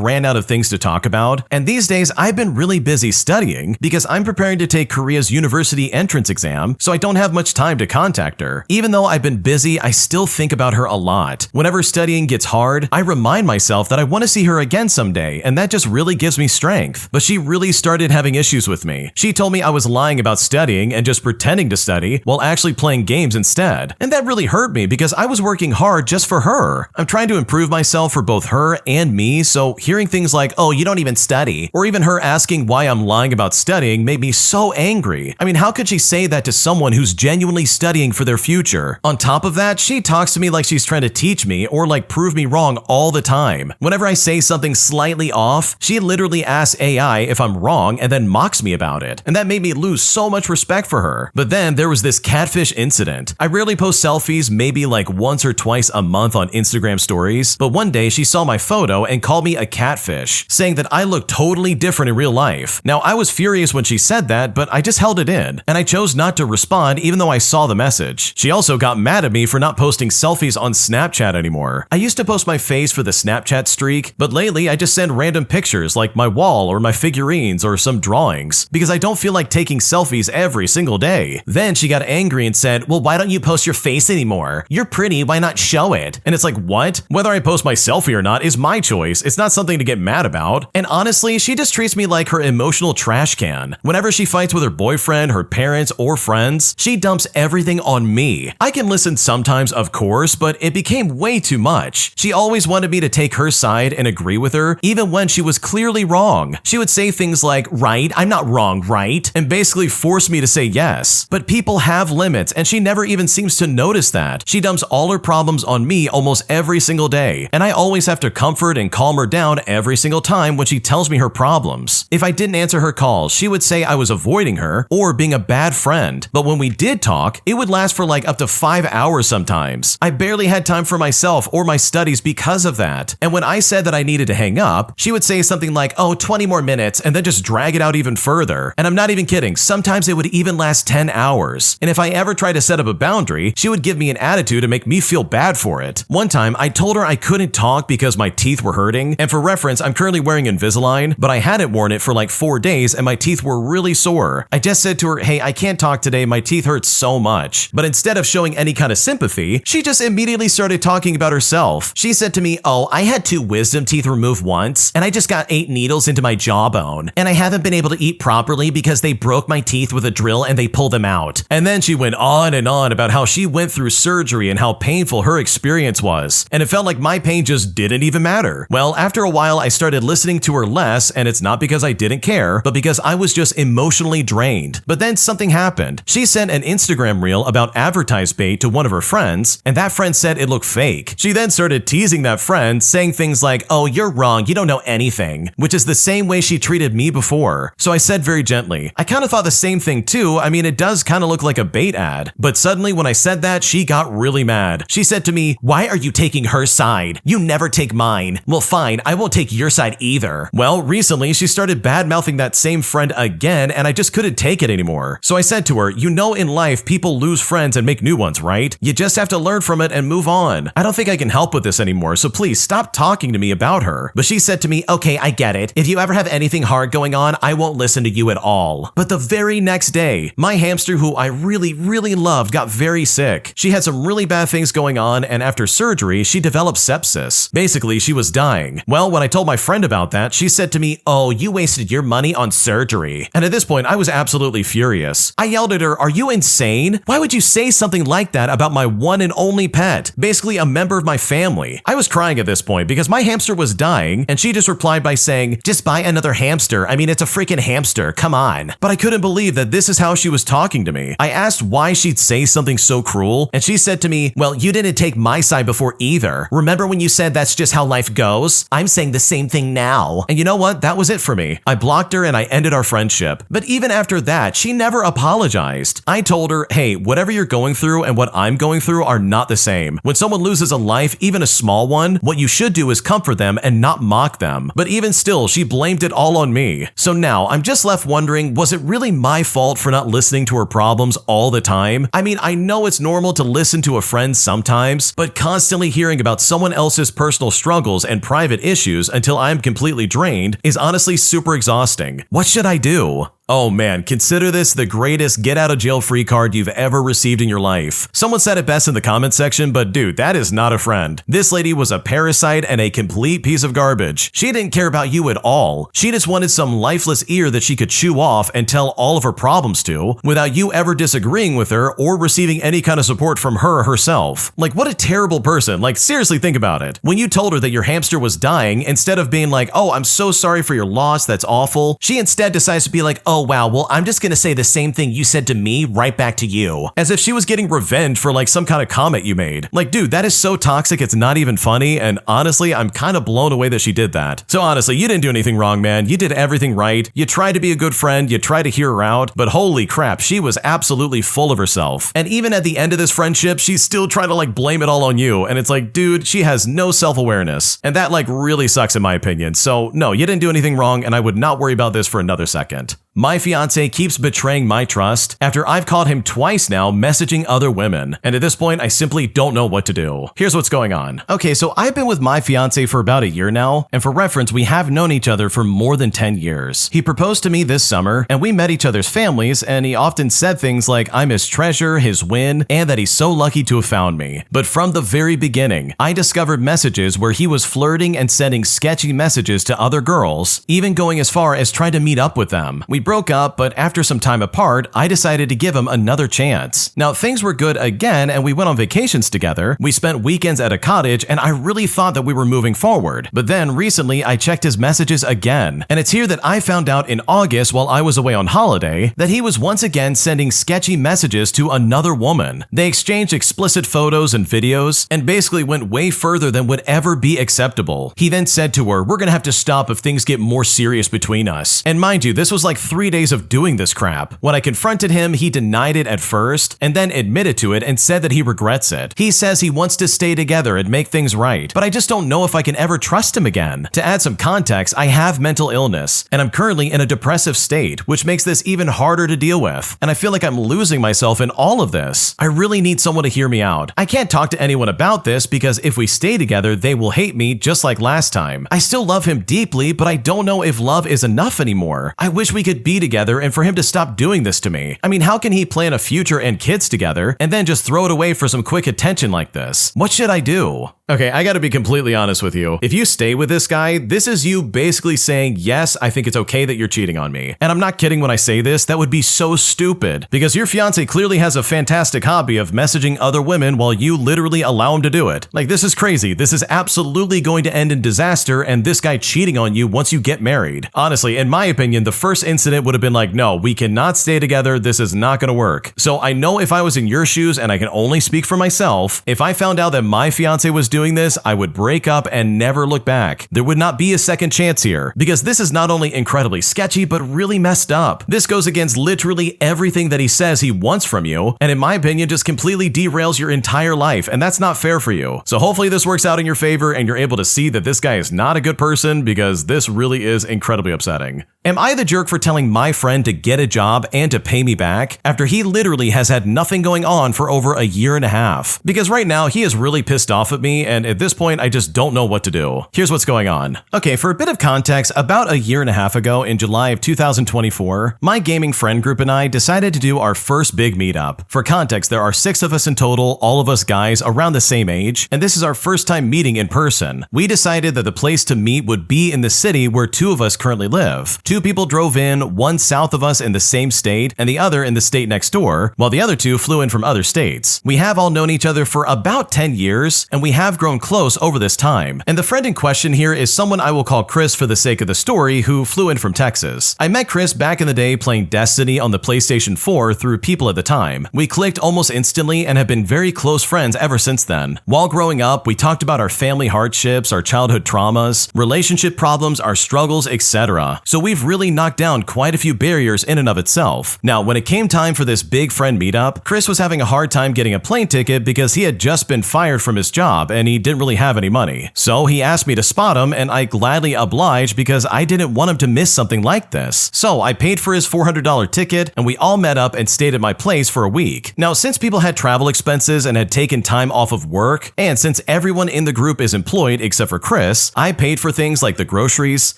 ran out of things to talk about, and these days I've been really busy studying because I'm preparing to take Korea's university entrance exam, so I don't have much time to contact her. Even though I've been busy, I still think about her a lot. Whenever studying gets hard, I remind myself that I want to see her again someday, and that just really gives me strength. But she really started having issues with me. She told me I was lying about studying and just pretending to study while actually playing games instead. And that really hurt me because I was working hard just for her. I'm trying to improve myself for both her and me, so hearing things like, "Oh, you don't even study," or even her her asking why I'm lying about studying made me so angry. I mean, how could she say that to someone who's genuinely studying for their future? On top of that, she talks to me like she's trying to teach me or like prove me wrong all the time. Whenever I say something slightly off, she literally asks AI if I'm wrong and then mocks me about it. And that made me lose so much respect for her. But then there was this catfish incident. I rarely post selfies, maybe like once or twice a month on Instagram stories, but one day she saw my photo and called me a catfish, saying that I look totally different in real life. Now, I was furious when she said that, but I just held it in, and I chose not to respond even though I saw the message. She also got mad at me for not posting selfies on Snapchat anymore. I used to post my face for the Snapchat streak, but lately I just send random pictures like my wall or my figurines or some drawings, because I don't feel like taking selfies every single day. Then she got angry and said, well, why don't you post your face anymore? You're pretty, why not show it? And it's like, what? Whether I post my selfie or not is my choice. It's not something to get mad about. And honestly, she just treats me like her emotional trash can. Whenever she fights with her boyfriend, her parents, or friends, she dumps everything on me. I can listen sometimes, of course, but it became way too much. She always wanted me to take her side and agree with her, even when she was clearly wrong. She would say things like, right, I'm not wrong, right? And basically force me to say yes. But people have limits, and she never even seems to notice that. She dumps all her problems on me almost every single day, and I always have to comfort and calm her down every single time when she tells me her problems. If I didn't answer her calls, she would say I was avoiding her or being a bad friend. But when we did talk, it would last for like up to 5 hours sometimes. I barely had time for myself or my studies because of that. And when I said that I needed to hang up, she would say something like, oh, 20 more minutes, and then just drag it out even further. And I'm not even kidding, sometimes it would even last 10 hours. And if I ever tried to set up a boundary, she would give me an attitude to make me feel bad for it. One time, I told her I couldn't talk because my teeth were hurting, and for reference, I'm currently wearing Invisalign, but I hadn't worn it for like 4 days and my teeth were really sore. I just said to her, hey, I can't talk today, my teeth hurt so much. But instead of showing any kind of sympathy, she just immediately started talking about herself. She said to me, oh, I had 2 wisdom teeth removed once, and I just got 8 needles into my jawbone, and I haven't been able to eat properly because they broke my teeth with a drill and they pulled them out. And then she went on and on about how she went through surgery and how painful her experience was, and it felt like my pain just didn't even matter. Well, after a while, I started listening to her less, and it's not because I didn't care, but because I was just emotionally drained. But then something happened. She sent an Instagram reel about advertise bait to one of her friends, and that friend said it looked fake. She then started teasing that friend, saying things like, oh, you're wrong, you don't know anything, which is the same way she treated me before. So I said very gently, I kind of thought the same thing too. I mean, it does kind of look like a bait ad. But suddenly when I said that, she got really mad. She said to me, why are you taking her side? You never take mine. Well, fine, I won't take your side either. Well, recently she started bad-mouthing that same friend again, and I just couldn't take it anymore. So I said to her, you know in life people lose friends and make new ones, right? You just have to learn from it and move on. I don't think I can help with this anymore, so please stop talking to me about her. But she said to me, okay, I get it. If you ever have anything hard going on, I won't listen to you at all. But the very next day, my hamster, who I really loved, got very sick. She had some really bad things going on, and after surgery, she developed sepsis. Basically, she was dying. Well, when I told my friend about that, she said to me, oh, you wasted your money on surgery. And at this point, I was absolutely furious. I yelled at her, are you insane? Why would you say something like that about my one and only pet? Basically, a member of my family. I was crying at this point because my hamster was dying, and she just replied by saying, just buy another hamster. I mean, it's a freaking hamster. Come on. But I couldn't believe that this is how she was talking to me. I asked why she'd say something so cruel, and she said to me, well, you didn't take my side before either. Remember when you said that's just how life goes? I'm saying the same thing now. And you know what? That was it for me. I blocked her and I ended our friendship. But even after that, she never apologized. I told her, hey, whatever you're going through and what I'm going through are not the same. When someone loses a life, even a small one, what you should do is comfort them and not mock them. But even still, she blamed it all on me. So now I'm just left wondering, was it really my fault for not listening to her problems all the time? I mean, I know it's normal to listen to a friend sometimes, but constantly hearing about someone else's personal struggles and private issues until I'm completely drained is honestly super exhausting. What should I do? Oh man, consider this the greatest get out of jail free card you've ever received in your life. Someone said it best in the comments section, but dude, that is not a friend. This lady was a parasite and a complete piece of garbage. She didn't care about you at all. She just wanted some lifeless ear that she could chew off and tell all of her problems to without you ever disagreeing with her or receiving any kind of support from her herself. Like, what a terrible person. Like, seriously, think about it. When you told her that your hamster was dying, instead of being like, oh, I'm so sorry for your loss, that's awful, she instead decides to be like, oh wow, well, I'm just gonna say the same thing you said to me right back to you. As if she was getting revenge for like some kind of comment you made. Like, dude, that is so toxic, it's not even funny, and honestly, I'm kind of blown away that she did that. So honestly, you didn't do anything wrong, man. You did everything right. You tried to be a good friend, you tried to hear her out, but holy crap, she was absolutely full of herself. And even at the end of this friendship, she's still trying to like blame it all on you, and it's like, dude, she has no self-awareness. And that like really sucks in my opinion. So no, you didn't do anything wrong, and I would not worry about this for another second. My fiance keeps betraying my trust after I've caught him twice now messaging other women, and at this point I simply don't know what to do. Here's what's going on. Okay, so I've been with my fiance for about a year now, and for reference, we have known each other for more than 10 years. He proposed to me this summer, and we met each other's families, and he often said things like I'm his treasure, his win, and that he's so lucky to have found me. But from the very beginning, I discovered messages where he was flirting and sending sketchy messages to other girls, even going as far as trying to meet up with them. We broke up, but after some time apart, I decided to give him another chance. Now, things were good again, and we went on vacations together. We spent weekends at a cottage, and I really thought that we were moving forward. But then recently, I checked his messages again, and it's here that I found out in August while I was away on holiday that he was once again sending sketchy messages to another woman. They exchanged explicit photos and videos, and basically went way further than would ever be acceptable. He then said to her, "We're gonna have to stop if things get more serious between us." And mind you, this was like 3 days of doing this crap. When I confronted him, he denied it at first, and then admitted to it and said that he regrets it. He says he wants to stay together and make things right, but I just don't know if I can ever trust him again. To add some context, I have mental illness, and I'm currently in a depressive state, which makes this even harder to deal with, and I feel like I'm losing myself in all of this. I really need someone to hear me out. I can't talk to anyone about this because if we stay together, they will hate me just like last time. I still love him deeply, but I don't know if love is enough anymore. I wish we could be together and for him to stop doing this to me. I mean, how can he plan a future and kids together and then just throw it away for some quick attention like this? What should I do? Okay, I gotta be completely honest with you. If you stay with this guy, this is you basically saying, yes, I think it's okay that you're cheating on me. And I'm not kidding when I say this, that would be so stupid. Because your fiance clearly has a fantastic hobby of messaging other women while you literally allow him to do it. Like, this is crazy. This is absolutely going to end in disaster and this guy cheating on you once you get married. Honestly, in my opinion, the first incident would have been like, no, we cannot stay together. This is not gonna work. So I know if I was in your shoes, and I can only speak for myself, if I found out that my fiance was doing this, I would break up and never look back. There would not be a second chance here, because this is not only incredibly sketchy, but really messed up. This goes against literally everything that he says he wants from you, and in my opinion, just completely derails your entire life, and that's not fair for you. So hopefully this works out in your favor, and you're able to see that this guy is not a good person, because this really is incredibly upsetting. Am I the jerk for telling my friend to get a job and to pay me back after he literally has had nothing going on for over a year and a half? Because right now he is really pissed off at me, and at this point I just don't know what to do. Here's what's going on. Okay, for a bit of context, about a year and a half ago in July of 2024, my gaming friend group and I decided to do our first big meetup. For context, there are 6 of us in total, all of us guys around the same age, and this is our first time meeting in person. We decided that the place to meet would be in the city where 2 of us currently live. 2 people drove in, one south of us in the same state and the other in the state next door, while the other 2 flew in from other states. We have all known each other for about 10 years, and we have grown close over this time. And the friend in question here is someone I will call Chris for the sake of the story, who flew in from Texas. I met Chris back in the day playing Destiny on the PlayStation 4 through people at the time. We clicked almost instantly and have been very close friends ever since then. While growing up, we talked about our family hardships, our childhood traumas, relationship problems, our struggles, etc. So we've really knocked down quite a few barriers in and of itself. Now, when it came time for this big friend meetup, Chris was having a hard time getting a plane ticket because he had just been fired from his job and he didn't really have any money. So he asked me to spot him, and I gladly obliged because I didn't want him to miss something like this. So I paid for his $400 ticket, and we all met up and stayed at my place for a week. Now, since people had travel expenses and had taken time off of work, and since everyone in the group is employed except for Chris, I paid for things like the groceries,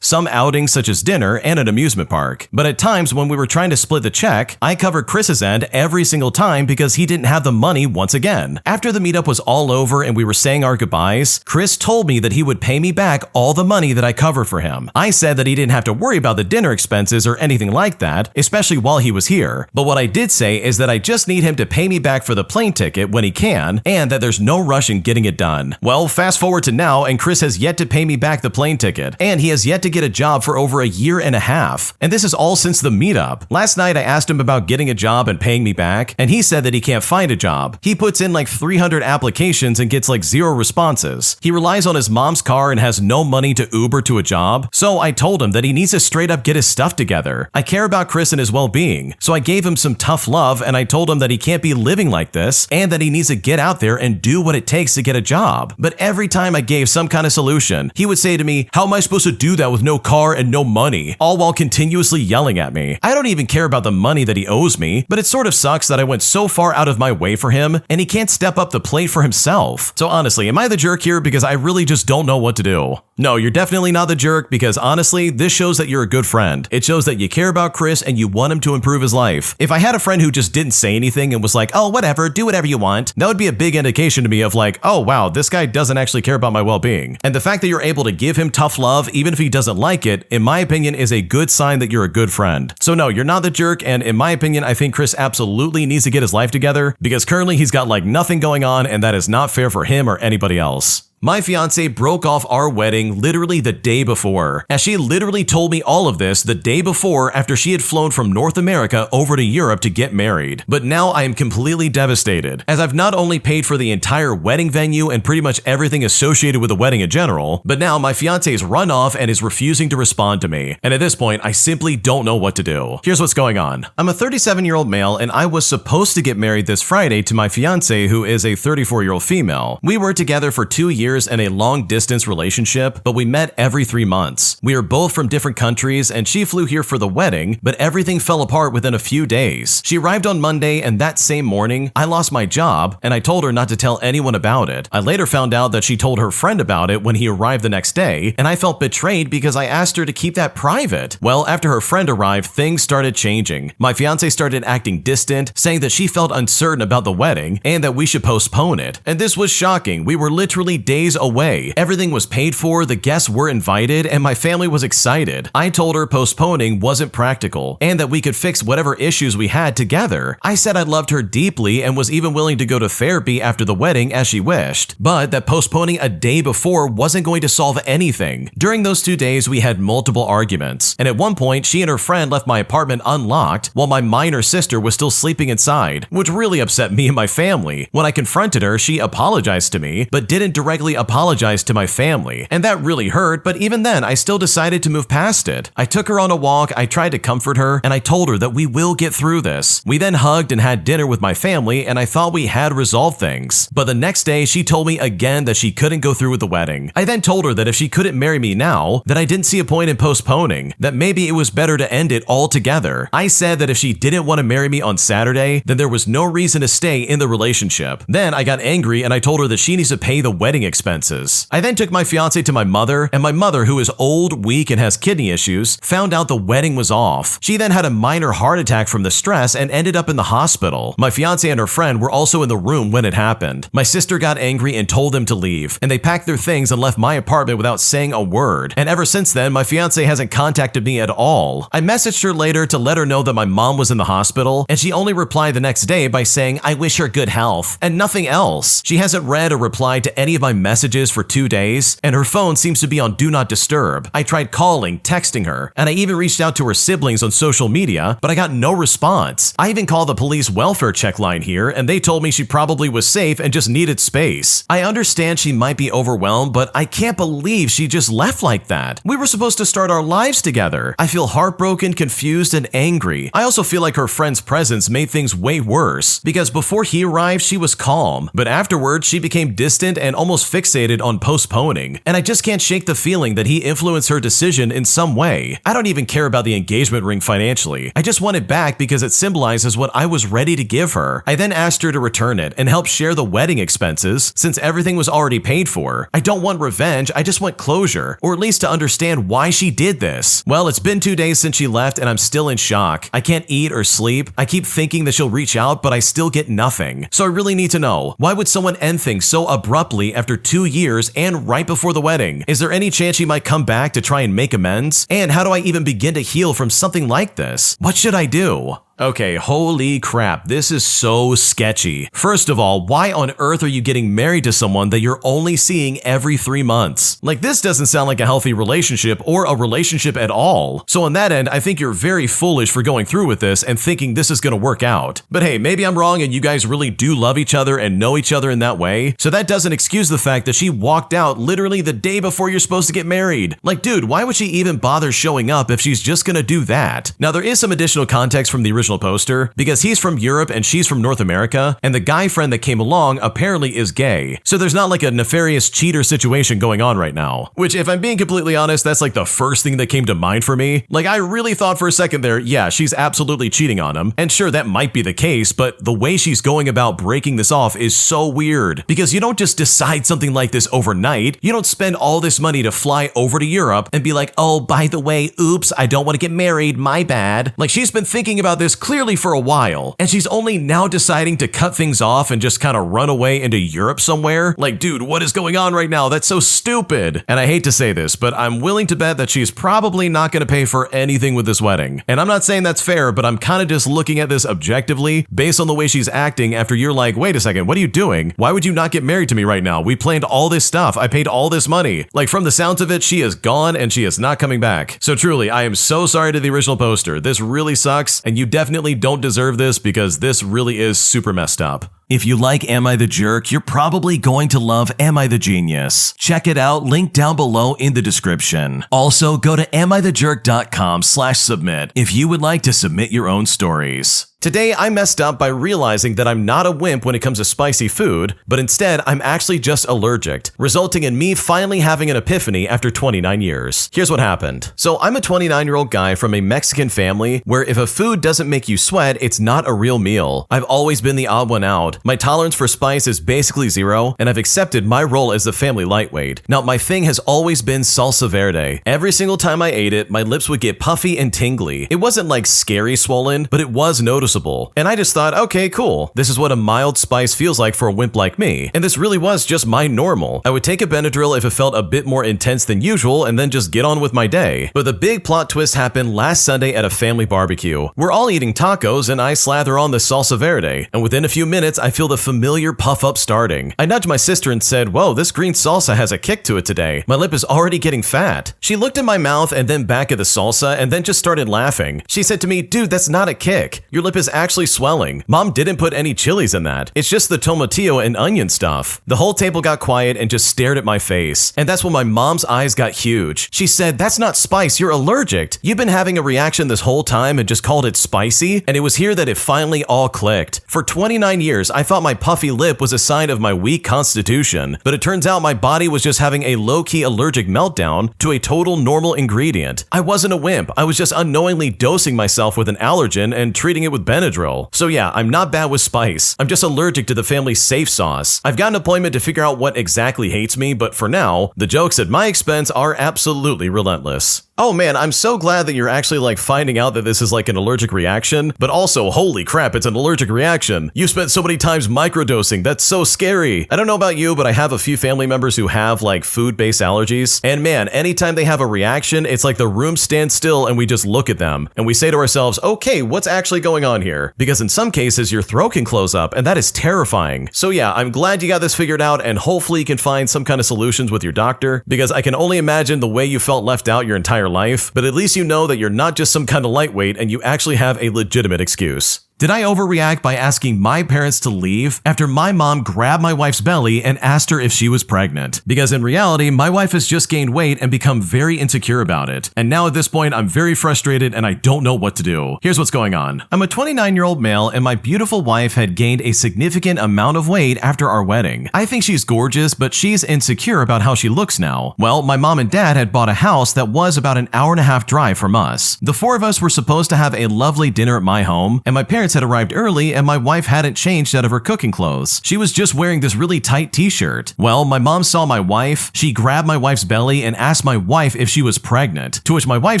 some outings such as dinner, and an amusement park. But at times when we were trying to split the check, I covered Chris's end every single time because he didn't have the money once again. After the meetup was all over and we were saying our goodbyes, Chris told me that he would pay me back all the money that I covered for him. I said that he didn't have to worry about the dinner expenses or anything like that, especially while he was here. But what I did say is that I just need him to pay me back for the plane ticket when he can, and that there's no rush in getting it done. Well, fast forward to now, and Chris has yet to pay me back the plane ticket, and he has yet to get a job for over a year and a half. And this is all since the meetup. Last night I asked him about getting a job and paying me back, and he said that he can't find a job. He puts in like 300 applications and gets like 0 responses. He relies on his mom's car and has no money to Uber to a job, so I told him that he needs to straight up get his stuff together. I care about Chris and his well-being, so I gave him some tough love and I told him that he can't be living like this and that he needs to get out there and do what it takes to get a job. But every time I gave some kind of solution, he would say to me, "How am I supposed to do that with no car and no money?" All while continuously yelling at me. I don't even care about the money that he owes me, but it sort of sucks that I went so far out of my way for him and he can't step up the plate for himself. So honestly, am I the jerk here because I really just don't know what to do? No, you're definitely not the jerk because honestly, this shows that you're a good friend. It shows that you care about Chris and you want him to improve his life. If I had a friend who just didn't say anything and was like, "Oh, whatever, do whatever you want," that would be a big indication to me of like, oh wow, this guy doesn't actually care about my well-being. And the fact that you're able to give him tough love, even if he doesn't like it, in my opinion, is a good sign that you're a good friend. So no, you're not the jerk, and in my opinion, I think Chris absolutely needs to get his life together because currently he's got like nothing going on, and that is not fair for him or anybody else. My fiance broke off our wedding literally the day before, as she literally told me all of this the day before after she had flown from North America over to Europe to get married. But now I am completely devastated, as I've not only paid for the entire wedding venue and pretty much everything associated with the wedding in general, but now my fiance has run off and is refusing to respond to me. And at this point, I simply don't know what to do. Here's what's going on. I'm a 37-year-old male and I was supposed to get married this Friday to my fiance, who is a 34-year-old female. We were together for 2 years in a long-distance relationship, but we met every 3 months. We are both from different countries, and she flew here for the wedding, but everything fell apart within a few days. She arrived on Monday, and that same morning, I lost my job, and I told her not to tell anyone about it. I later found out that she told her friend about it when he arrived the next day, and I felt betrayed because I asked her to keep that private. Well, after her friend arrived, things started changing. My fiance started acting distant, saying that she felt uncertain about the wedding, and that we should postpone it. And this was shocking. We were literally days away. Everything was paid for, the guests were invited, and my family was excited. I told her postponing wasn't practical, and that we could fix whatever issues we had together. I said I loved her deeply and was even willing to go to therapy after the wedding as she wished, but that postponing a day before wasn't going to solve anything. During those 2 days, we had multiple arguments, and at one point, she and her friend left my apartment unlocked while my minor sister was still sleeping inside, which really upset me and my family. When I confronted her, she apologized to me, but didn't directly apologize to my family, and that really hurt, but even then, I still decided to move past it. I took her on a walk, I tried to comfort her, and I told her that we will get through this. We then hugged and had dinner with my family, and I thought we had resolved things. But the next day, she told me again that she couldn't go through with the wedding. I then told her that if she couldn't marry me now, that I didn't see a point in postponing, that maybe it was better to end it altogether. I said that if she didn't want to marry me on Saturday, then there was no reason to stay in the relationship. Then I got angry and I told her that she needs to pay the wedding expenses. I then took my fiance to my mother, and my mother, who is old, weak, and has kidney issues, found out the wedding was off. She then had a minor heart attack from the stress and ended up in the hospital. My fiance and her friend were also in the room when it happened. My sister got angry and told them to leave, and they packed their things and left my apartment without saying a word. And ever since then, my fiance hasn't contacted me at all. I messaged her later to let her know that my mom was in the hospital, and she only replied the next day by saying, "I wish her good health," and nothing else. She hasn't read or replied to any of my messages for 2 days, and her phone seems to be on Do Not Disturb. I tried calling, texting her, and I even reached out to her siblings on social media, but I got no response. I even called the police welfare check line here, and they told me she probably was safe and just needed space. I understand she might be overwhelmed, but I can't believe she just left like that. We were supposed to start our lives together. I feel heartbroken, confused, and angry. I also feel like her friend's presence made things way worse, because before he arrived, she was calm, but afterwards, she became distant and almost fixated on postponing, and I just can't shake the feeling that he influenced her decision in some way. I don't even care about the engagement ring financially. I just want it back because it symbolizes what I was ready to give her. I then asked her to return it and help share the wedding expenses since everything was already paid for. I don't want revenge, I just want closure, or at least to understand why she did this. Well, it's been 2 days since she left and I'm still in shock. I can't eat or sleep. I keep thinking that she'll reach out, but I still get nothing. So I really need to know, why would someone end things so abruptly after 2 years and right before the wedding? Is there any chance she might come back to try and make amends? And how do I even begin to heal from something like this? What should I do? Okay, holy crap, this is so sketchy. First of all, why on earth are you getting married to someone that you're only seeing every 3 months? Like, this doesn't sound like a healthy relationship or a relationship at all. So on that end, I think you're very foolish for going through with this and thinking this is gonna work out. But hey, maybe I'm wrong and you guys really do love each other and know each other in that way. So that doesn't excuse the fact that she walked out literally the day before you're supposed to get married. Like, dude, why would she even bother showing up if she's just gonna do that? Now, there is some additional context from the original poster because he's from Europe and she's from North America, and the guy friend that came along apparently is gay. So there's not like a nefarious cheater situation going on right now. Which, if I'm being completely honest, that's like the first thing that came to mind for me. Like, I really thought for a second there, yeah, she's absolutely cheating on him. And sure, that might be the case, but the way she's going about breaking this off is so weird. Because you don't just decide something like this overnight. You don't spend all this money to fly over to Europe and be like, oh, by the way, oops, I don't want to get married, my bad. Like, she's been thinking about this clearly for a while, and she's only now deciding to cut things off and just kind of run away into Europe somewhere. Like, dude, what is going on right now? That's so stupid. And I hate to say this, but I'm willing to bet that she's probably not going to pay for anything with this wedding. And I'm not saying that's fair, but I'm kind of just looking at this objectively based on the way she's acting after you're like, wait a second, what are you doing? Why would you not get married to me right now? We planned all this stuff. I paid all this money. Like, from the sounds of it, she is gone and she is not coming back. So truly, I am so sorry to the original poster. This really sucks, and you definitely don't deserve this because this really is super messed up. If you like Am I the Jerk, you're probably going to love Am I the Genius. Check it out, link down below in the description. Also, go to amithejerk.com/submit if you would like to submit your own stories. Today, I messed up by realizing that I'm not a wimp when it comes to spicy food, but instead, I'm actually just allergic, resulting in me finally having an epiphany after 29 years. Here's what happened. So I'm a 29-year-old guy from a Mexican family where if a food doesn't make you sweat, it's not a real meal. I've always been the odd one out. My tolerance for spice is basically zero, and I've accepted my role as the family lightweight. Now, my thing has always been salsa verde. Every single time I ate it, my lips would get puffy and tingly. It wasn't like scary swollen, but it was noticeable. And I just thought, okay, cool. This is what a mild spice feels like for a wimp like me. And this really was just my normal. I would take a Benadryl if it felt a bit more intense than usual and then just get on with my day. But the big plot twist happened last Sunday at a family barbecue. We're all eating tacos and I slather on the salsa verde. And within a few minutes, I feel the familiar puff up starting. I nudged my sister and said, whoa, this green salsa has a kick to it today. My lip is already getting fat. She looked at my mouth and then back at the salsa and then just started laughing. She said to me, dude, that's not a kick. Your lip is actually swelling. Mom didn't put any chilies in that. It's just the tomatillo and onion stuff. The whole table got quiet and just stared at my face. And that's when my mom's eyes got huge. She said, that's not spice, you're allergic. You've been having a reaction this whole time and just called it spicy? And it was here that it finally all clicked. For 29 years, I thought my puffy lip was a sign of my weak constitution, but it turns out my body was just having a low-key allergic meltdown to a total normal ingredient. I wasn't a wimp. I was just unknowingly dosing myself with an allergen and treating it with Benadryl. So yeah, I'm not bad with spice. I'm just allergic to the family's safe sauce. I've got an appointment to figure out what exactly hates me, but for now, the jokes at my expense are absolutely relentless. Oh man, I'm so glad that you're actually like finding out that this is like an allergic reaction, but also, holy crap, it's an allergic reaction. You spent so many times microdosing, that's so scary. I don't know about you, but I have a few family members who have like food-based allergies, and man, anytime they have a reaction, it's like the room stands still and we just look at them, and we say to ourselves, okay, what's actually going on here? Because in some cases, your throat can close up, and that is terrifying. So yeah, I'm glad you got this figured out, and hopefully you can find some kind of solutions with your doctor, because I can only imagine the way you felt left out your entire life, but at least you know that you're not just some kind of lightweight and you actually have a legitimate excuse. Did I overreact by asking my parents to leave after my mom grabbed my wife's belly and asked her if she was pregnant? Because in reality, my wife has just gained weight and become very insecure about it. And now at this point, I'm very frustrated and I don't know what to do. Here's what's going on. I'm a 29-year-old male and my beautiful wife had gained a significant amount of weight after our wedding. I think she's gorgeous, but she's insecure about how she looks now. Well, my mom and dad had bought a house that was about an hour-and-a-half drive from us. The four of us were supposed to have a lovely dinner at my home, and my parents had arrived early and my wife hadn't changed out of her cooking clothes. She was just wearing this really tight t-shirt. Well, my mom saw my wife, she grabbed my wife's belly and asked my wife if she was pregnant, to which my wife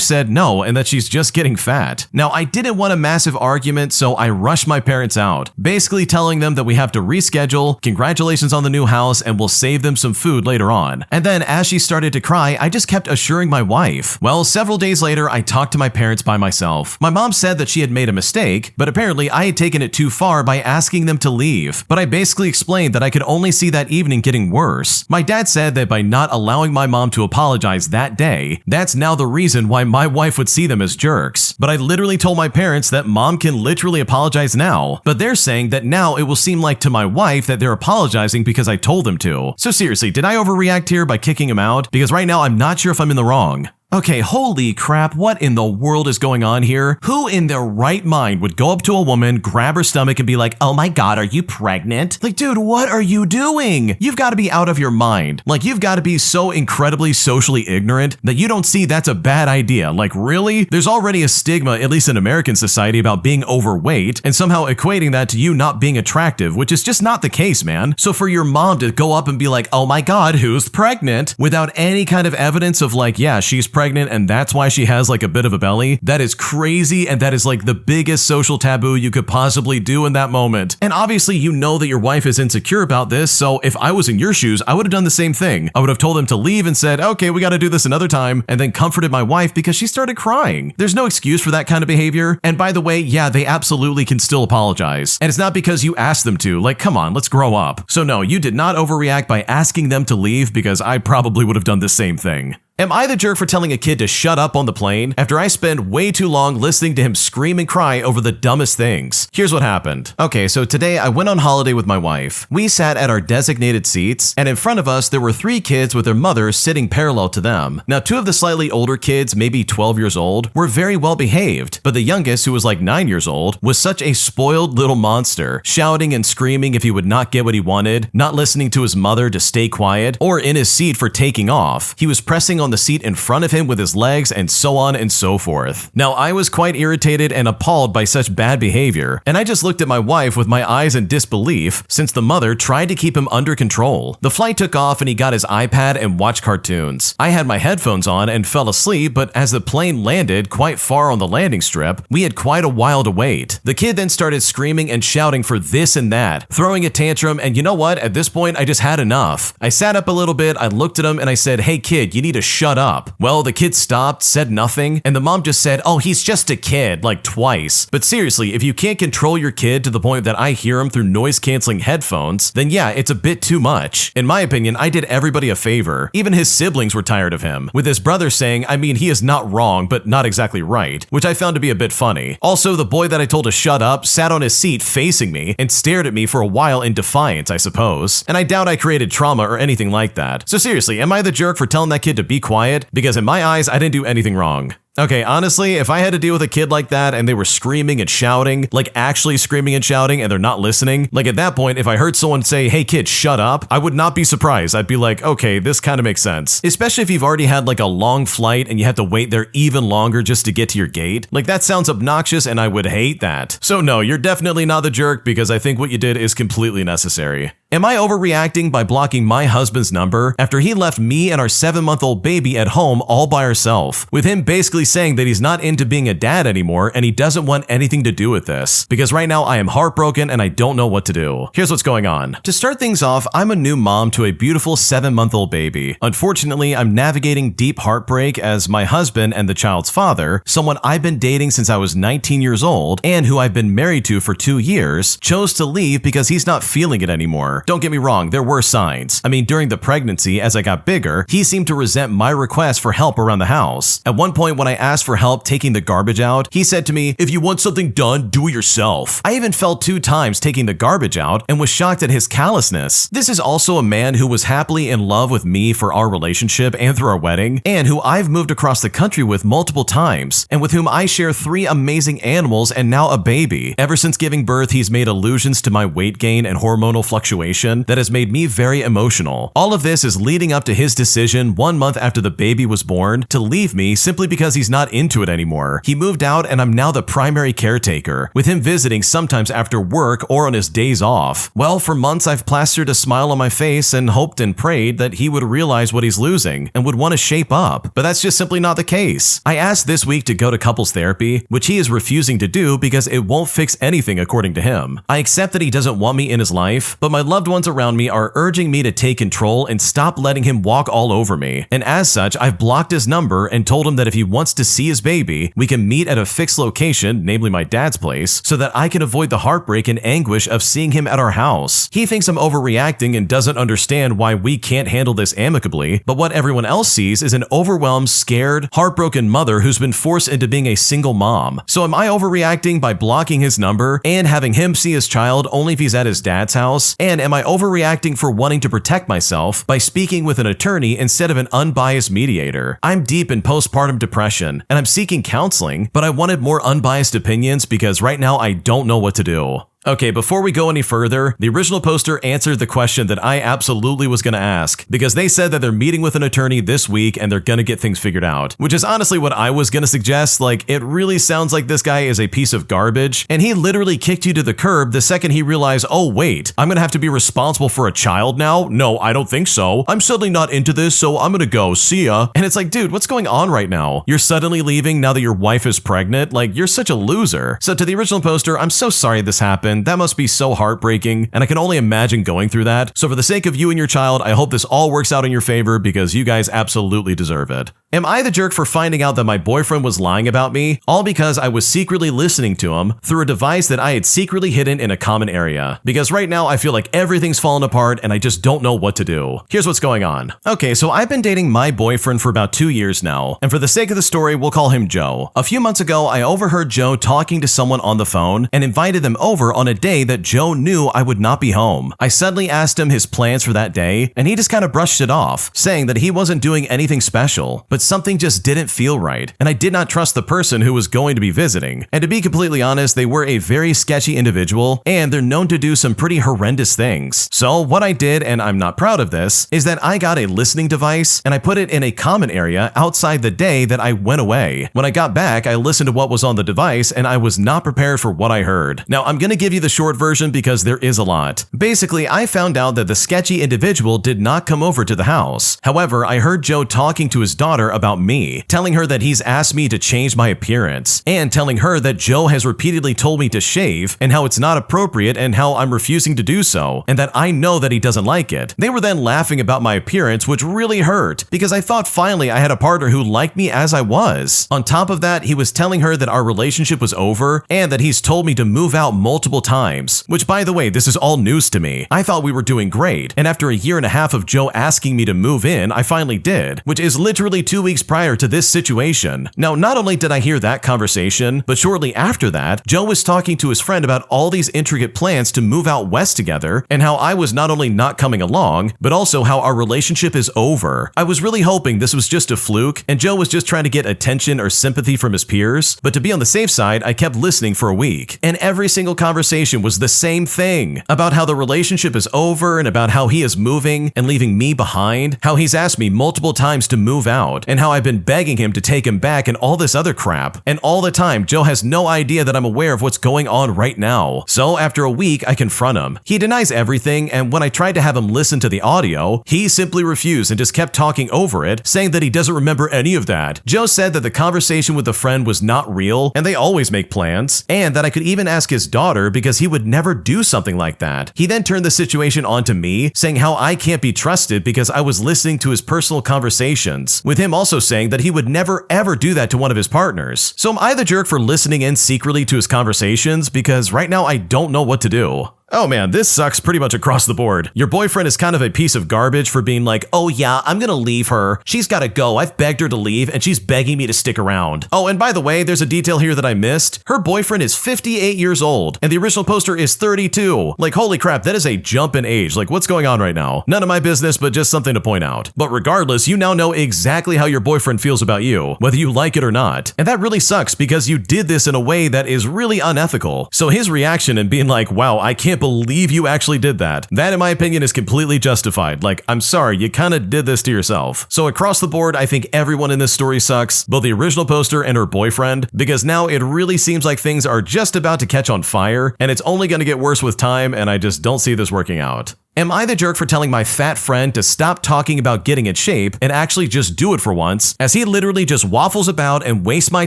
said no and that she's just getting fat. Now, I didn't want a massive argument, so I rushed my parents out, basically telling them that we have to reschedule, congratulations on the new house, and we'll save them some food later on. And then as she started to cry, I just kept assuring my wife. Well, several days later, I talked to my parents by myself. My mom said that she had made a mistake, but apparently I had taken it too far by asking them to leave. But I basically explained that I could only see that evening getting worse. My dad said that by not allowing my mom to apologize that day, that's now the reason why my wife would see them as jerks. But I literally told my parents that mom can literally apologize now, but they're saying that now it will seem like to my wife that they're apologizing because I told them to. So seriously, did I overreact here by kicking him out? Because right now I'm not sure if I'm in the wrong. Okay, holy crap, what in the world is going on here? Who in their right mind would go up to a woman, grab her stomach and be like, oh my god, are you pregnant? Like, dude, what are you doing? You've got to be out of your mind. Like, you've got to be so incredibly socially ignorant that you don't see that's a bad idea. Like, really? There's already a stigma, at least in American society, about being overweight and somehow equating that to you not being attractive, which is just not the case, man. So for your mom to go up and be like, oh my god, who's pregnant? Without any kind of evidence of like, yeah, she's pregnant and that's why she has like a bit of a belly, that is crazy, and that is like the biggest social taboo you could possibly do in that moment. And obviously you know that your wife is insecure about this, so if I was in your shoes, I would have done the same thing. I would have told them to leave and said, okay, we got to do this another time, and then comforted my wife because she started crying. There's no excuse for that kind of behavior. And by the way, yeah, they absolutely can still apologize. And it's not because you asked them to. Like, come on, let's grow up. So no, you did not overreact by asking them to leave, because I probably would have done the same thing. Am I the jerk for telling a kid to shut up on the plane after I spend way too long listening to him scream and cry over the dumbest things? Here's what happened. Okay, so today I went on holiday with my wife. We sat at our designated seats, and in front of us there were 3 kids with their mothers sitting parallel to them. Now, 2 of the slightly older kids, maybe 12 years old, were very well behaved, but the youngest, who was like 9 years old, was such a spoiled little monster, shouting and screaming if he would not get what he wanted, not listening to his mother to stay quiet, or in his seat for taking off. He was pressing on the seat in front of him with his legs, and so on and so forth. Now, I was quite irritated and appalled by such bad behavior, and I just looked at my wife with my eyes in disbelief, since the mother tried to keep him under control. The flight took off and he got his iPad and watched cartoons. I had my headphones on and fell asleep, but as the plane landed quite far on the landing strip, we had quite a while to wait. The kid then started screaming and shouting for this and that, throwing a tantrum, and you know what? At this point, I just had enough. I sat up a little bit, I looked at him, and I said, hey kid, you need to shut up. Well, the kid stopped, said nothing, and the mom just said, oh, he's just a kid, like twice. But seriously, if you can't control your kid to the point that I hear him through noise-canceling headphones, then yeah, it's a bit too much. In my opinion, I did everybody a favor. Even his siblings were tired of him, with his brother saying, I mean, he is not wrong, but not exactly right, which I found to be a bit funny. Also, the boy that I told to shut up sat on his seat facing me and stared at me for a while in defiance, I suppose. And I doubt I created trauma or anything like that. So seriously, am I the jerk for telling that kid to be quiet? Because in my eyes, I didn't do anything wrong. Okay, honestly, if I had to deal with a kid like that and they were screaming and shouting, like actually screaming and shouting, and they're not listening, like at that point, if I heard someone say, hey kid, shut up, I would not be surprised. I'd be like, okay, this kind of makes sense. Especially if you've already had like a long flight and you have to wait there even longer just to get to your gate. Like that sounds obnoxious and I would hate that. So no, you're definitely not the jerk, because I think what you did is completely necessary. Am I overreacting by blocking my husband's number after he left me and our 7-month-old baby at home all by ourselves, with him basically saying that he's not into being a dad anymore and he doesn't want anything to do with this? Because right now I am heartbroken and I don't know what to do. Here's what's going on. To start things off, I'm a new mom to a beautiful 7-month-old baby. Unfortunately, I'm navigating deep heartbreak as my husband and the child's father, someone I've been dating since I was 19 years old and who I've been married to for 2 years, chose to leave because he's not feeling it anymore. anymore. Don't get me wrong, there were signs. I mean, during the pregnancy, as I got bigger, he seemed to resent my request for help around the house. At one point, when I asked for help taking the garbage out, he said to me, "If you want something done, do it yourself." I even fell 2 times taking the garbage out and was shocked at his callousness. This is also a man who was happily in love with me for our relationship and through our wedding, and who I've moved across the country with multiple times, and with whom I share 3 amazing animals and now a baby. Ever since giving birth, he's made allusions to my weight gain and hormonal fluctuation that has made me very emotional. All of this is leading up to his decision 1 month after the baby was born to leave me simply because he's not into it anymore. He moved out and I'm now the primary caretaker, with him visiting sometimes after work or on his days off. Well, for months I've plastered a smile on my face and hoped and prayed that he would realize what he's losing and would want to shape up, but that's just simply not the case. I asked this week to go to couples therapy, which he is refusing to do because it won't fix anything according to him. I accept that he doesn't want me in his life, but my loved ones around me are urging me to take control and stop letting him walk all over me. And as such, I've blocked his number and told him that if he wants to see his baby, we can meet at a fixed location, namely my dad's place, so that I can avoid the heartbreak and anguish of seeing him at our house. He thinks I'm overreacting and doesn't understand why we can't handle this amicably, but what everyone else sees is an overwhelmed, scared, heartbroken mother who's been forced into being a single mom. So am I overreacting by blocking his number and having him see his child only if he's at his dad's house? And am I overreacting for wanting to protect myself by speaking with an attorney instead of an unbiased mediator? I'm deep in postpartum depression and I'm seeking counseling, but I wanted more unbiased opinions because right now I don't know what to do. Okay, before we go any further, the original poster answered the question that I absolutely was going to ask, because they said that they're meeting with an attorney this week and they're going to get things figured out, which is honestly what I was going to suggest. Like, it really sounds like this guy is a piece of garbage, and he literally kicked you to the curb the second he realized, oh wait, I'm going to have to be responsible for a child now? No, I don't think so. I'm suddenly not into this, so I'm going to go. See ya. And it's like, dude, what's going on right now? You're suddenly leaving now that your wife is pregnant? Like, you're such a loser. So to the original poster, I'm so sorry this happened. That must be so heartbreaking, and I can only imagine going through that. So for the sake of you and your child, I hope this all works out in your favor because you guys absolutely deserve it. Am I the jerk for finding out that my boyfriend was lying about me? All because I was secretly listening to him through a device that I had secretly hidden in a common area. Because right now I feel like everything's fallen apart and I just don't know what to do. Here's what's going on. Okay, so I've been dating my boyfriend for about 2 years now, and for the sake of the story, we'll call him Joe. A few months ago, I overheard Joe talking to someone on the phone and invited them over on a day that Joe knew I would not be home. I suddenly asked him his plans for that day, and he just kind of brushed it off, saying that he wasn't doing anything special, but something just didn't feel right, and I did not trust the person who was going to be visiting. And to be completely honest, they were a very sketchy individual, and they're known to do some pretty horrendous things. So what I did, and I'm not proud of this, is that I got a listening device, and I put it in a common area outside the day that I went away. When I got back, I listened to what was on the device, and I was not prepared for what I heard. Now, I'm gonna give you the short version because there is a lot. Basically, I found out that the sketchy individual did not come over to the house. However, I heard Joe talking to his daughter about me, telling her that he's asked me to change my appearance, and telling her that Joe has repeatedly told me to shave and how it's not appropriate and how I'm refusing to do so, and that I know that he doesn't like it. They were then laughing about my appearance, which really hurt because I thought finally I had a partner who liked me as I was. On top of that, he was telling her that our relationship was over and that he's told me to move out multiple times, which by the way, this is all news to me. I thought we were doing great, and after a year and a half of Joe asking me to move in, I finally did, which is literally 2 weeks prior to this situation. Now, not only did I hear that conversation, but shortly after that, Joe was talking to his friend about all these intricate plans to move out west together, and how I was not only not coming along, but also how our relationship is over. I was really hoping this was just a fluke, and Joe was just trying to get attention or sympathy from his peers, but to be on the safe side, I kept listening for a week, and every single conversation was the same thing, about how the relationship is over and about how he is moving and leaving me behind, how he's asked me multiple times to move out, and how I've been begging him to take him back and all this other crap. And all the time, Joe has no idea that I'm aware of what's going on right now. So after a week, I confront him. He denies everything, and when I tried to have him listen to the audio, he simply refused and just kept talking over it, saying that he doesn't remember any of that. Joe said that the conversation with the friend was not real, and they always make plans, and that I could even ask his daughter because he would never do something like that. He then turned the situation on to me, saying how I can't be trusted because I was listening to his personal conversations, with him also saying that he would never ever do that to one of his partners. So am I the jerk for listening in secretly to his conversations? Because right now I don't know what to do. Oh man, this sucks pretty much across the board. Your boyfriend is kind of a piece of garbage for being like, oh yeah, I'm gonna leave her. She's gotta go. I've begged her to leave and she's begging me to stick around. Oh, and by the way, there's a detail here that I missed. Her boyfriend is 58 years old and the original poster is 32. Like, holy crap, that is a jump in age. Like, what's going on right now? None of my business, but just something to point out. But regardless, you now know exactly how your boyfriend feels about you, whether you like it or not. And that really sucks because you did this in a way that is really unethical. So his reaction and being like, wow, I can't believe you actually did that. That, in my opinion, is completely justified. Like, I'm sorry, you kind of did this to yourself. So across the board, I think everyone in this story sucks, both the original poster and her boyfriend, because now it really seems like things are just about to catch on fire, and it's only going to get worse with time, and I just don't see this working out. Am I the jerk for telling my fat friend to stop talking about getting in shape and actually just do it for once, as he literally just waffles about and wastes my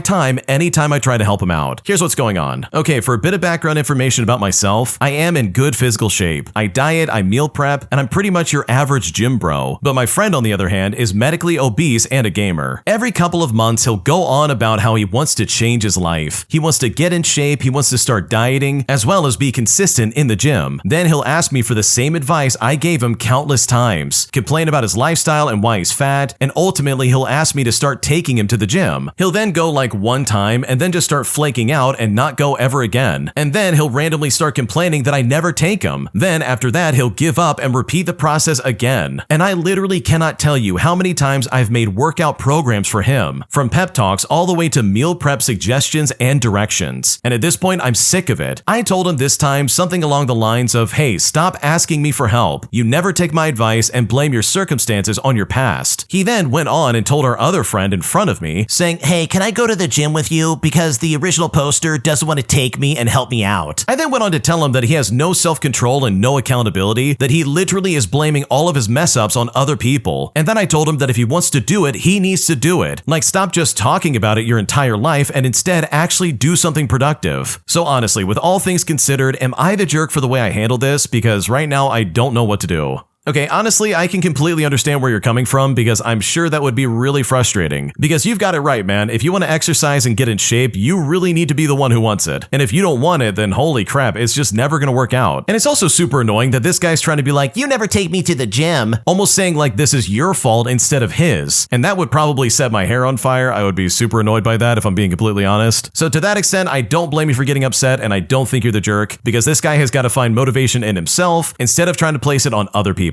time anytime I try to help him out? Here's what's going on. Okay, for a bit of background information about myself, I am in good physical shape. I diet, I meal prep, and I'm pretty much your average gym bro. But my friend, on the other hand, is medically obese and a gamer. Every couple of months, he'll go on about how he wants to change his life. He wants to get in shape, he wants to start dieting, as well as be consistent in the gym. Then he'll ask me for the same advice I gave him countless times, complain about his lifestyle and why he's fat, and ultimately he'll ask me to start taking him to the gym. He'll then go like one time and then just start flaking out and not go ever again. And then he'll randomly start complaining that I never take him. Then after that, he'll give up and repeat the process again. And I literally cannot tell you how many times I've made workout programs for him, from pep talks all the way to meal prep suggestions and directions. And at this point, I'm sick of it. I told him this time something along the lines of, hey, stop asking me for help. You never take my advice and blame your circumstances on your past. He then went on and told our other friend in front of me, saying, hey, can I go to the gym with you because the original poster doesn't want to take me and help me out? I then went on to tell him that he has no self-control and no accountability, that he literally is blaming all of his mess-ups on other people. And then I told him that if he wants to do it, he needs to do it. Like, stop just talking about it your entire life and instead actually do something productive. So honestly, with all things considered, am I the jerk for the way I handled this? Because right now I don't know what to do. Okay, honestly, I can completely understand where you're coming from because I'm sure that would be really frustrating. Because you've got it right, man. If you want to exercise and get in shape, you really need to be the one who wants it. And if you don't want it, then holy crap, it's just never going to work out. And it's also super annoying that this guy's trying to be like, you never take me to the gym, almost saying like this is your fault instead of his. And that would probably set my hair on fire. I would be super annoyed by that if I'm being completely honest. So to that extent, I don't blame you for getting upset and I don't think you're the jerk because this guy has got to find motivation in himself instead of trying to place it on other people.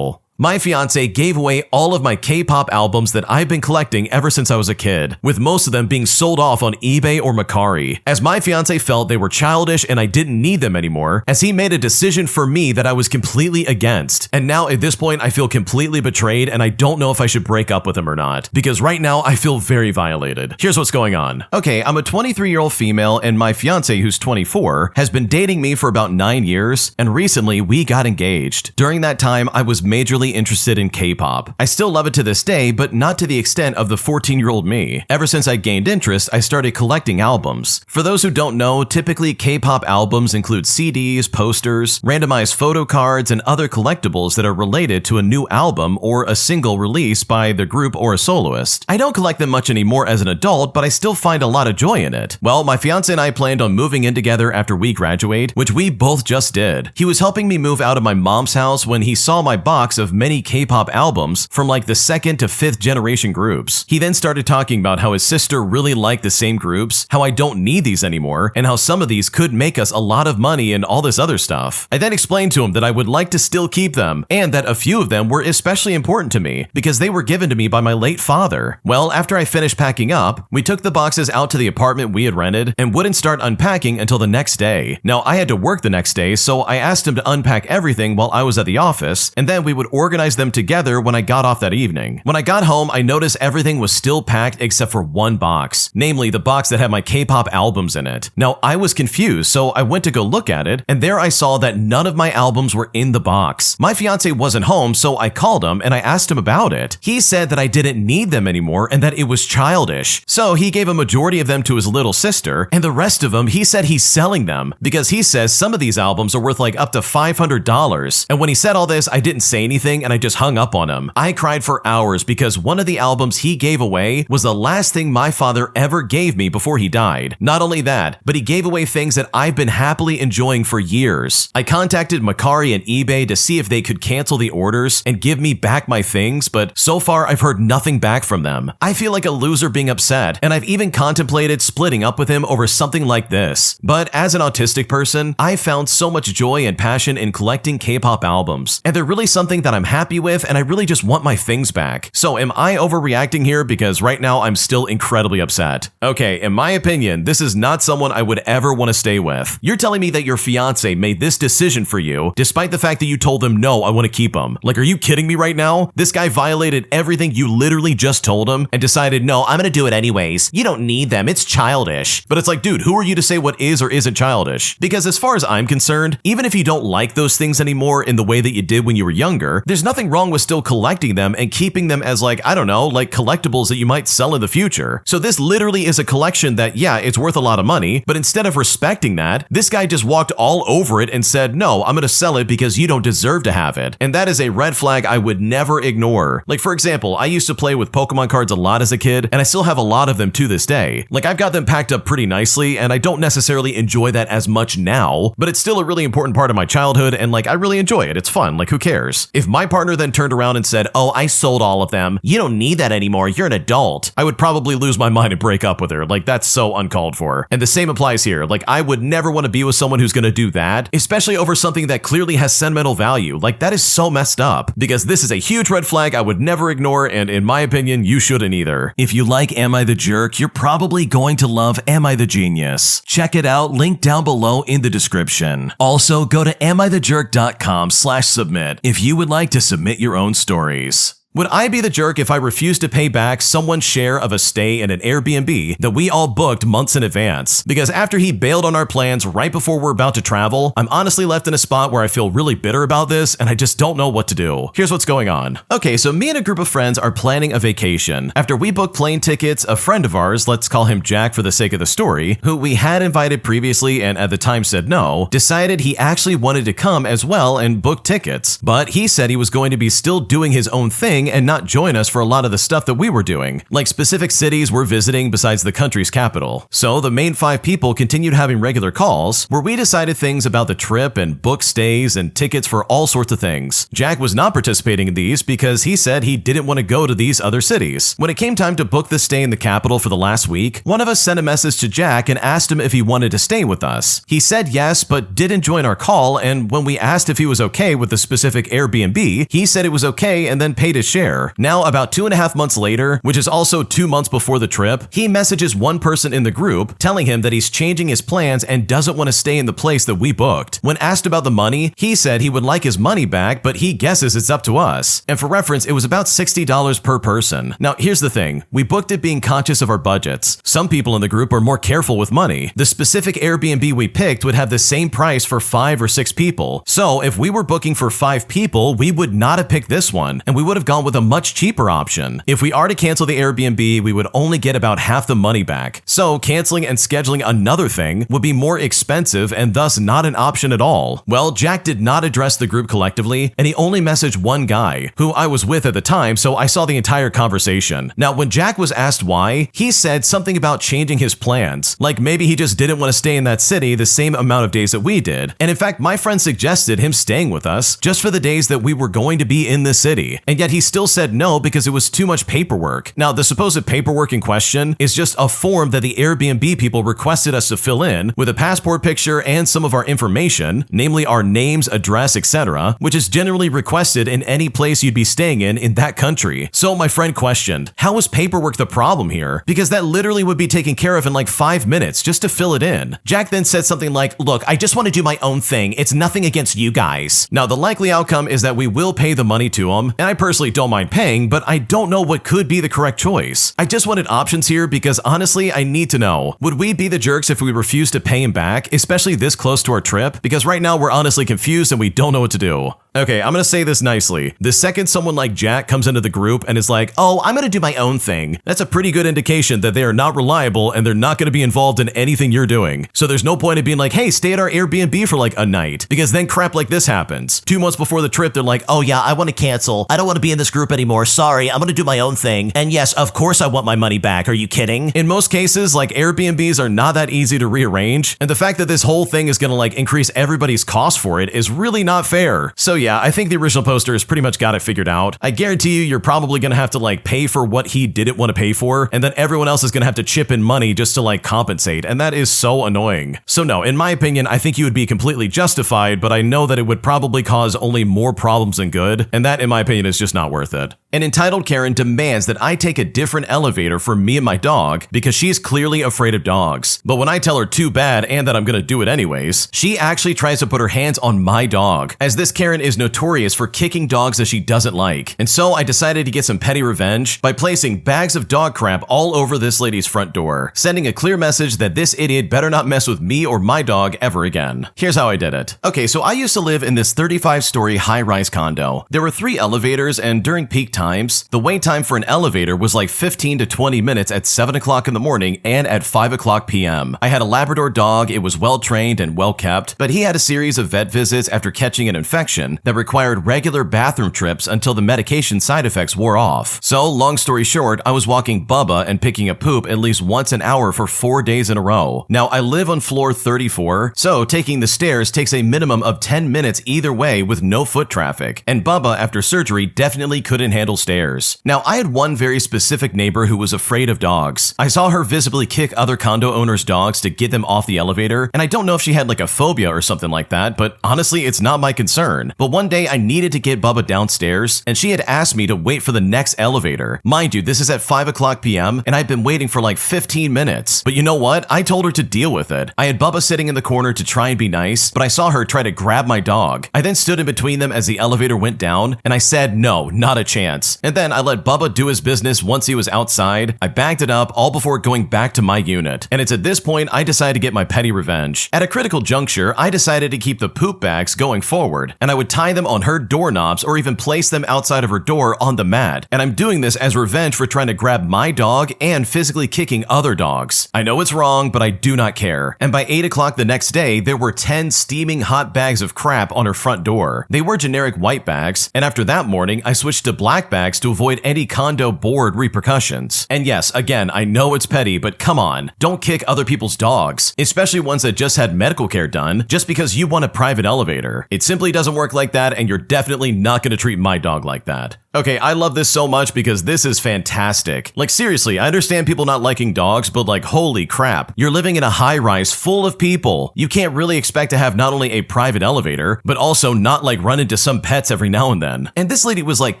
My fiance gave away all of my K-pop albums that I've been collecting ever since I was a kid, with most of them being sold off on eBay or Mercari, as my fiance felt they were childish and I didn't need them anymore, as he made a decision for me that I was completely against. And now at this point, I feel completely betrayed and I don't know if I should break up with him or not, because right now I feel very violated. Here's what's going on. Okay, I'm a 23-year-old female and my fiance, who's 24, has been dating me for about 9 years, and recently we got engaged. During that time, I was majorly interested in K-pop. I still love it to this day, but not to the extent of the 14-year-old me. Ever since I gained interest, I started collecting albums. For those who don't know, typically K-pop albums include CDs, posters, randomized photo cards, and other collectibles that are related to a new album or a single release by the group or a soloist. I don't collect them much anymore as an adult, but I still find a lot of joy in it. Well, my fiance and I planned on moving in together after we graduate, which we both just did. He was helping me move out of my mom's house when he saw my box of many K-pop albums from like the 2nd to 5th generation groups. He then started talking about how his sister really liked the same groups, how I don't need these anymore, and how some of these could make us a lot of money and all this other stuff. I then explained to him that I would like to still keep them, and that a few of them were especially important to me because they were given to me by my late father. Well, after I finished packing up, we took the boxes out to the apartment we had rented and wouldn't start unpacking until the next day. Now, I had to work the next day, so I asked him to unpack everything while I was at the office, and then we would organize them together when I got off that evening. When I got home, I noticed everything was still packed except for one box, namely the box that had my K-pop albums in it. Now, I was confused, so I went to go look at it, and there I saw that none of my albums were in the box. My fiance wasn't home, so I called him and I asked him about it. He said that I didn't need them anymore and that it was childish. So he gave a majority of them to his little sister, and the rest of them he said he's selling them because he says some of these albums are worth like up to $500. And when he said all this, I didn't say anything thing and I just hung up on him. I cried for hours because one of the albums he gave away was the last thing my father ever gave me before he died. Not only that, but he gave away things that I've been happily enjoying for years. I contacted Mercari and eBay to see if they could cancel the orders and give me back my things, but so far I've heard nothing back from them. I feel like a loser being upset, and I've even contemplated splitting up with him over something like this. But as an autistic person, I found so much joy and passion in collecting K-pop albums, and they're really something that I'm happy with, and I really just want my things back. So am I overreacting here? Because right now I'm still incredibly upset. Okay, in my opinion, this is not someone I would ever want to stay with. You're telling me that your fiance made this decision for you, despite the fact that you told them, no, I want to keep him. Like, are you kidding me right now? This guy violated everything you literally just told him and decided, no, I'm gonna do it anyways. You don't need them, it's childish. But it's like, dude, who are you to say what is or isn't childish? Because as far as I'm concerned, even if you don't like those things anymore in the way that you did when you were younger, there's nothing wrong with still collecting them and keeping them as like, I don't know, like collectibles that you might sell in the future. So this literally is a collection that, yeah, it's worth a lot of money, but instead of respecting that, this guy just walked all over it and said, no, I'm gonna sell it because you don't deserve to have it. And that is a red flag I would never ignore. Like, for example, I used to play with Pokemon cards a lot as a kid, and I still have a lot of them to this day. Like, I've got them packed up pretty nicely, and I don't necessarily enjoy that as much now, but it's still a really important part of my childhood, and like, I really enjoy it. It's fun. Like, who cares? If my partner then turned around and said, oh, I sold all of them, you don't need that anymore, you're an adult, I would probably lose my mind and break up with her. Like, that's so uncalled for. And the same applies here. Like, I would never want to be with someone who's gonna do that, especially over something that clearly has sentimental value. Like, that is so messed up, because this is a huge red flag I would never ignore, and in my opinion, you shouldn't either. If you like Am I the Jerk, you're probably going to love Am I the Genius. Check it out, link down below in the description. Also, go to amithejerk.com/submit if you would like to submit your own stories. Would I be the jerk if I refused to pay back someone's share of a stay in an Airbnb that we all booked months in advance? Because after he bailed on our plans right before we're about to travel, I'm honestly left in a spot where I feel really bitter about this and I just don't know what to do. Here's what's going on. Okay, so me and a group of friends are planning a vacation. After we booked plane tickets, a friend of ours, let's call him Jack for the sake of the story, who we had invited previously and at the time said no, decided he actually wanted to come as well and book tickets. But he said he was going to be still doing his own thing and not join us for a lot of the stuff that we were doing, like specific cities we're visiting besides the country's capital. So the main 5 people continued having regular calls where we decided things about the trip and booked stays and tickets for all sorts of things. Jack was not participating in these because he said he didn't want to go to these other cities. When it came time to book the stay in the capital for the last week, one of us sent a message to Jack and asked him if he wanted to stay with us. He said yes, but didn't join our call, and when we asked if he was okay with the specific Airbnb, he said it was okay and then paid his share. Now, about 2.5 months later, which is also 2 months before the trip, he messages one person in the group telling him that he's changing his plans and doesn't want to stay in the place that we booked. When asked about the money, he said he would like his money back, but he guesses it's up to us. And for reference, it was about $60 per person. Now, here's the thing. We booked it being conscious of our budgets. Some people in the group are more careful with money. The specific Airbnb we picked would have the same price for 5 or 6 people. So if we were booking for 5 people, we would not have picked this one, and we would have gone with a much cheaper option. If we are to cancel the Airbnb, we would only get about half the money back. So canceling and scheduling another thing would be more expensive and thus not an option at all. Well, Jack did not address the group collectively, and he only messaged one guy, who I was with at the time, so I saw the entire conversation. Now, when Jack was asked why, he said something about changing his plans, like maybe he just didn't want to stay in that city the same amount of days that we did. And in fact, my friend suggested him staying with us just for the days that we were going to be in the city, and yet he still said no because it was too much paperwork. Now, the supposed paperwork in question is just a form that the Airbnb people requested us to fill in with a passport picture and some of our information, namely our names, address, etc., which is generally requested in any place you'd be staying in that country. So my friend questioned, how is paperwork the problem here? Because that literally would be taken care of in like 5 minutes just to fill it in. Jack then said something like, look, I just want to do my own thing. It's nothing against you guys. Now, the likely outcome is that we will pay the money to him, and I personally don't mind paying, but I don't know what could be the correct choice. I just wanted options here because honestly, I need to know. Would we be the jerks if we refuse to pay him back, especially this close to our trip? Because right now we're honestly confused and we don't know what to do. Okay, I'm gonna say this nicely. The second someone like Jack comes into the group and is like, oh, I'm gonna do my own thing, that's a pretty good indication that they are not reliable and they're not gonna be involved in anything you're doing. So there's no point in being like, hey, stay at our Airbnb for like a night, because then crap like this happens. 2 months before the trip, they're like, oh yeah, I wanna cancel. I don't wanna be in this group anymore. Sorry, I'm gonna do my own thing. And yes, of course I want my money back. Are you kidding? In most cases, like Airbnbs are not that easy to rearrange. And the fact that this whole thing is gonna like increase everybody's cost for it is really not fair. So yeah, I think the original poster has pretty much got it figured out. I guarantee you're probably gonna have to like pay for what he didn't want to pay for, and then everyone else is gonna have to chip in money just to like compensate, and that is so annoying. So no, in my opinion, I think you would be completely justified, but I know that it would probably cause only more problems than good, and that in my opinion is just not worth it. An entitled Karen demands that I take a different elevator for me and my dog because she is clearly afraid of dogs. But when I tell her too bad and that I'm gonna do it anyways, she actually tries to put her hands on my dog, as this Karen is notorious for kicking dogs that she doesn't like. And so I decided to get some petty revenge by placing bags of dog crap all over this lady's front door, sending a clear message that this idiot better not mess with me or my dog ever again. Here's how I did it. Okay, so I used to live in this 35-story high-rise condo. There were 3 elevators, and during peak times, the wait time for an elevator was like 15 to 20 minutes at 7 o'clock in the morning and at 5 o'clock p.m. I had a Labrador dog. It was well-trained and well-kept, but he had a series of vet visits after catching an infection that required regular bathroom trips until the medication side effects wore off. So, long story short, I was walking Bubba and picking a poop at least once an hour for 4 days in a row. Now, I live on floor 34, so taking the stairs takes a minimum of 10 minutes either way with no foot traffic, and Bubba, after surgery, definitely couldn't handle stairs. Now, I had one very specific neighbor who was afraid of dogs. I saw her visibly kick other condo owners' dogs to get them off the elevator, and I don't know if she had like a phobia or something like that, but honestly, it's not my concern. But one day I needed to get Bubba downstairs, and she had asked me to wait for the next elevator. Mind you, this is at 5 o'clock p.m., and I've been waiting for like 15 minutes. But you know what? I told her to deal with it. I had Bubba sitting in the corner to try and be nice, but I saw her try to grab my dog. I then stood in between them as the elevator went down, and I said no, not a chance. And then I let Bubba do his business once he was outside. I backed it up all before going back to my unit. And it's at this point I decided to get my petty revenge. At a critical juncture, I decided to keep the poop bags going forward, and I would tie them on her doorknobs or even place them outside of her door on the mat. And I'm doing this as revenge for trying to grab my dog and physically kicking other dogs. I know it's wrong, but I do not care. And by 8 o'clock the next day, there were 10 steaming hot bags of crap on her front door. They were generic white bags, and after that morning, I switched to black bags to avoid any condo board repercussions. And yes, again, I know it's petty, but come on, don't kick other people's dogs, especially ones that just had medical care done, just because you want a private elevator. It simply doesn't work like that, and you're definitely not going to treat my dog like that. Okay, I love this so much because this is fantastic. Like seriously, I understand people not liking dogs, but like holy crap, you're living in a high-rise full of people. You can't really expect to have not only a private elevator, but also not like run into some pets every now and then. And this lady was like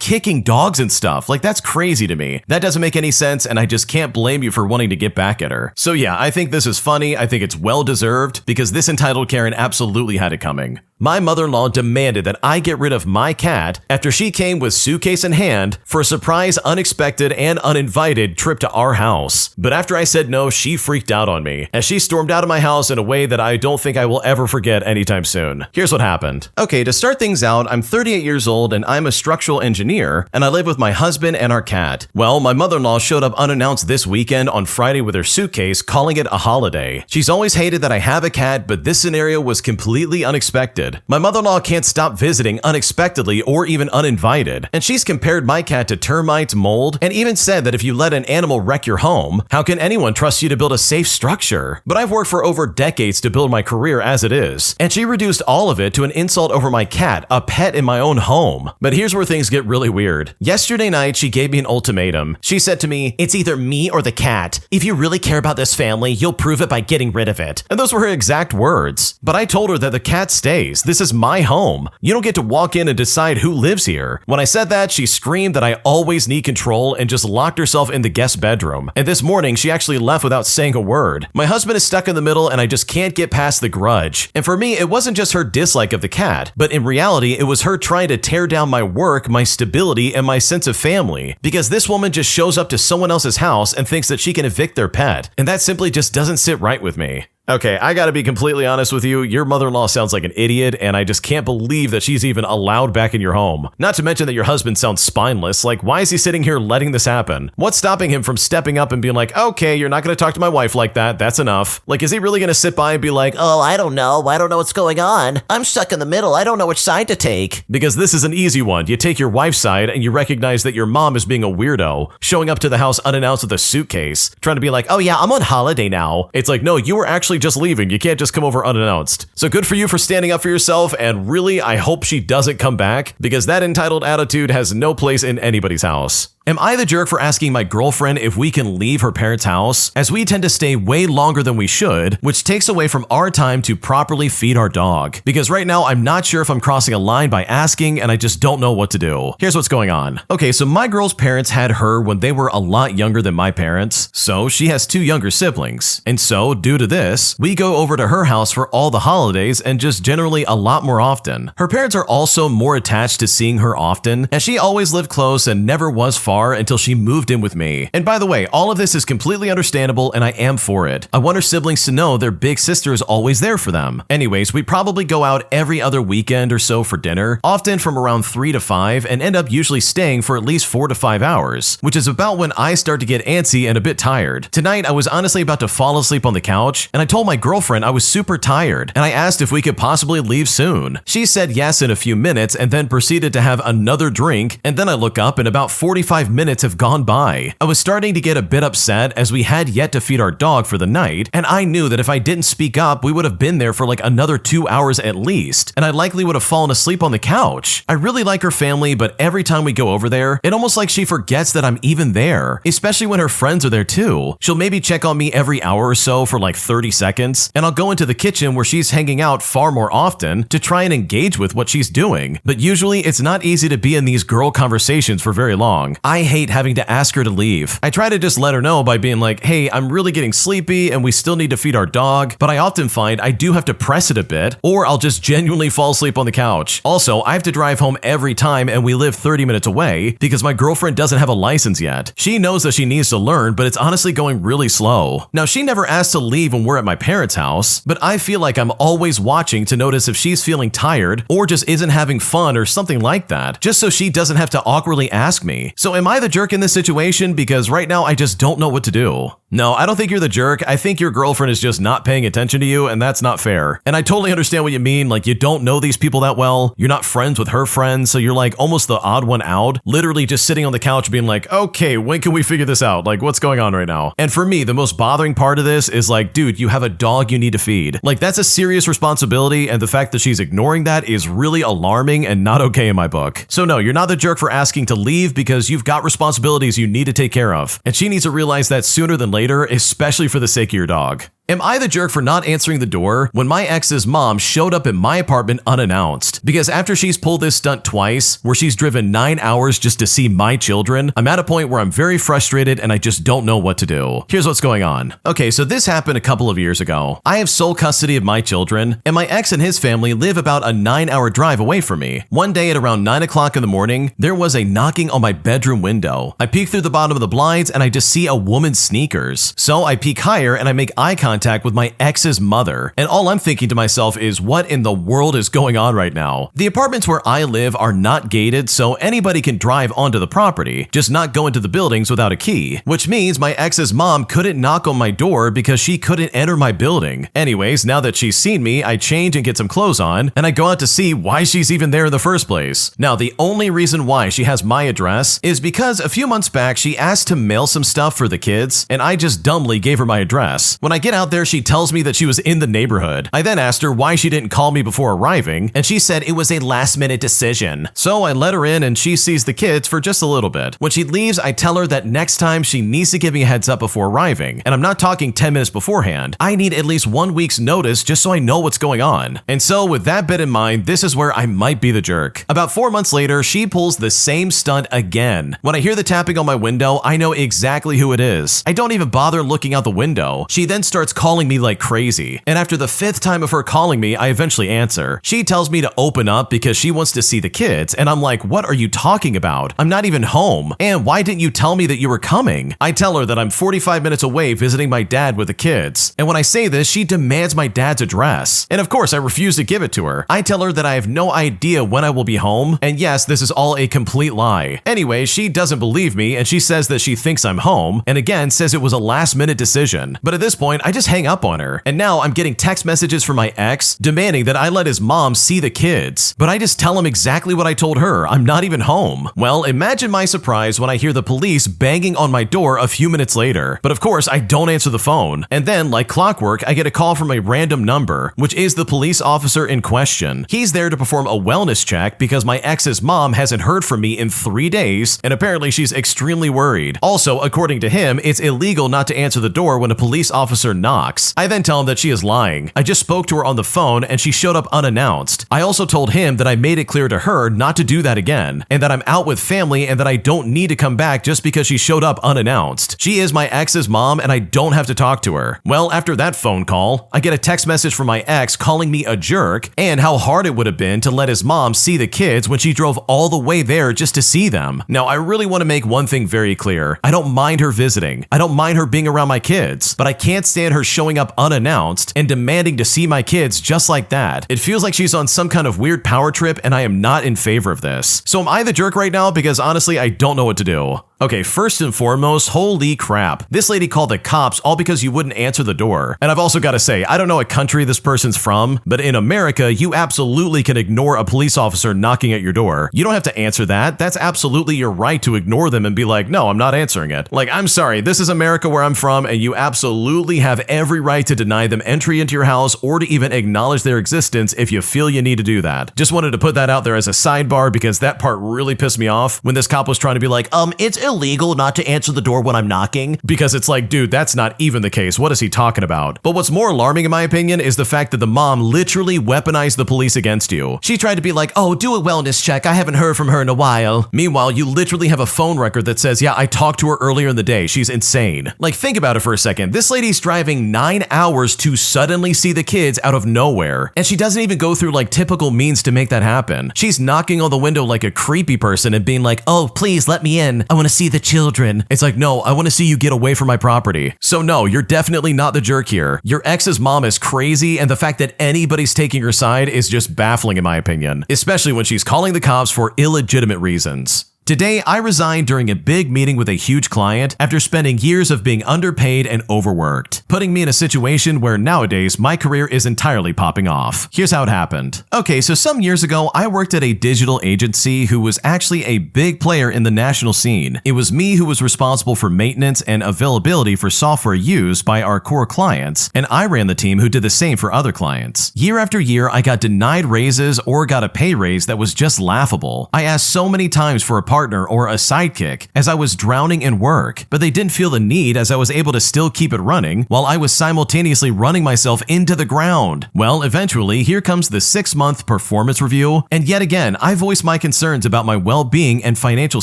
kicking dogs and stuff. Like that's crazy to me. That doesn't make any sense, and I just can't blame you for wanting to get back at her. So yeah, I think this is funny. I think it's well deserved because this entitled Karen absolutely had it coming. My mother-in-law demanded that I get rid of my cat after she came with suitcase in hand for a surprise, unexpected, and uninvited trip to our house. But after I said no, she freaked out on me as she stormed out of my house in a way that I don't think I will ever forget anytime soon. Here's what happened. Okay, to start things out, I'm 38 years old and I'm a structural engineer, and I live with my husband and our cat. Well, my mother-in-law showed up unannounced this weekend on Friday with her suitcase, calling it a holiday. She's always hated that I have a cat, but this scenario was completely unexpected. My mother-in-law can't stop visiting unexpectedly or even uninvited, and she's compared my cat to termites, mold, and even said that if you let an animal wreck your home, how can anyone trust you to build a safe structure? But I've worked for over decades to build my career as it is, and she reduced all of it to an insult over my cat, a pet in my own home. But here's where things get really weird. Yesterday night, she gave me an ultimatum. She said to me, "It's either me or the cat. If you really care about this family, you'll prove it by getting rid of it." And those were her exact words. But I told her that the cat stays. Please, this is my home. You don't get to walk in and decide who lives here. When I said that, she screamed that I always need control and just locked herself in the guest bedroom. And this morning, she actually left without saying a word. My husband is stuck in the middle and I just can't get past the grudge. And for me, it wasn't just her dislike of the cat, but in reality, it was her trying to tear down my work, my stability, and my sense of family. Because this woman just shows up to someone else's house and thinks that she can evict their pet. And that simply just doesn't sit right with me. Okay, I gotta be completely honest with you, your mother-in-law sounds like an idiot, and I just can't believe that she's even allowed back in your home. Not to mention that your husband sounds spineless, like why is he sitting here letting this happen? What's stopping him from stepping up and being like, okay, you're not gonna talk to my wife like that, that's enough. Like, is he really gonna sit by and be like, oh, I don't know what's going on. I'm stuck in the middle, I don't know which side to take. Because this is an easy one, you take your wife's side and you recognize that your mom is being a weirdo, showing up to the house unannounced with a suitcase, trying to be like, oh yeah, I'm on holiday now. It's like, no, you were actually just leaving, you can't just come over unannounced. So good for you for standing up for yourself, and really, I hope she doesn't come back, because that entitled attitude has no place in anybody's house. Am I the jerk for asking my girlfriend if we can leave her parents' house, as we tend to stay way longer than we should, which takes away from our time to properly feed our dog? Because right now, I'm not sure if I'm crossing a line by asking, and I just don't know what to do. Here's what's going on. Okay, so my girl's parents had her when they were a lot younger than my parents, so she has 2 younger siblings. And so, due to this, we go over to her house for all the holidays and just generally a lot more often. Her parents are also more attached to seeing her often, as she always lived close and never was far until she moved in with me. And by the way, all of this is completely understandable and I am for it. I want her siblings to know their big sister is always there for them. Anyways, we probably go out every other weekend or so for dinner, often from around 3 to 5, and end up usually staying for at least 4 to 5 hours, which is about when I start to get antsy and a bit tired. Tonight, I was honestly about to fall asleep on the couch, and I told my girlfriend I was super tired, and I asked if we could possibly leave soon. She said yes in a few minutes and then proceeded to have another drink, and then I look up and about 45 minutes have gone by. I was starting to get a bit upset as we had yet to feed our dog for the night, and I knew that if I didn't speak up, we would have been there for like another 2 hours at least, and I likely would have fallen asleep on the couch. I really like her family, but every time we go over there, it almost like she forgets that I'm even there, especially when her friends are there too. She'll maybe check on me every hour or so for like 30 seconds, and I'll go into the kitchen where she's hanging out far more often to try and engage with what she's doing. But usually it's not easy to be in these girl conversations for very long. I hate having to ask her to leave. I try to just let her know by being like, hey, I'm really getting sleepy and we still need to feed our dog, but I often find I do have to press it a bit, or I'll just genuinely fall asleep on the couch. Also, I have to drive home every time and we live 30 minutes away because my girlfriend doesn't have a license yet. She knows that she needs to learn, but it's honestly going really slow. Now, she never asked to leave when we're at my parents' house, but I feel like I'm always watching to notice if she's feeling tired or just isn't having fun or something like that, just so she doesn't have to awkwardly ask me. So am I the jerk in this situation? Because right now I just don't know what to do. No, I don't think you're the jerk. I think your girlfriend is just not paying attention to you, and that's not fair. And I totally understand what you mean, like you don't know these people that well, you're not friends with her friends, so you're like almost the odd one out, literally just sitting on the couch being like, okay, when can we figure this out? Like, what's going on right now? And for me, the most bothering part of this is like, dude, you have a dog you need to feed. Like, that's a serious responsibility, and the fact that she's ignoring that is really alarming and not okay in my book. So no, you're not the jerk for asking to leave because you've got responsibilities you need to take care of, and she needs to realize that sooner than later, especially for the sake of your dog. Am I the jerk for not answering the door when my ex's mom showed up at my apartment unannounced? Because after she's pulled this stunt twice, where she's driven 9 hours just to see my children, I'm at a point where I'm very frustrated and I just don't know what to do. Here's what's going on. Okay, so this happened a couple of years ago. I have sole custody of my children, and my ex and his family live about a 9-hour drive away from me. One day at around 9 o'clock in the morning, there was a knocking on my bedroom window. I peek through the bottom of the blinds and I just see a woman's sneakers. So I peek higher and I make eye contact with my ex's mother, and all I'm thinking to myself is, what in the world is going on right now? The apartments where I live are not gated, so anybody can drive onto the property, just not go into the buildings without a key, which means my ex's mom couldn't knock on my door because she couldn't enter my building. Anyways, now that she's seen me, I change and get some clothes on, and I go out to see why she's even there in the first place. Now, the only reason why she has my address is because a few months back she asked to mail some stuff for the kids, and I just dumbly gave her my address. When I get out out there, she tells me that she was in the neighborhood. I then asked her why she didn't call me before arriving, and she said it was a last-minute decision. So I let her in and she sees the kids for just a little bit. When she leaves, I tell her that next time she needs to give me a heads up before arriving, and I'm not talking 10 minutes beforehand. I need at least 1 week's notice just so I know what's going on. And so with that bit in mind, this is where I might be the jerk. About 4 months later, she pulls the same stunt again. When I hear the tapping on my window, I know exactly who it is. I don't even bother looking out the window. She then starts calling me like crazy. And after the 5th time of her calling me, I eventually answer. She tells me to open up because she wants to see the kids, and I'm like, what are you talking about? I'm not even home. And why didn't you tell me that you were coming? I tell her that I'm 45 minutes away visiting my dad with the kids. And when I say this, she demands my dad's address. And of course, I refuse to give it to her. I tell her that I have no idea when I will be home, and yes, this is all a complete lie. Anyway, she doesn't believe me, and she says that she thinks I'm home, and again says it was a last-minute decision. But at this point, I just hang up on her. And now I'm getting text messages from my ex demanding that I let his mom see the kids. But I just tell him exactly what I told her. I'm not even home. Well, imagine my surprise when I hear the police banging on my door a few minutes later. But of course, I don't answer the phone. And then, like clockwork, I get a call from a random number, which is the police officer in question. He's there to perform a wellness check because my ex's mom hasn't heard from me in 3 days, and apparently she's extremely worried. Also, according to him, it's illegal not to answer the door when a police officer knocks. I then tell him that she is lying. I just spoke to her on the phone and she showed up unannounced. I also told him that I made it clear to her not to do that again, and that I'm out with family and that I don't need to come back just because she showed up unannounced. She is my ex's mom and I don't have to talk to her. Well, after that phone call, I get a text message from my ex calling me a jerk and how hard it would have been to let his mom see the kids when she drove all the way there just to see them. Now, I really want to make one thing very clear. I don't mind her visiting. I don't mind her being around my kids, but I can't stand her showing up unannounced and demanding to see my kids just like that. It feels like she's on some kind of weird power trip and I am not in favor of this. So am I the jerk right now? Because honestly, I don't know what to do. Okay, first and foremost, holy crap. This lady called the cops all because you wouldn't answer the door. And I've also got to say, I don't know what country this person's from, but in America, you absolutely can ignore a police officer knocking at your door. You don't have to answer that. That's absolutely your right to ignore them and be like, no, I'm not answering it. Like, I'm sorry, this is America where I'm from, and you absolutely have every right to deny them entry into your house or to even acknowledge their existence if you feel you need to do that. Just wanted to put that out there as a sidebar because that part really pissed me off when this cop was trying to be like, it's illegal not to answer the door when I'm knocking. Because it's like, dude, that's not even the case. What is he talking about? But what's more alarming in my opinion is the fact that the mom literally weaponized the police against you. She tried to be like, oh, do a wellness check. I haven't heard from her in a while. Meanwhile, you literally have a phone record that says, yeah, I talked to her earlier in the day. She's insane. Like, think about it for a second. This lady's driving 9 hours to suddenly see the kids out of nowhere. And she doesn't even go through like typical means to make that happen. She's knocking on the window like a creepy person and being like, oh, please let me in. I want to see the children. It's like, no, I want to see you get away from my property. So no, you're definitely not the jerk here. Your ex's mom is crazy, and the fact that anybody's taking her side is just baffling in my opinion, especially when she's calling the cops for illegitimate reasons. Today, I resigned during a big meeting with a huge client after spending years of being underpaid and overworked, putting me in a situation where nowadays my career is entirely popping off. Here's how it happened. Okay, so some years ago, I worked at a digital agency who was actually a big player in the national scene. It was me who was responsible for maintenance and availability for software used by our core clients, and I ran the team who did the same for other clients. Year after year, I got denied raises or got a pay raise that was just laughable. I asked so many times for a partner or a sidekick as I was drowning in work, but they didn't feel the need as I was able to still keep it running while I was simultaneously running myself into the ground. Well, eventually, here comes the 6-month performance review, and yet again, I voiced my concerns about my well-being and financial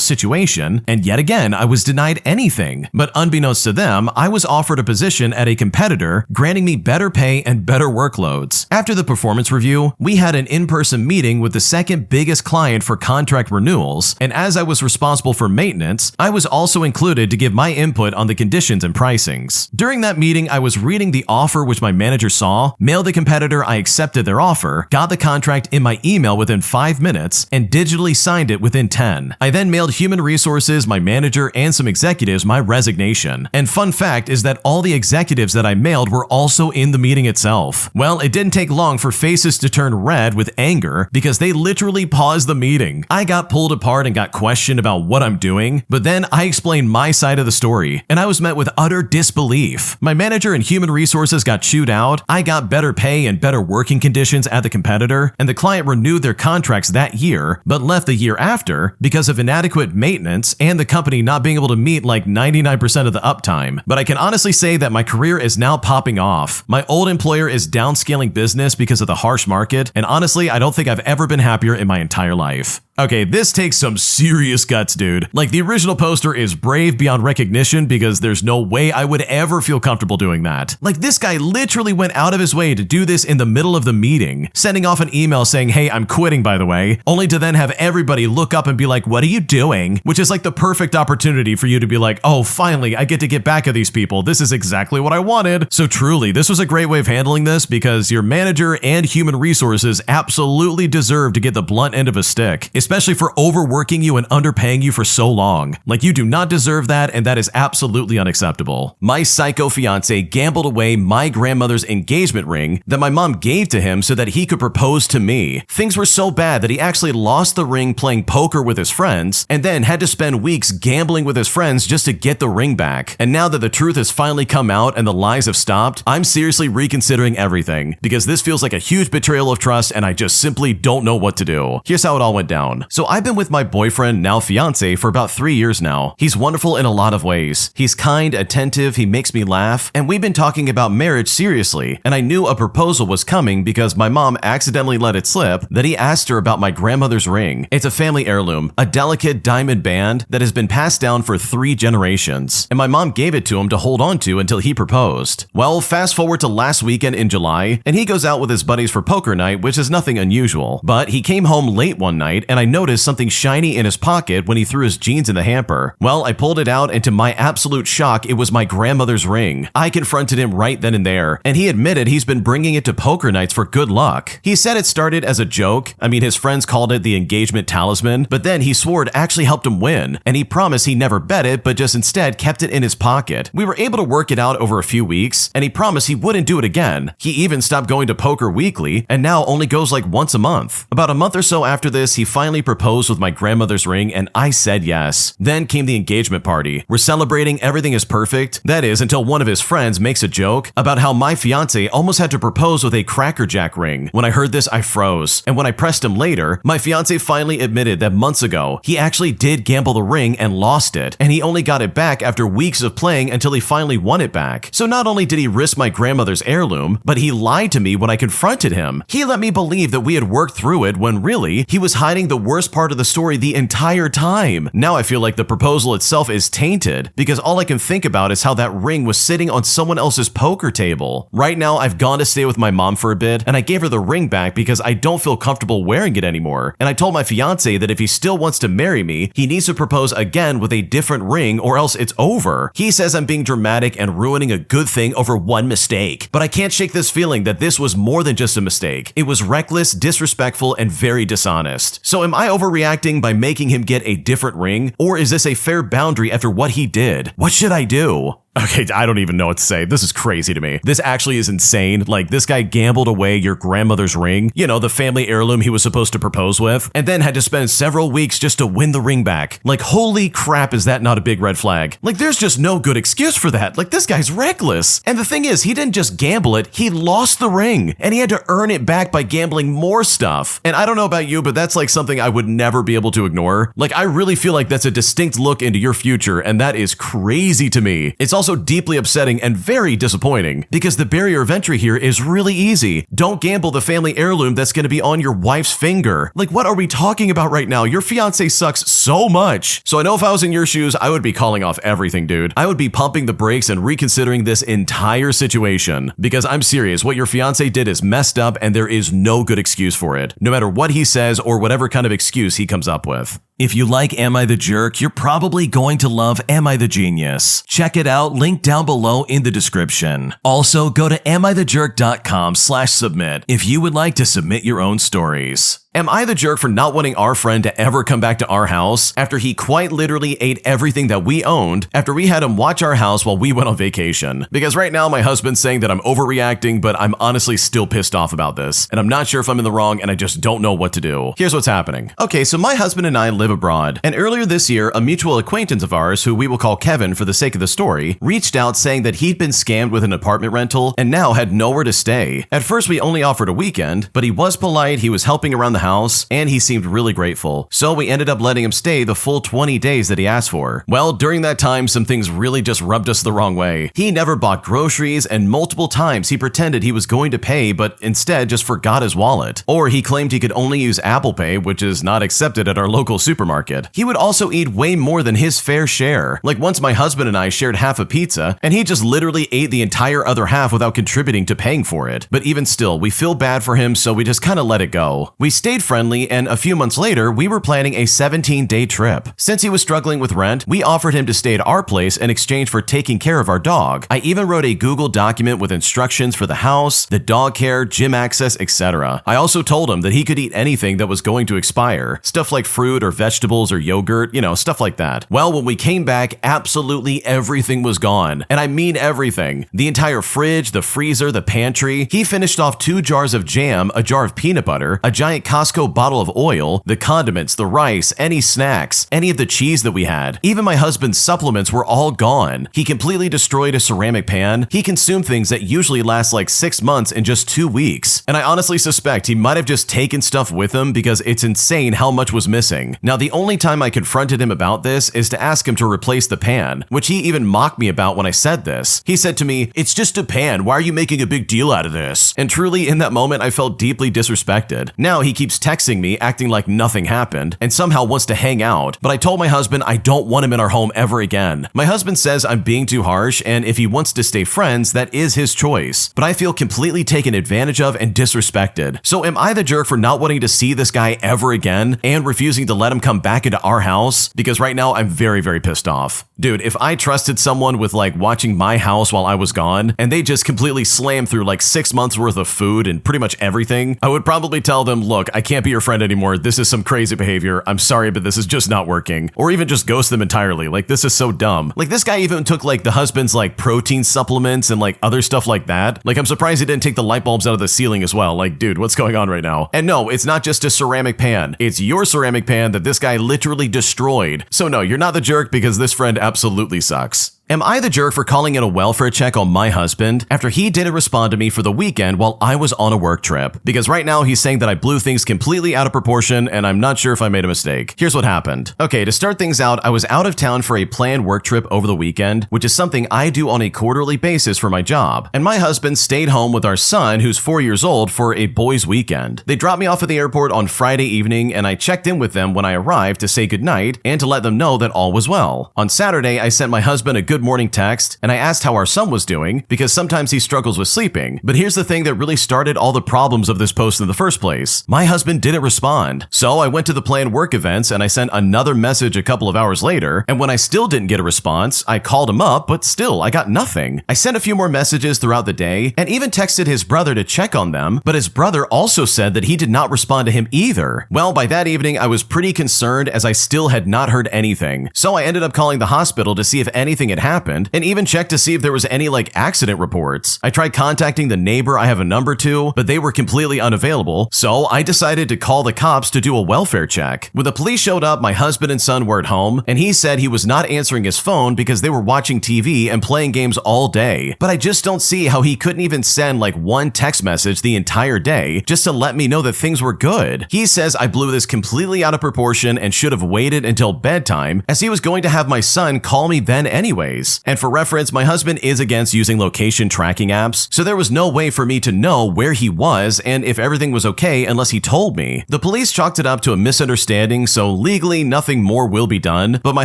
situation, and yet again, I was denied anything. But unbeknownst to them, I was offered a position at a competitor, granting me better pay and better workloads. After the performance review, we had an in-person meeting with the second biggest client for contract renewals, and as I was responsible for maintenance, I was also included to give my input on the conditions and pricings. During that meeting, I was reading the offer which my manager saw, mailed the competitor I accepted their offer, got the contract in my email within 5 minutes, and digitally signed it within 10. I then mailed human resources, my manager, and some executives my resignation. And fun fact is that all the executives that I mailed were also in the meeting itself. Well, it didn't take long for faces to turn red with anger because they literally paused the meeting. I got pulled apart and got questioned question about what I'm doing, but then I explained my side of the story, and I was met with utter disbelief. My manager in human resources got chewed out, I got better pay and better working conditions at the competitor, and the client renewed their contracts that year, but left the year after because of inadequate maintenance and the company not being able to meet like 99% of the uptime. But I can honestly say that my career is now popping off. My old employer is downscaling business because of the harsh market, and honestly, I don't think I've ever been happier in my entire life. Okay, this takes some serious guts, dude. Like, the original poster is brave beyond recognition because there's no way I would ever feel comfortable doing that. Like, this guy literally went out of his way to do this in the middle of the meeting, sending off an email saying, hey, I'm quitting, by the way, only to then have everybody look up and be like, what are you doing? Which is like the perfect opportunity for you to be like, oh, finally, I get to get back at these people. This is exactly what I wanted. So truly, this was a great way of handling this because your manager and human resources absolutely deserve to get the blunt end of a stick, especially for overworking you and underpaying you for so long. Like, you do not deserve that, and that is absolutely unacceptable. My psycho fiance gambled away my grandmother's engagement ring that my mom gave to him so that he could propose to me. Things were so bad that he actually lost the ring playing poker with his friends, and then had to spend weeks gambling with his friends just to get the ring back. And now that the truth has finally come out and the lies have stopped, I'm seriously reconsidering everything, because this feels like a huge betrayal of trust and I just simply don't know what to do. Here's how it all went down. So I've been with my boyfriend, now fiance, for about 3 years now. He's wonderful in a lot of ways. He's kind, attentive, he makes me laugh, and we've been talking about marriage seriously, and I knew a proposal was coming because my mom accidentally let it slip that he asked her about my grandmother's ring. It's a family heirloom, a delicate diamond band that has been passed down for 3 generations, and my mom gave it to him to hold on to until he proposed. Well, fast forward to last weekend in July, and he goes out with his buddies for poker night, which is nothing unusual, but he came home late one night and I noticed something shiny in his pocket when he threw his jeans in the hamper. Well, I pulled it out, and to my absolute shock, it was my grandmother's ring. I confronted him right then and there, and he admitted he's been bringing it to poker nights for good luck. He said it started as a joke. I mean, his friends called it the engagement talisman, but then he swore it actually helped him win, and he promised he never bet it, but just instead kept it in his pocket. We were able to work it out over a few weeks, and he promised he wouldn't do it again. He even stopped going to poker weekly, and now only goes like once a month. About a month or so after this, he finally proposed with my grandmother's ring, and I said yes. Then came the engagement party. We're celebrating, everything is perfect. That is, until one of his friends makes a joke about how my fiance almost had to propose with a Cracker Jack ring. When I heard this, I froze. And when I pressed him later, my fiance finally admitted that months ago, he actually did gamble the ring and lost it. And he only got it back after weeks of playing until he finally won it back. So not only did he risk my grandmother's heirloom, but he lied to me when I confronted him. He let me believe that we had worked through it when really, he was hiding the worst part of the story the entire time. Now I feel like the proposal itself is tainted because all I can think about is how that ring was sitting on someone else's poker table. Right now, I've gone to stay with my mom for a bit, and I gave her the ring back because I don't feel comfortable wearing it anymore. And I told my fiance that if he still wants to marry me, he needs to propose again with a different ring or else it's over. He says I'm being dramatic and ruining a good thing over one mistake. But I can't shake this feeling that this was more than just a mistake. It was reckless, disrespectful, and very dishonest. So am I overreacting by making him get a different ring, or is this a fair boundary after what he did? What should I do? Okay, I don't even know what to say. This is crazy to me. This actually is insane. Like, this guy gambled away your grandmother's ring, you know, the family heirloom he was supposed to propose with, and then had to spend several weeks just to win the ring back. Like, holy crap, is that not a big red flag? Like, there's just no good excuse for that. Like, this guy's reckless. And the thing is, he didn't just gamble it, he lost the ring, and he had to earn it back by gambling more stuff. And I don't know about you, but that's like something I would never be able to ignore. Like, I really feel like that's a distinct look into your future, and that is crazy to me. It's also deeply upsetting and very disappointing because the barrier of entry here is really easy. Don't gamble the family heirloom that's going to be on your wife's finger. Like, what are we talking about right now? Your fiance sucks so much. So I know if I was in your shoes, I would be calling off everything, dude. I would be pumping the brakes and reconsidering this entire situation because I'm serious. What your fiance did is messed up and there is no good excuse for it, no matter what he says or whatever kind of excuse he comes up with. If you like Am I the Jerk, you're probably going to love Am I the Genius. Check it out, link down below in the description. Also, go to amithejerk.com/submit if you would like to submit your own stories. Am I the jerk for not wanting our friend to ever come back to our house after he quite literally ate everything that we owned after we had him watch our house while we went on vacation? Because right now my husband's saying that I'm overreacting, but I'm honestly still pissed off about this. And I'm not sure if I'm in the wrong and I just don't know what to do. Here's what's happening. Okay, so my husband and I live abroad. And earlier this year, a mutual acquaintance of ours, who we will call Kevin for the sake of the story, reached out saying that he'd been scammed with an apartment rental and now had nowhere to stay. At first, we only offered a weekend, but he was polite, he was helping around the house, and he seemed really grateful. So we ended up letting him stay the full 20 days that he asked for. Well, during that time, some things really just rubbed us the wrong way. He never bought groceries, and multiple times he pretended he was going to pay, but instead just forgot his wallet. Or he claimed he could only use Apple Pay, which is not accepted at our local supermarket. He would also eat way more than his fair share. Like once my husband and I shared half a pizza, and he just literally ate the entire other half without contributing to paying for it. But even still, we feel bad for him, so we just kind of let it go. We stayed friendly, and a few months later, we were planning a 17-day trip. Since he was struggling with rent, we offered him to stay at our place in exchange for taking care of our dog. I even wrote a Google document with instructions for the house, the dog care, gym access, etc. I also told him that he could eat anything that was going to expire. Stuff like fruit or vegetables or yogurt, stuff like that. Well, when we came back, absolutely everything was gone. And I mean everything. The entire fridge, the freezer, the pantry. He finished off 2 jars of jam, a jar of peanut butter, a giant Costco bottle of oil, the condiments, the rice, any snacks, any of the cheese that we had. Even my husband's supplements were all gone. He completely destroyed a ceramic pan. He consumed things that usually last like 6 months in just 2 weeks. And I honestly suspect he might have just taken stuff with him because it's insane how much was missing. Now, the only time I confronted him about this is to ask him to replace the pan, which he even mocked me about when I said this. He said to me, "It's just a pan. Why are you making a big deal out of this?" And truly, in that moment, I felt deeply disrespected. Now he keeps texting me, acting like nothing happened, and somehow wants to hang out. But I told my husband I don't want him in our home ever again. My husband says I'm being too harsh, and if he wants to stay friends, that is his choice. But I feel completely taken advantage of and disrespected. So am I the jerk for not wanting to see this guy ever again and refusing to let him come back into our house? Because right now I'm very, very pissed off. Dude, if I trusted someone with like watching my house while I was gone, and they just completely slammed through like 6 months worth of food and pretty much everything, I would probably tell them, "Look, I can't be your friend anymore. This is some crazy behavior. I'm sorry, but this is just not working." Or even just ghost them entirely. Like, this is so dumb. Like, this guy even took like the husband's like protein supplements and like other stuff like that. Like, I'm surprised he didn't take the light bulbs out of the ceiling as well. Like, dude, what's going on right now? And no, it's not just a ceramic pan. It's your ceramic pan that this guy literally destroyed. So no, you're not the jerk because this friend absolutely sucks. Am I the jerk for calling in a welfare check on my husband after he didn't respond to me for the weekend while I was on a work trip? Because right now he's saying that I blew things completely out of proportion and I'm not sure if I made a mistake. Here's what happened. Okay, to start things out, I was out of town for a planned work trip over the weekend, which is something I do on a quarterly basis for my job. And my husband stayed home with our son, who's 4 years old, for a boys' weekend. They dropped me off at the airport on Friday evening and I checked in with them when I arrived to say goodnight and to let them know that all was well. On Saturday, I sent my husband a good morning text, and I asked how our son was doing because sometimes he struggles with sleeping. But here's the thing that really started all the problems of this post in the first place. My husband didn't respond. So I went to the planned work events and I sent another message a couple of hours later, and when I still didn't get a response, I called him up, but still, I got nothing. I sent a few more messages throughout the day and even texted his brother to check on them, but his brother also said that he did not respond to him either. Well, by that evening, I was pretty concerned as I still had not heard anything. So I ended up calling the hospital to see if anything had happened and even checked to see if there was any accident reports. I tried contacting the neighbor I have a number to, but they were completely unavailable. So I decided to call the cops to do a welfare check. When the police showed up, my husband and son were at home, and he said he was not answering his phone because they were watching TV and playing games all day. But I just don't see how he couldn't even send one text message the entire day just to let me know that things were good. He says I blew this completely out of proportion and should have waited until bedtime, as he was going to have my son call me then anyways. And for reference, my husband is against using location tracking apps, so there was no way for me to know where he was and if everything was okay unless he told me. The police chalked it up to a misunderstanding, so legally nothing more will be done, but my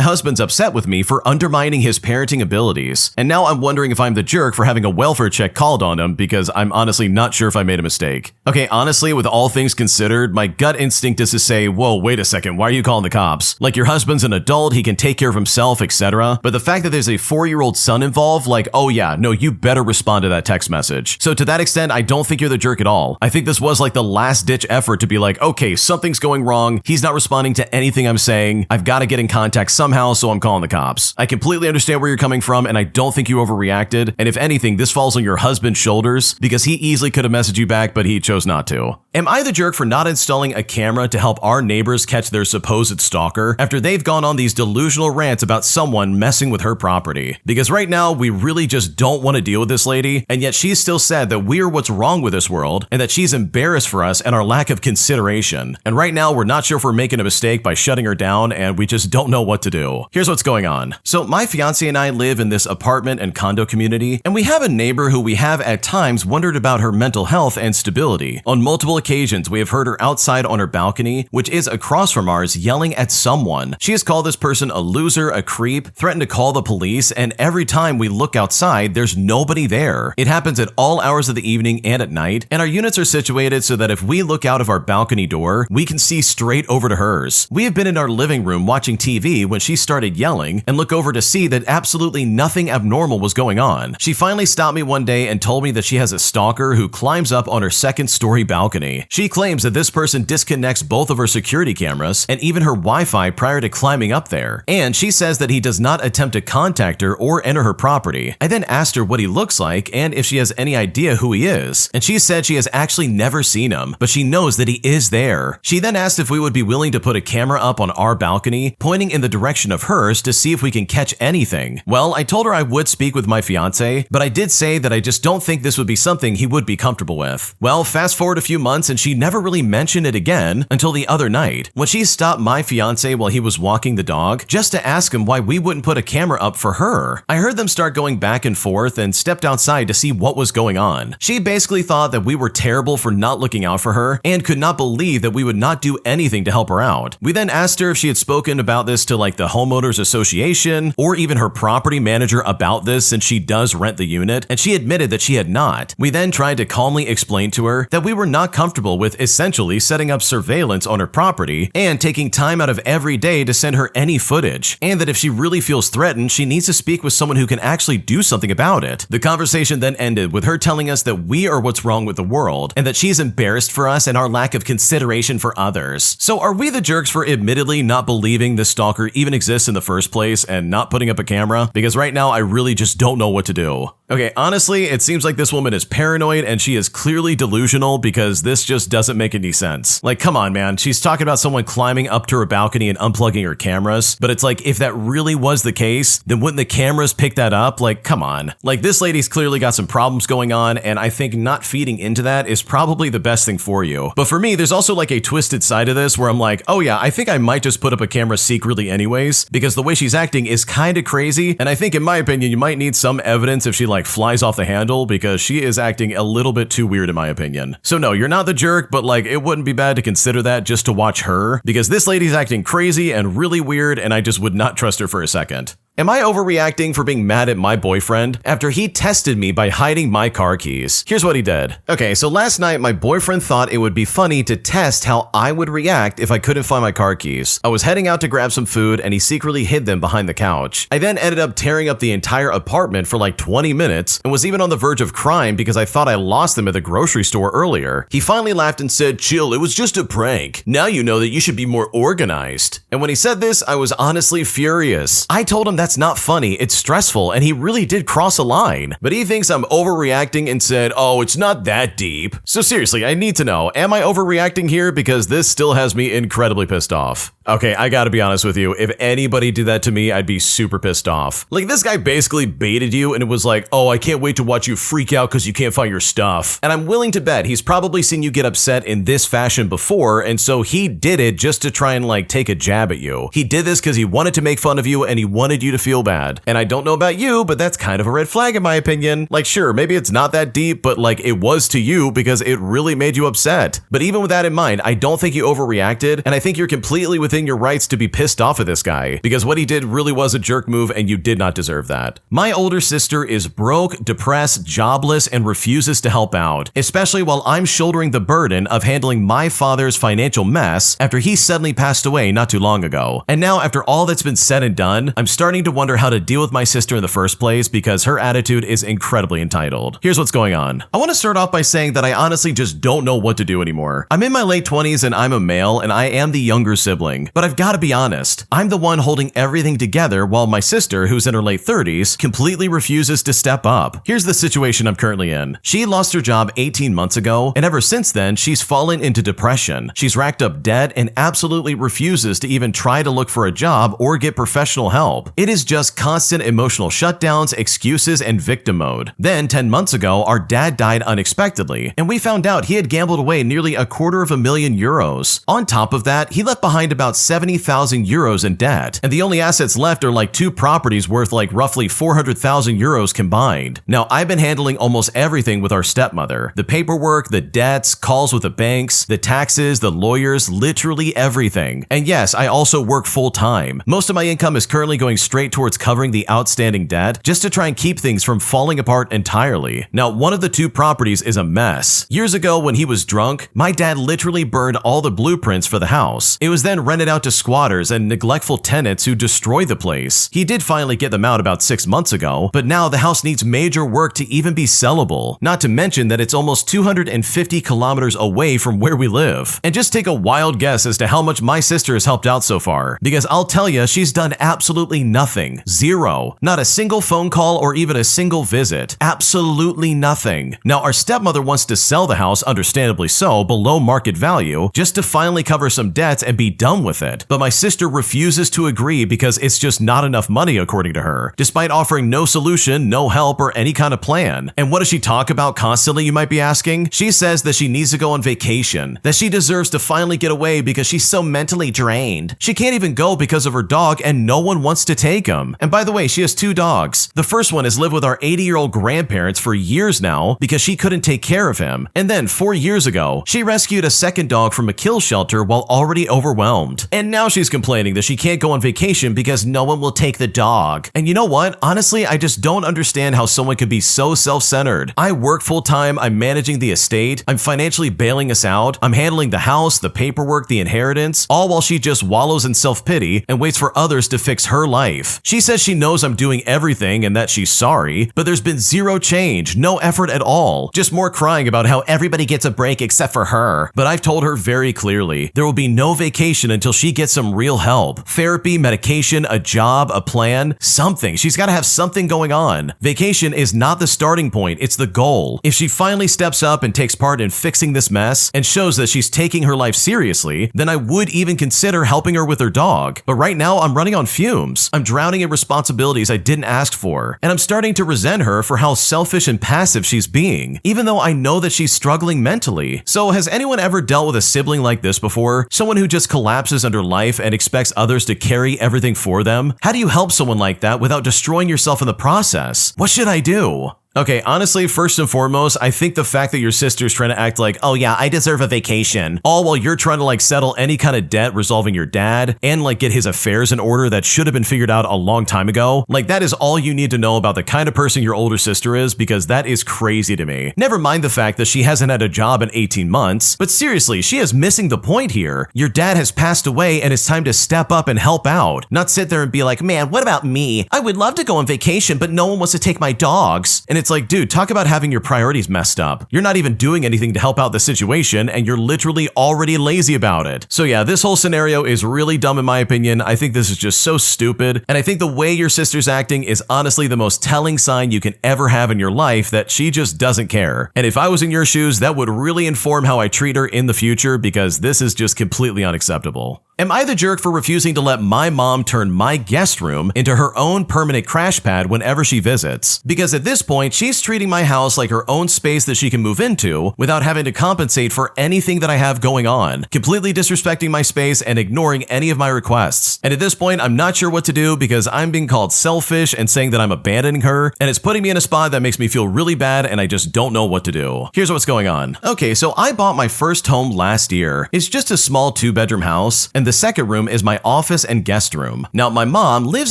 husband's upset with me for undermining his parenting abilities. And now I'm wondering if I'm the jerk for having a welfare check called on him because I'm honestly not sure if I made a mistake. Okay, honestly, with all things considered, my gut instinct is to say, whoa, wait a second, why are you calling the cops? Like, your husband's an adult, he can take care of himself, etc. But the fact that there's a 4-year-old son involved, like, oh yeah, no, you better respond to that text message. So to that extent, I don't think you're the jerk at all. I think this was like the last ditch effort to be like, okay, something's going wrong. He's not responding to anything I'm saying. I've got to get in contact somehow, so I'm calling the cops. I completely understand where you're coming from, and I don't think you overreacted. And if anything, this falls on your husband's shoulders because he easily could have messaged you back, but he chose not to. Am I the jerk for not installing a camera to help our neighbors catch their supposed stalker after they've gone on these delusional rants about someone messing with her property? Because right now, we really just don't want to deal with this lady, and yet she's still said that we're what's wrong with this world and that she's embarrassed for us and our lack of consideration. And right now, we're not sure if we're making a mistake by shutting her down, and we just don't know what to do. Here's what's going on. So my fiance and I live in this apartment and condo community, and we have a neighbor who we have at times wondered about her mental health and stability. On multiple occasions, we have heard her outside on her balcony, which is across from ours, yelling at someone. She has called this person a loser, a creep, threatened to call the police, and every time we look outside, there's nobody there. It happens at all hours of the evening and at night, and our units are situated so that if we look out of our balcony door, we can see straight over to hers. We have been in our living room watching TV when she started yelling and look over to see that absolutely nothing abnormal was going on. She finally stopped me one day and told me that she has a stalker who climbs up on her second-story balcony. She claims that this person disconnects both of her security cameras and even her Wi-Fi prior to climbing up there. And she says that he does not attempt to contact her or enter her property. I then asked her what he looks like and if she has any idea who he is. And she said she has actually never seen him, but she knows that he is there. She then asked if we would be willing to put a camera up on our balcony, pointing in the direction of hers to see if we can catch anything. Well, I told her I would speak with my fiance, but I did say that I just don't think this would be something he would be comfortable with. Well, fast forward a few months and she never really mentioned it again until the other night when she stopped my fiance while he was walking the dog just to ask him why we wouldn't put a camera up for her. I heard them start going back and forth and stepped outside to see what was going on. She basically thought that we were terrible for not looking out for her and could not believe that we would not do anything to help her out. We then asked her if she had spoken about this to like the homeowners association or even her property manager about this since she does rent the unit, and she admitted that she had not. We then tried to calmly explain to her that we were not comfortable with essentially setting up surveillance on her property and taking time out of every day to send her any footage, and that if she really feels threatened, she needs to speak with someone who can actually do something about it. The conversation then ended with her telling us that we are what's wrong with the world and that she's embarrassed for us and our lack of consideration for others. So are we the jerks for admittedly not believing this stalker even exists in the first place and not putting up a camera? Because right now I really just don't know what to do. Okay, honestly, it seems like this woman is paranoid and she is clearly delusional because this just doesn't make any sense. Like, come on, man. She's talking about someone climbing up to her balcony and unplugging her cameras, but it's like, if that really was the case, then wouldn't the cameras pick that up? Like, come on. Like, this lady's clearly got some problems going on, and I think not feeding into that is probably the best thing for you. But for me, there's also like a twisted side of this where I'm like, oh yeah, I think I might just put up a camera secretly anyways, because the way she's acting is kind of crazy, and I think in my opinion, you might need some evidence if she like flies off the handle, because she is acting a little bit too weird in my opinion. So no, you're not the jerk, but like, it wouldn't be bad to consider that just to watch her, because this lady's acting crazy and really weird, and I just would not trust her for a second. Am I overreacting for being mad at my boyfriend after he tested me by hiding my car keys? Here's what he did. Okay, so last night my boyfriend thought it would be funny to test how I would react if I couldn't find my car keys. I was heading out to grab some food and he secretly hid them behind the couch. I then ended up tearing up the entire apartment for like 20 minutes and was even on the verge of crying because I thought I lost them at the grocery store earlier. He finally laughed and said, "Chill, it was just a prank. Now you know that you should be more organized." And when he said this, I was honestly furious. I told him that's not funny, it's stressful, and he really did cross a line. But he thinks I'm overreacting and said, "Oh, it's not that deep." So seriously, I need to know, am I overreacting here? Because this still has me incredibly pissed off. Okay, I gotta be honest with you, if anybody did that to me, I'd be super pissed off. Like, this guy basically baited you and it was like, "Oh, I can't wait to watch you freak out because you can't find your stuff." And I'm willing to bet he's probably seen you get upset in this fashion before, and so he did it just to try and like take a jab at you. He did this because he wanted to make fun of you and he wanted you to feel bad. And I don't know about you, but that's kind of a red flag in my opinion. Like, sure, maybe it's not that deep, but like, it was to you because it really made you upset. But even with that in mind, I don't think you overreacted, and I think you're completely within your rights to be pissed off at this guy, because what he did really was a jerk move and you did not deserve that. My older sister is broke, depressed, jobless, and refuses to help out, especially while I'm shouldering the burden of handling my father's financial mess after he suddenly passed away not too long ago. And now, after all that's been said and done, I'm starting starting to wonder how to deal with my sister in the first place because her attitude is incredibly entitled. Here's what's going on. I want to start off by saying that I honestly just don't know what to do anymore. I'm in my late 20s and I'm a male and I am the younger sibling, but I've got to be honest. I'm the one holding everything together while my sister, who's in her late 30s, completely refuses to step up. Here's the situation I'm currently in. She lost her job 18 months ago, and ever since then, she's fallen into depression. She's racked up debt and absolutely refuses to even try to look for a job or get professional help. It is just constant emotional shutdowns, excuses, and victim mode. Then, 10 months ago, our dad died unexpectedly, and we found out he had gambled away nearly €250,000. On top of that, he left behind about 70,000 euros in debt, and the only assets left are like 2 properties worth like roughly 400,000 euros combined. Now, I've been handling almost everything with our stepmother. The paperwork, the debts, calls with the banks, the taxes, the lawyers, literally everything. And yes, I also work full-time. Most of my income is currently going straight towards covering the outstanding debt, just to try and keep things from falling apart entirely. Now, one of the 2 properties is a mess. Years ago, when he was drunk, my dad literally burned all the blueprints for the house. It was then rented out to squatters and neglectful tenants who destroyed the place. He did finally get them out about 6 months ago, but now the house needs major work to even be sellable. Not to mention that it's almost 250 kilometers away from where we live. And just take a wild guess as to how much my sister has helped out so far, because I'll tell you, she's done absolutely nothing. Zero. Not a single phone call or even a single visit. Absolutely nothing. Now, our stepmother wants to sell the house, understandably so, below market value, just to finally cover some debts and be done with it. But my sister refuses to agree because it's just not enough money, according to her, despite offering no solution, no help, or any kind of plan. And what does she talk about constantly, you might be asking? She says that she needs to go on vacation, that she deserves to finally get away because she's so mentally drained. She can't even go because of her dog and no one wants to take him. And by the way, she has 2 dogs. The first one has lived with our 80-year-old grandparents for years now because she couldn't take care of him. And then 4 years ago, she rescued a second dog from a kill shelter while already overwhelmed. And now she's complaining that she can't go on vacation because no one will take the dog. And you know what? Honestly, I just don't understand how someone could be so self-centered. I work full-time, I'm managing the estate, I'm financially bailing us out, I'm handling the house, the paperwork, the inheritance, all while she just wallows in self-pity and waits for others to fix her life. She says she knows I'm doing everything and that she's sorry, but there's been zero change, no effort at all, just more crying about how everybody gets a break except for her. But I've told her very clearly, there will be no vacation until she gets some real help. Therapy, medication, a job, a plan, something. She's got to have something going on. Vacation is not the starting point, it's the goal. If she finally steps up and takes part in fixing this mess and shows that she's taking her life seriously, then I would even consider helping her with her dog. But right now, I'm running on fumes. I'm drowning in responsibilities I didn't ask for, and I'm starting to resent her for how selfish and passive she's being, even though I know that she's struggling mentally. So has anyone ever dealt with a sibling like this before? Someone who just collapses under life and expects others to carry everything for them? How do you help someone like that without destroying yourself in the process? What should I do? Okay, honestly, first and foremost, I think the fact that your sister's trying to act like, oh yeah, I deserve a vacation, all while you're trying to like settle any kind of debt resolving your dad and like get his affairs in order that should have been figured out a long time ago, like that is all you need to know about the kind of person your older sister is, because that is crazy to me. Never mind the fact that she hasn't had a job in 18 months, but seriously, she is missing the point here. Your dad has passed away and it's time to step up and help out, not sit there and be like, man, what about me? I would love to go on vacation, but no one wants to take my dogs. And it's like, dude, talk about having your priorities messed up. You're not even doing anything to help out the situation, and you're literally already lazy about it. So yeah, this whole scenario is really dumb in my opinion. I think this is just so stupid, and I think the way your sister's acting is honestly the most telling sign you can ever have in your life that she just doesn't care. And if I was in your shoes, that would really inform how I treat her in the future, because this is just completely unacceptable. Am I the jerk for refusing to let my mom turn my guest room into her own permanent crash pad whenever she visits? Because at this point, she's treating my house like her own space that she can move into without having to compensate for anything that I have going on, completely disrespecting my space and ignoring any of my requests. And at this point, I'm not sure what to do because I'm being called selfish and saying that I'm abandoning her, and it's putting me in a spot that makes me feel really bad, and I just don't know what to do. Here's what's going on. Okay, so I bought my first home last year. It's just a small 2-bedroom house, and the second room is my office and guest room. Now, my mom lives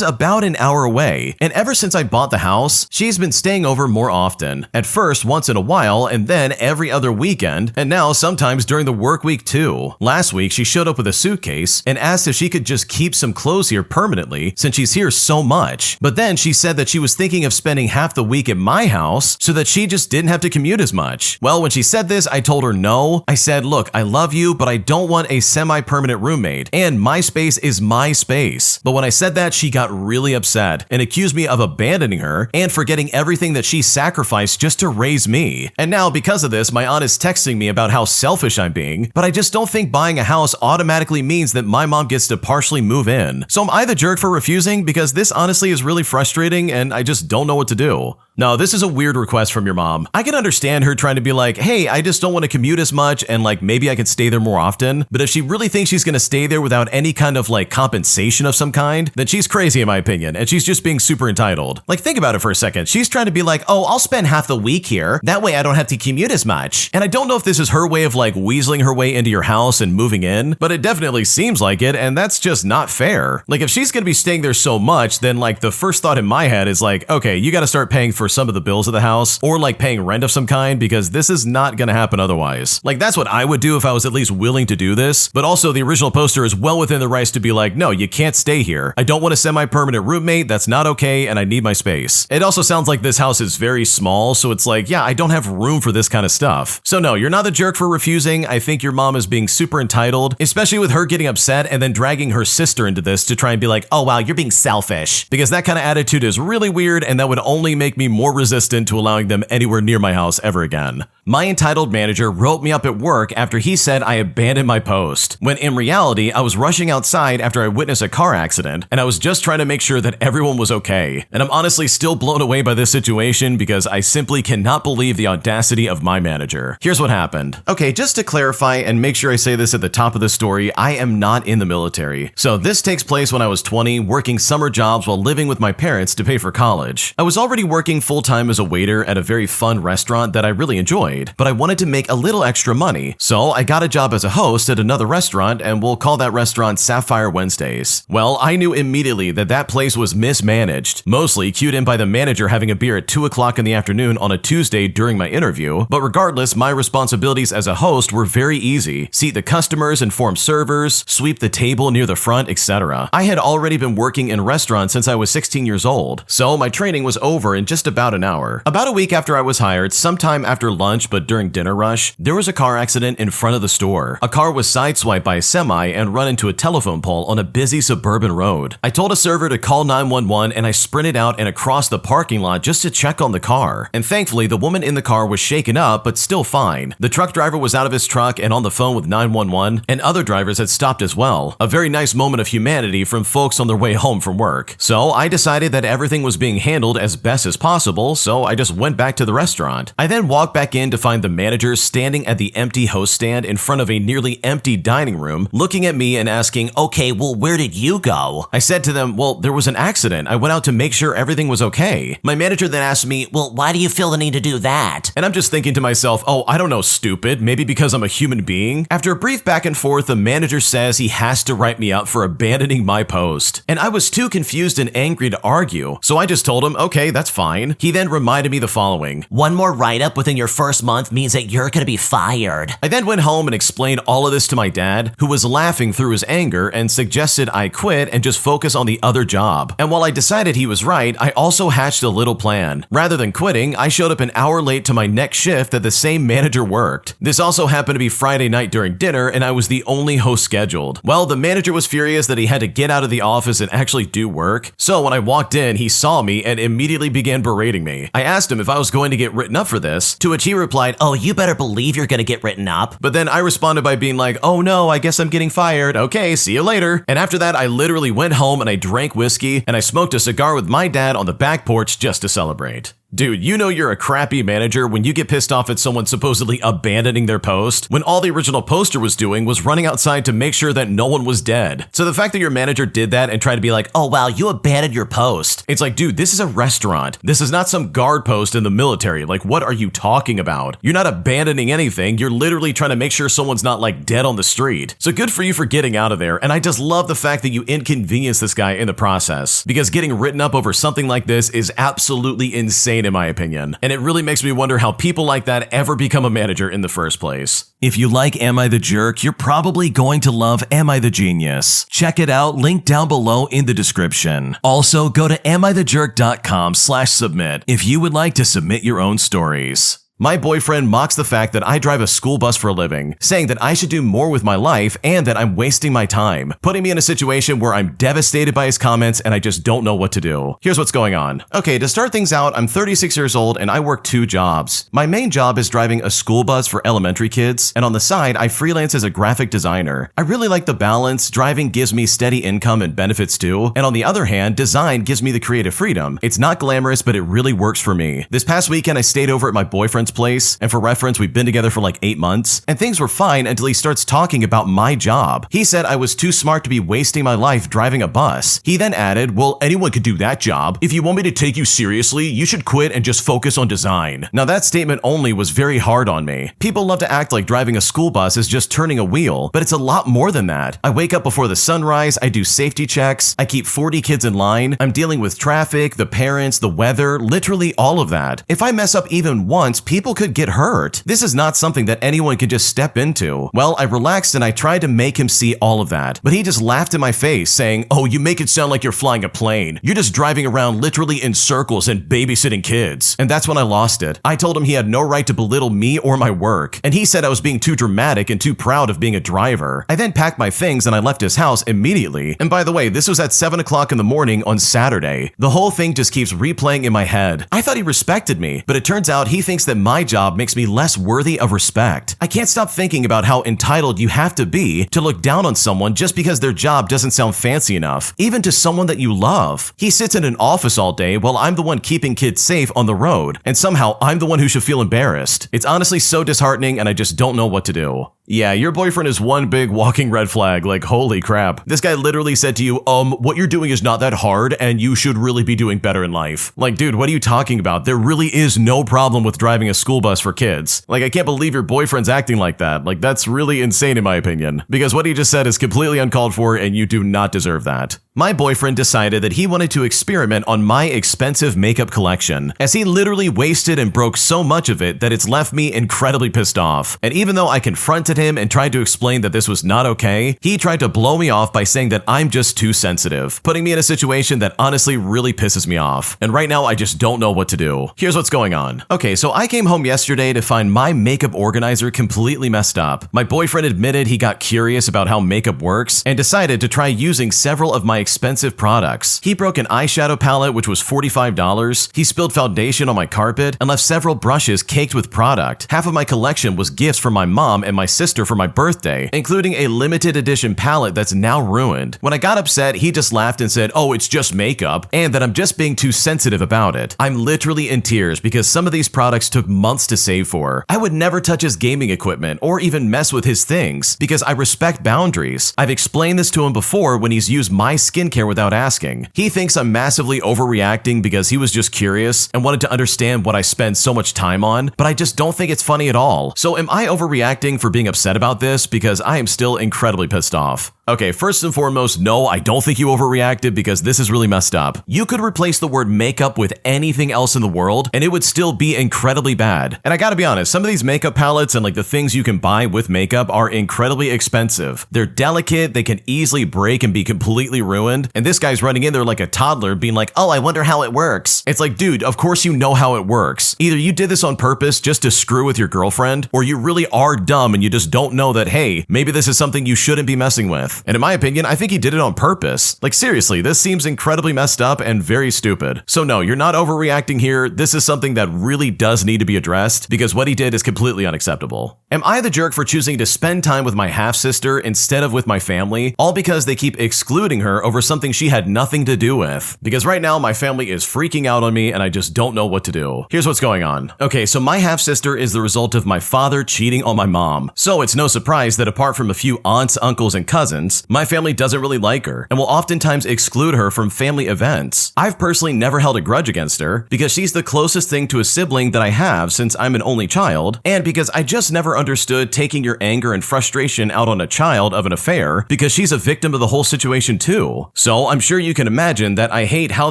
about an hour away, and ever since I bought the house, she's been staying over more often. At first, once in a while, and then every other weekend, and now sometimes during the work week too. Last week, she showed up with a suitcase and asked if she could just keep some clothes here permanently since she's here so much. But then she said that she was thinking of spending half the week at my house so that she just didn't have to commute as much. Well, when she said this, I told her no. I said, look, I love you, but I don't want a semi-permanent roommate, and my space is my space. But when I said that, she got really upset and accused me of abandoning her and forgetting everything that she sacrificed just to raise me. And now, because of this, my aunt is texting me about how selfish I'm being, but I just don't think buying a house automatically means that my mom gets to partially move in. So am I the jerk for refusing? Because this honestly is really frustrating and I just don't know what to do. No, this is a weird request from your mom. I can understand her trying to be like, hey, I just don't want to commute as much and like maybe I could stay there more often. But if she really thinks she's going to stay there without any kind of like compensation of some kind, then she's crazy in my opinion, and she's just being super entitled. Like, think about it for a second. She's trying to be like, oh, I'll spend half the week here. That way I don't have to commute as much. And I don't know if this is her way of like weaseling her way into your house and moving in, but it definitely seems like it, and that's just not fair. Like, if she's going to be staying there so much, then like the first thought in my head is like, okay, you got to start paying for some of the bills of the house or like paying rent of some kind, because this is not going to happen otherwise. Like, that's what I would do if I was at least willing to do this. But also the original poster is well within the rights to be like, no, you can't stay here. I don't want a semi-permanent roommate. That's not okay. And I need my space. It also sounds like this house is very small. So it's like, yeah, I don't have room for this kind of stuff. So no, you're not the jerk for refusing. I think your mom is being super entitled, especially with her getting upset and then dragging her sister into this to try and be like, oh wow, you're being selfish. Because that kind of attitude is really weird, and that would only make me more resistant to allowing them anywhere near my house ever again. My entitled manager wrote me up at work after he said I abandoned my post, when in reality, I was rushing outside after I witnessed a car accident, and I was just trying to make sure that everyone was okay. And I'm honestly still blown away by this situation because I simply cannot believe the audacity of my manager. Here's what happened. Okay, just to clarify and make sure I say this at the top of the story, I am not in the military. So this takes place when I was 20, working summer jobs while living with my parents to pay for college. I was already working full-time as a waiter at a very fun restaurant that I really enjoyed, but I wanted to make a little extra money. So I got a job as a host at another restaurant, and we'll call that restaurant Sapphire Wednesdays. Well, I knew immediately that that place was mismanaged, mostly cued in by the manager having a beer at 2 o'clock in the afternoon on a Tuesday during my interview. But regardless, my responsibilities as a host were very easy. Seat the customers, inform servers, sweep the table near the front, etc. I had already been working in restaurants since I was 16 years old, so my training was over in just about an hour. About a week after I was hired, sometime after lunch but during dinner rush, there was a car accident in front of the store. A car was sideswiped by a semi and run into a telephone pole on a busy suburban road. I told a server to call 911 and I sprinted out and across the parking lot just to check on the car. And thankfully, the woman in the car was shaken up but still fine. The truck driver was out of his truck and on the phone with 911, and other drivers had stopped as well. A very nice moment of humanity from folks on their way home from work. So I decided that everything was being handled as best as possible, so I just went back to the restaurant. I then walked back in to find the manager standing at the empty host stand in front of a nearly empty dining room, looking at me and asking, okay, well, where did you go? I said to them, well, there was an accident. I went out to make sure everything was okay. My manager then asked me, well, why do you feel the need to do that? And I'm just thinking to myself, oh, I don't know, stupid. Maybe because I'm a human being? After a brief back and forth, the manager says he has to write me up for abandoning my post. And I was too confused and angry to argue, so I just told him, okay, that's fine. He then reminded me the following. One more write-up within your first month means that you're gonna be fired. I then went home and explained all of this to my dad, who was laughing through his anger and suggested I quit and just focus on the other job. And while I decided he was right, I also hatched a little plan. Rather than quitting, I showed up an hour late to my next shift that the same manager worked. This also happened to be Friday night during dinner, and I was the only host scheduled. Well, the manager was furious that he had to get out of the office and actually do work. So when I walked in, he saw me and immediately began berating me. I asked him if I was going to get written up for this, to which he replied, oh, you better believe you're gonna get written up. But then I responded by being like, oh no, I guess I'm getting fired. Okay, see you later. And after that, I literally went home and I drank whiskey and I smoked a cigar with my dad on the back porch just to celebrate. Dude, you know you're a crappy manager when you get pissed off at someone supposedly abandoning their post when all the original poster was doing was running outside to make sure that no one was dead. So the fact that your manager did that and tried to be like, oh wow, you abandoned your post. It's like, dude, this is a restaurant. This is not some guard post in the military. Like, what are you talking about? You're not abandoning anything. You're literally trying to make sure someone's not like dead on the street. So good for you for getting out of there. And I just love the fact that you inconvenience this guy in the process, because getting written up over something like this is absolutely insane in my opinion. And it really makes me wonder how people like that ever become a manager in the first place. If you like Am I the Jerk, you're probably going to love Am I the Genius. Check it out, link down below in the description. Also, go to amithejerk.com/submit if you would like to submit your own stories. My boyfriend mocks the fact that I drive a school bus for a living, saying that I should do more with my life and that I'm wasting my time, putting me in a situation where I'm devastated by his comments and I just don't know what to do. Here's what's going on. Okay, to start things out, I'm 36 years old and I work 2 jobs. My main job is driving a school bus for elementary kids, and on the side, I freelance as a graphic designer. I really like the balance. Driving gives me steady income and benefits too, and on the other hand, design gives me the creative freedom. It's not glamorous, but it really works for me. This past weekend, I stayed over at my boyfriend's place, and for reference, we've been together for like 8 months, and things were fine until he starts talking about my job. He said I was too smart to be wasting my life driving a bus. He then added, well, anyone could do that job. If you want me to take you seriously, you should quit and just focus on design. Now that statement only was very hard on me. People love to act like driving a school bus is just turning a wheel, but it's a lot more than that. I wake up before the sunrise, I do safety checks, I keep 40 kids in line, I'm dealing with traffic, the parents, the weather, literally all of that. If I mess up even once, people could get hurt. This is not something that anyone can just step into. Well, I relaxed and I tried to make him see all of that, but he just laughed in my face saying, oh, you make it sound like you're flying a plane. You're just driving around literally in circles and babysitting kids. And that's when I lost it. I told him he had no right to belittle me or my work, and he said I was being too dramatic and too proud of being a driver. I then packed my things and I left his house immediately. And by the way, this was at 7 o'clock in the morning on Saturday. The whole thing just keeps replaying in my head. I thought he respected me, but it turns out he thinks that my job makes me less worthy of respect. I can't stop thinking about how entitled you have to be to look down on someone just because their job doesn't sound fancy enough, even to someone that you love. He sits in an office all day while I'm the one keeping kids safe on the road, and somehow I'm the one who should feel embarrassed. It's honestly so disheartening and I just don't know what to do. Yeah, your boyfriend is one big walking red flag, like holy crap. This guy literally said to you, what you're doing is not that hard and you should really be doing better in life. Like, dude, what are you talking about? There really is no problem with driving a school bus for kids. Like, I can't believe your boyfriend's acting like that. Like, that's really insane in my opinion, because what he just said is completely uncalled for and you do not deserve that. My boyfriend decided that he wanted to experiment on my expensive makeup collection, as he literally wasted and broke so much of it that it's left me incredibly pissed off. And even though I confronted him and tried to explain that this was not okay, he tried to blow me off by saying that I'm just too sensitive, putting me in a situation that honestly really pisses me off. And right now I just don't know what to do. Here's what's going on. Okay, so I came home yesterday to find my makeup organizer completely messed up. My boyfriend admitted he got curious about how makeup works and decided to try using several of my expensive products. He broke an eyeshadow palette which was $45, he spilled foundation on my carpet, and left several brushes caked with product. Half of my collection was gifts from my mom and my sister for my birthday, including a limited edition palette that's now ruined. When I got upset, he just laughed and said, oh, it's just makeup, and that I'm just being too sensitive about it. I'm literally in tears because some of these products took months to save for. I would never touch his gaming equipment or even mess with his things because I respect boundaries. I've explained this to him before when he's used my skincare without asking. He thinks I'm massively overreacting because he was just curious and wanted to understand what I spend so much time on, but I just don't think it's funny at all. So am I overreacting for being upset about this? Because I am still incredibly pissed off. Okay, first and foremost, no, I don't think you overreacted because this is really messed up. You could replace the word makeup with anything else in the world and it would still be incredibly bad. And I gotta be honest, some of these makeup palettes and like the things you can buy with makeup are incredibly expensive. They're delicate, they can easily break and be completely ruined. And this guy's running in there like a toddler being like, oh, I wonder how it works. It's like, dude, of course you know how it works. Either you did this on purpose just to screw with your girlfriend, or you really are dumb and you just don't know that, hey, maybe this is something you shouldn't be messing with. And in my opinion, I think he did it on purpose. Like seriously, this seems incredibly messed up and very stupid. So no, you're not overreacting here. This is something that really does need to be addressed because what he did is completely unacceptable. Am I the jerk for choosing to spend time with my half-sister instead of with my family, all because they keep excluding her over over something she had nothing to do with. Because right now my family is freaking out on me and I just don't know what to do. Here's what's going on. Okay, so my half-sister is the result of my father cheating on my mom. So it's no surprise that apart from a few aunts, uncles, and cousins, my family doesn't really like her and will oftentimes exclude her from family events. I've personally never held a grudge against her because she's the closest thing to a sibling that I have since I'm an only child, and because I just never understood taking your anger and frustration out on a child of an affair because she's a victim of the whole situation too. So I'm sure you can imagine that I hate how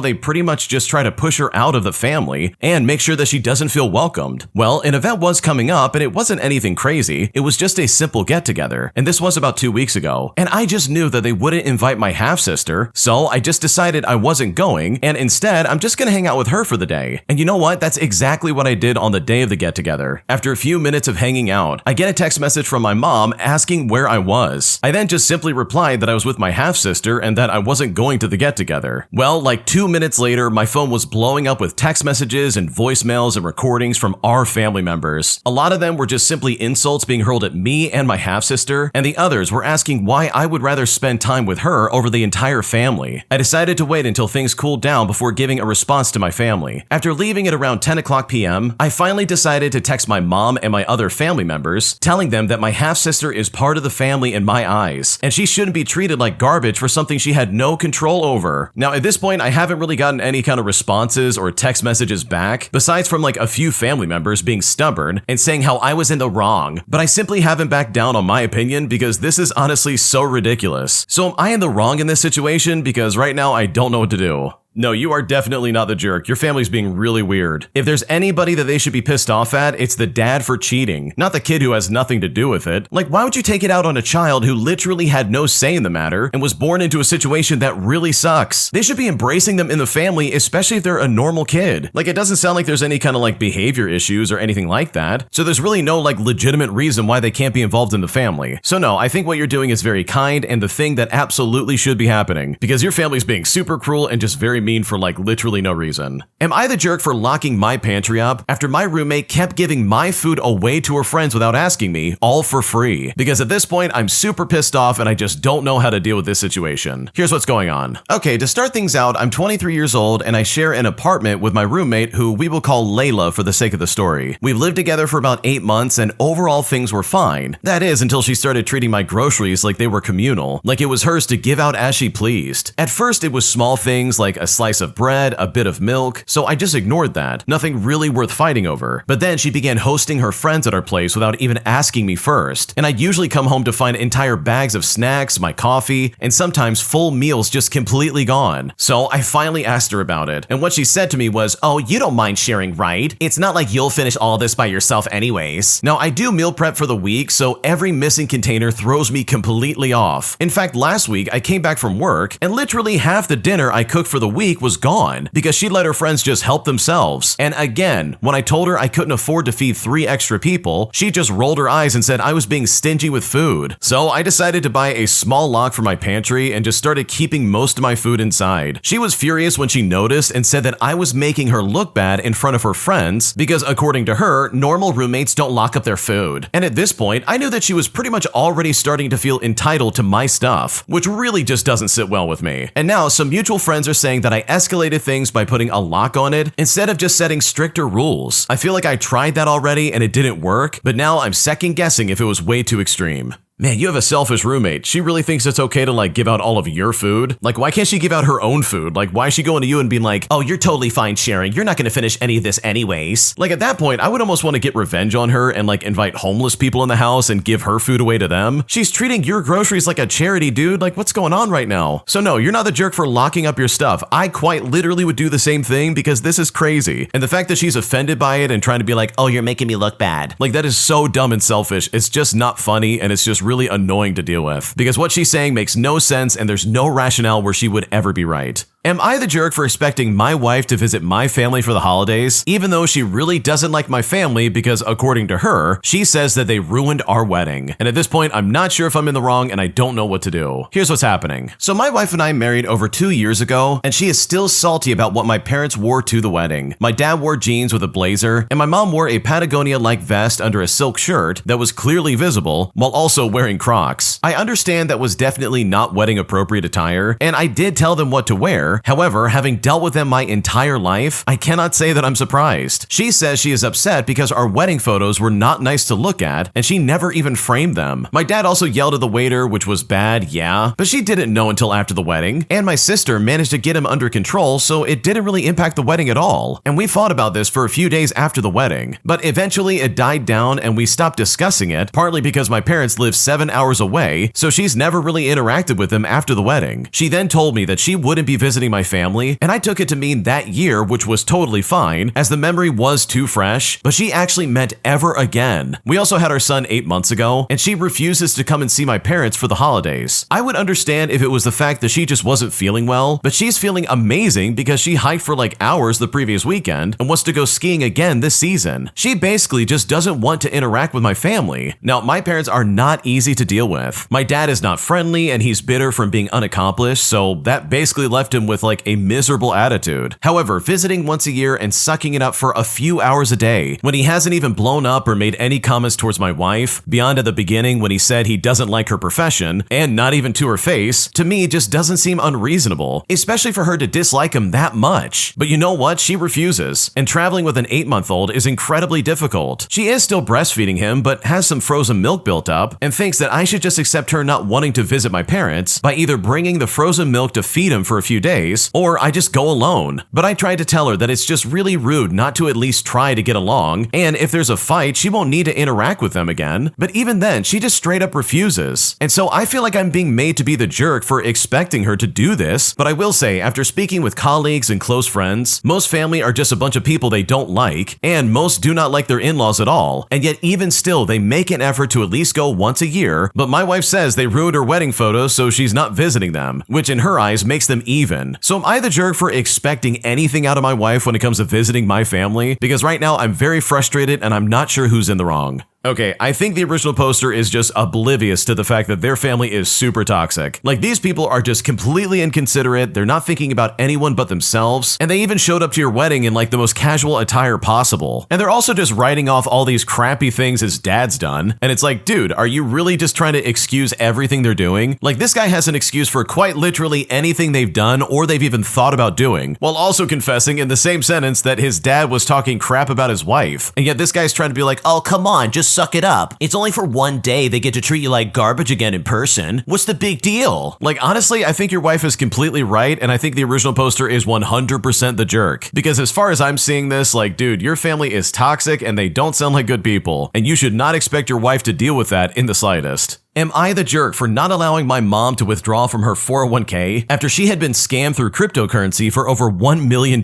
they pretty much just try to push her out of the family and make sure that she doesn't feel welcomed. Well, an event was coming up and it wasn't anything crazy. It was just a simple get-together, and this was about 2 weeks ago, and I just knew that they wouldn't invite my half-sister, so I just decided I wasn't going, and instead I'm just gonna hang out with her for the day. And you know what? That's exactly what I did on the day of the get-together. After a few minutes of hanging out, I get a text message from my mom asking where I was. I then just simply replied that I was with my half-sister and that I wasn't going to the get-together. Well, like 2 minutes later, my phone was blowing up with text messages and voicemails and recordings from our family members. A lot of them were just simply insults being hurled at me and my half-sister, and the others were asking why I would rather spend time with her over the entire family. I decided to wait until things cooled down before giving a response to my family. After leaving at around 10 o'clock p.m., I finally decided to text my mom and my other family members, telling them that my half-sister is part of the family in my eyes, and she shouldn't be treated like garbage for something she had no control over. Now, at this point, I haven't really gotten any kind of responses or text messages back, besides from like a few family members being stubborn and saying how I was in the wrong, but I simply haven't backed down on my opinion because this is honestly so ridiculous. So am I in the wrong in this situation? Because right now I don't know what to do. No, you are definitely not the jerk. Your family's being really weird. If there's anybody that they should be pissed off at, it's the dad for cheating, not the kid who has nothing to do with it. Like, why would you take it out on a child who literally had no say in the matter and was born into a situation that really sucks? They should be embracing them in the family, especially if they're a normal kid. Like, it doesn't sound like there's any kind of like behavior issues or anything like that. So there's really no like legitimate reason why they can't be involved in the family. So no, I think what you're doing is very kind and the thing that absolutely should be happening, because your family's being super cruel and just very mean for like literally no reason. Am I the jerk for locking my pantry up after my roommate kept giving my food away to her friends without asking me, all for free? Because at this point, I'm super pissed off and I just don't know how to deal with this situation. Here's what's going on. Okay, to start things out, I'm 23 years old and I share an apartment with my roommate, who we will call Layla for the sake of the story. We've lived together for about 8 months and overall things were fine. That is, until she started treating my groceries like they were communal, like it was hers to give out as she pleased. At first, it was small things like a slice of bread, a bit of milk, so I just ignored that. Nothing really worth fighting over. But then she began hosting her friends at our place without even asking me first, and I'd usually come home to find entire bags of snacks, my coffee, and sometimes full meals just completely gone. So I finally asked her about it, and what she said to me was, "Oh, you don't mind sharing, right? It's not like you'll finish all this by yourself anyways." Now, I do meal prep for the week, so every missing container throws me completely off. In fact, last week I came back from work, and literally half the dinner I cooked for the week was gone because she let her friends just help themselves. And again, when I told her I couldn't afford to feed 3 extra people, she just rolled her eyes and said I was being stingy with food. So I decided to buy a small lock for my pantry and just started keeping most of my food inside. She was furious when she noticed and said that I was making her look bad in front of her friends because, according to her, normal roommates don't lock up their food. And at this point, I knew that she was pretty much already starting to feel entitled to my stuff, which really just doesn't sit well with me. And now some mutual friends are saying that I escalated things by putting a lock on it instead of just setting stricter rules. I feel like I tried that already and it didn't work, but now I'm second guessing if it was way too extreme. Man, you have a selfish roommate. She really thinks it's okay to like give out all of your food? Like, why can't she give out her own food? Like, why is she going to you and being like, "Oh, you're totally fine sharing. You're not going to finish any of this anyways." Like, at that point, I would almost want to get revenge on her and like invite homeless people in the house and give her food away to them. She's treating your groceries like a charity, dude. Like, what's going on right now? So no, you're not the jerk for locking up your stuff. I quite literally would do the same thing because this is crazy. And the fact that she's offended by it and trying to be like, "Oh, you're making me look bad." Like, that is so dumb and selfish. It's just not funny, and it's just really annoying to deal with because what she's saying makes no sense and there's no rationale where she would ever be right. Am I the jerk for expecting my wife to visit my family for the holidays, even though she really doesn't like my family because, according to her, she says that they ruined our wedding? And at this point, I'm not sure if I'm in the wrong and I don't know what to do. Here's what's happening. So my wife and I married over 2 years ago, and she is still salty about what my parents wore to the wedding. My dad wore jeans with a blazer, and my mom wore a Patagonia-like vest under a silk shirt that was clearly visible, while also wearing Crocs. I understand that was definitely not wedding-appropriate attire, and I did tell them what to wear. However, having dealt with them my entire life, I cannot say that I'm surprised. She says she is upset because our wedding photos were not nice to look at, and she never even framed them. My dad also yelled at the waiter, which was bad, yeah, but she didn't know until after the wedding, and my sister managed to get him under control, so it didn't really impact the wedding at all. And we fought about this for a few days after the wedding, but eventually it died down and we stopped discussing it, partly because my parents live 7 hours away, so she's never really interacted with them after the wedding. She then told me that she wouldn't be visiting my family, and I took it to mean that year, which was totally fine, as the memory was too fresh, but she actually meant ever again. We also had our son 8 months ago, and she refuses to come and see my parents for the holidays. I would understand if it was the fact that she just wasn't feeling well, but she's feeling amazing because she hiked for like hours the previous weekend and wants to go skiing again this season. She basically just doesn't want to interact with my family. Now, my parents are not easy to deal with. My dad is not friendly and he's bitter from being unaccomplished, so that basically left him with like a miserable attitude. However, visiting once a year and sucking it up for a few hours a day, when he hasn't even blown up or made any comments towards my wife, beyond at the beginning when he said he doesn't like her profession, and not even to her face, to me just doesn't seem unreasonable, especially for her to dislike him that much. But you know what? She refuses, and traveling with an 8-month-old is incredibly difficult. She is still breastfeeding him, but has some frozen milk built up, and thinks that I should just accept her not wanting to visit my parents by either bringing the frozen milk to feed him for a few days, or I just go alone. But I tried to tell her that it's just really rude not to at least try to get along, and if there's a fight, she won't need to interact with them again. But even then, she just straight up refuses. And so I feel like I'm being made to be the jerk for expecting her to do this, but I will say, after speaking with colleagues and close friends, most family are just a bunch of people they don't like, and most do not like their in-laws at all, and yet even still, they make an effort to at least go once a year. But my wife says they ruined her wedding photos, so she's not visiting them, which in her eyes makes them even. So am I the jerk for expecting anything out of my wife when it comes to visiting my family? Because right now I'm very frustrated and I'm not sure who's in the wrong. Okay, I think the original poster is just oblivious to the fact that their family is super toxic. Like, these people are just completely inconsiderate, they're not thinking about anyone but themselves, and they even showed up to your wedding in like the most casual attire possible. And they're also just writing off all these crappy things his dad's done, and it's like, dude, are you really just trying to excuse everything they're doing? Like, this guy has an excuse for quite literally anything they've done or they've even thought about doing, while also confessing in the same sentence that his dad was talking crap about his wife. And yet this guy's trying to be like, oh, come on, just suck it up. It's only for one day they get to treat you like garbage again in person. What's the big deal? Like, honestly, I think your wife is completely right, and I think the original poster is 100% the jerk. Because as far as I'm seeing this, like, dude, your family is toxic and they don't sound like good people, and you should not expect your wife to deal with that in the slightest. Am I the jerk for not allowing my mom to withdraw from her 401k after she had been scammed through cryptocurrency for over $1 million?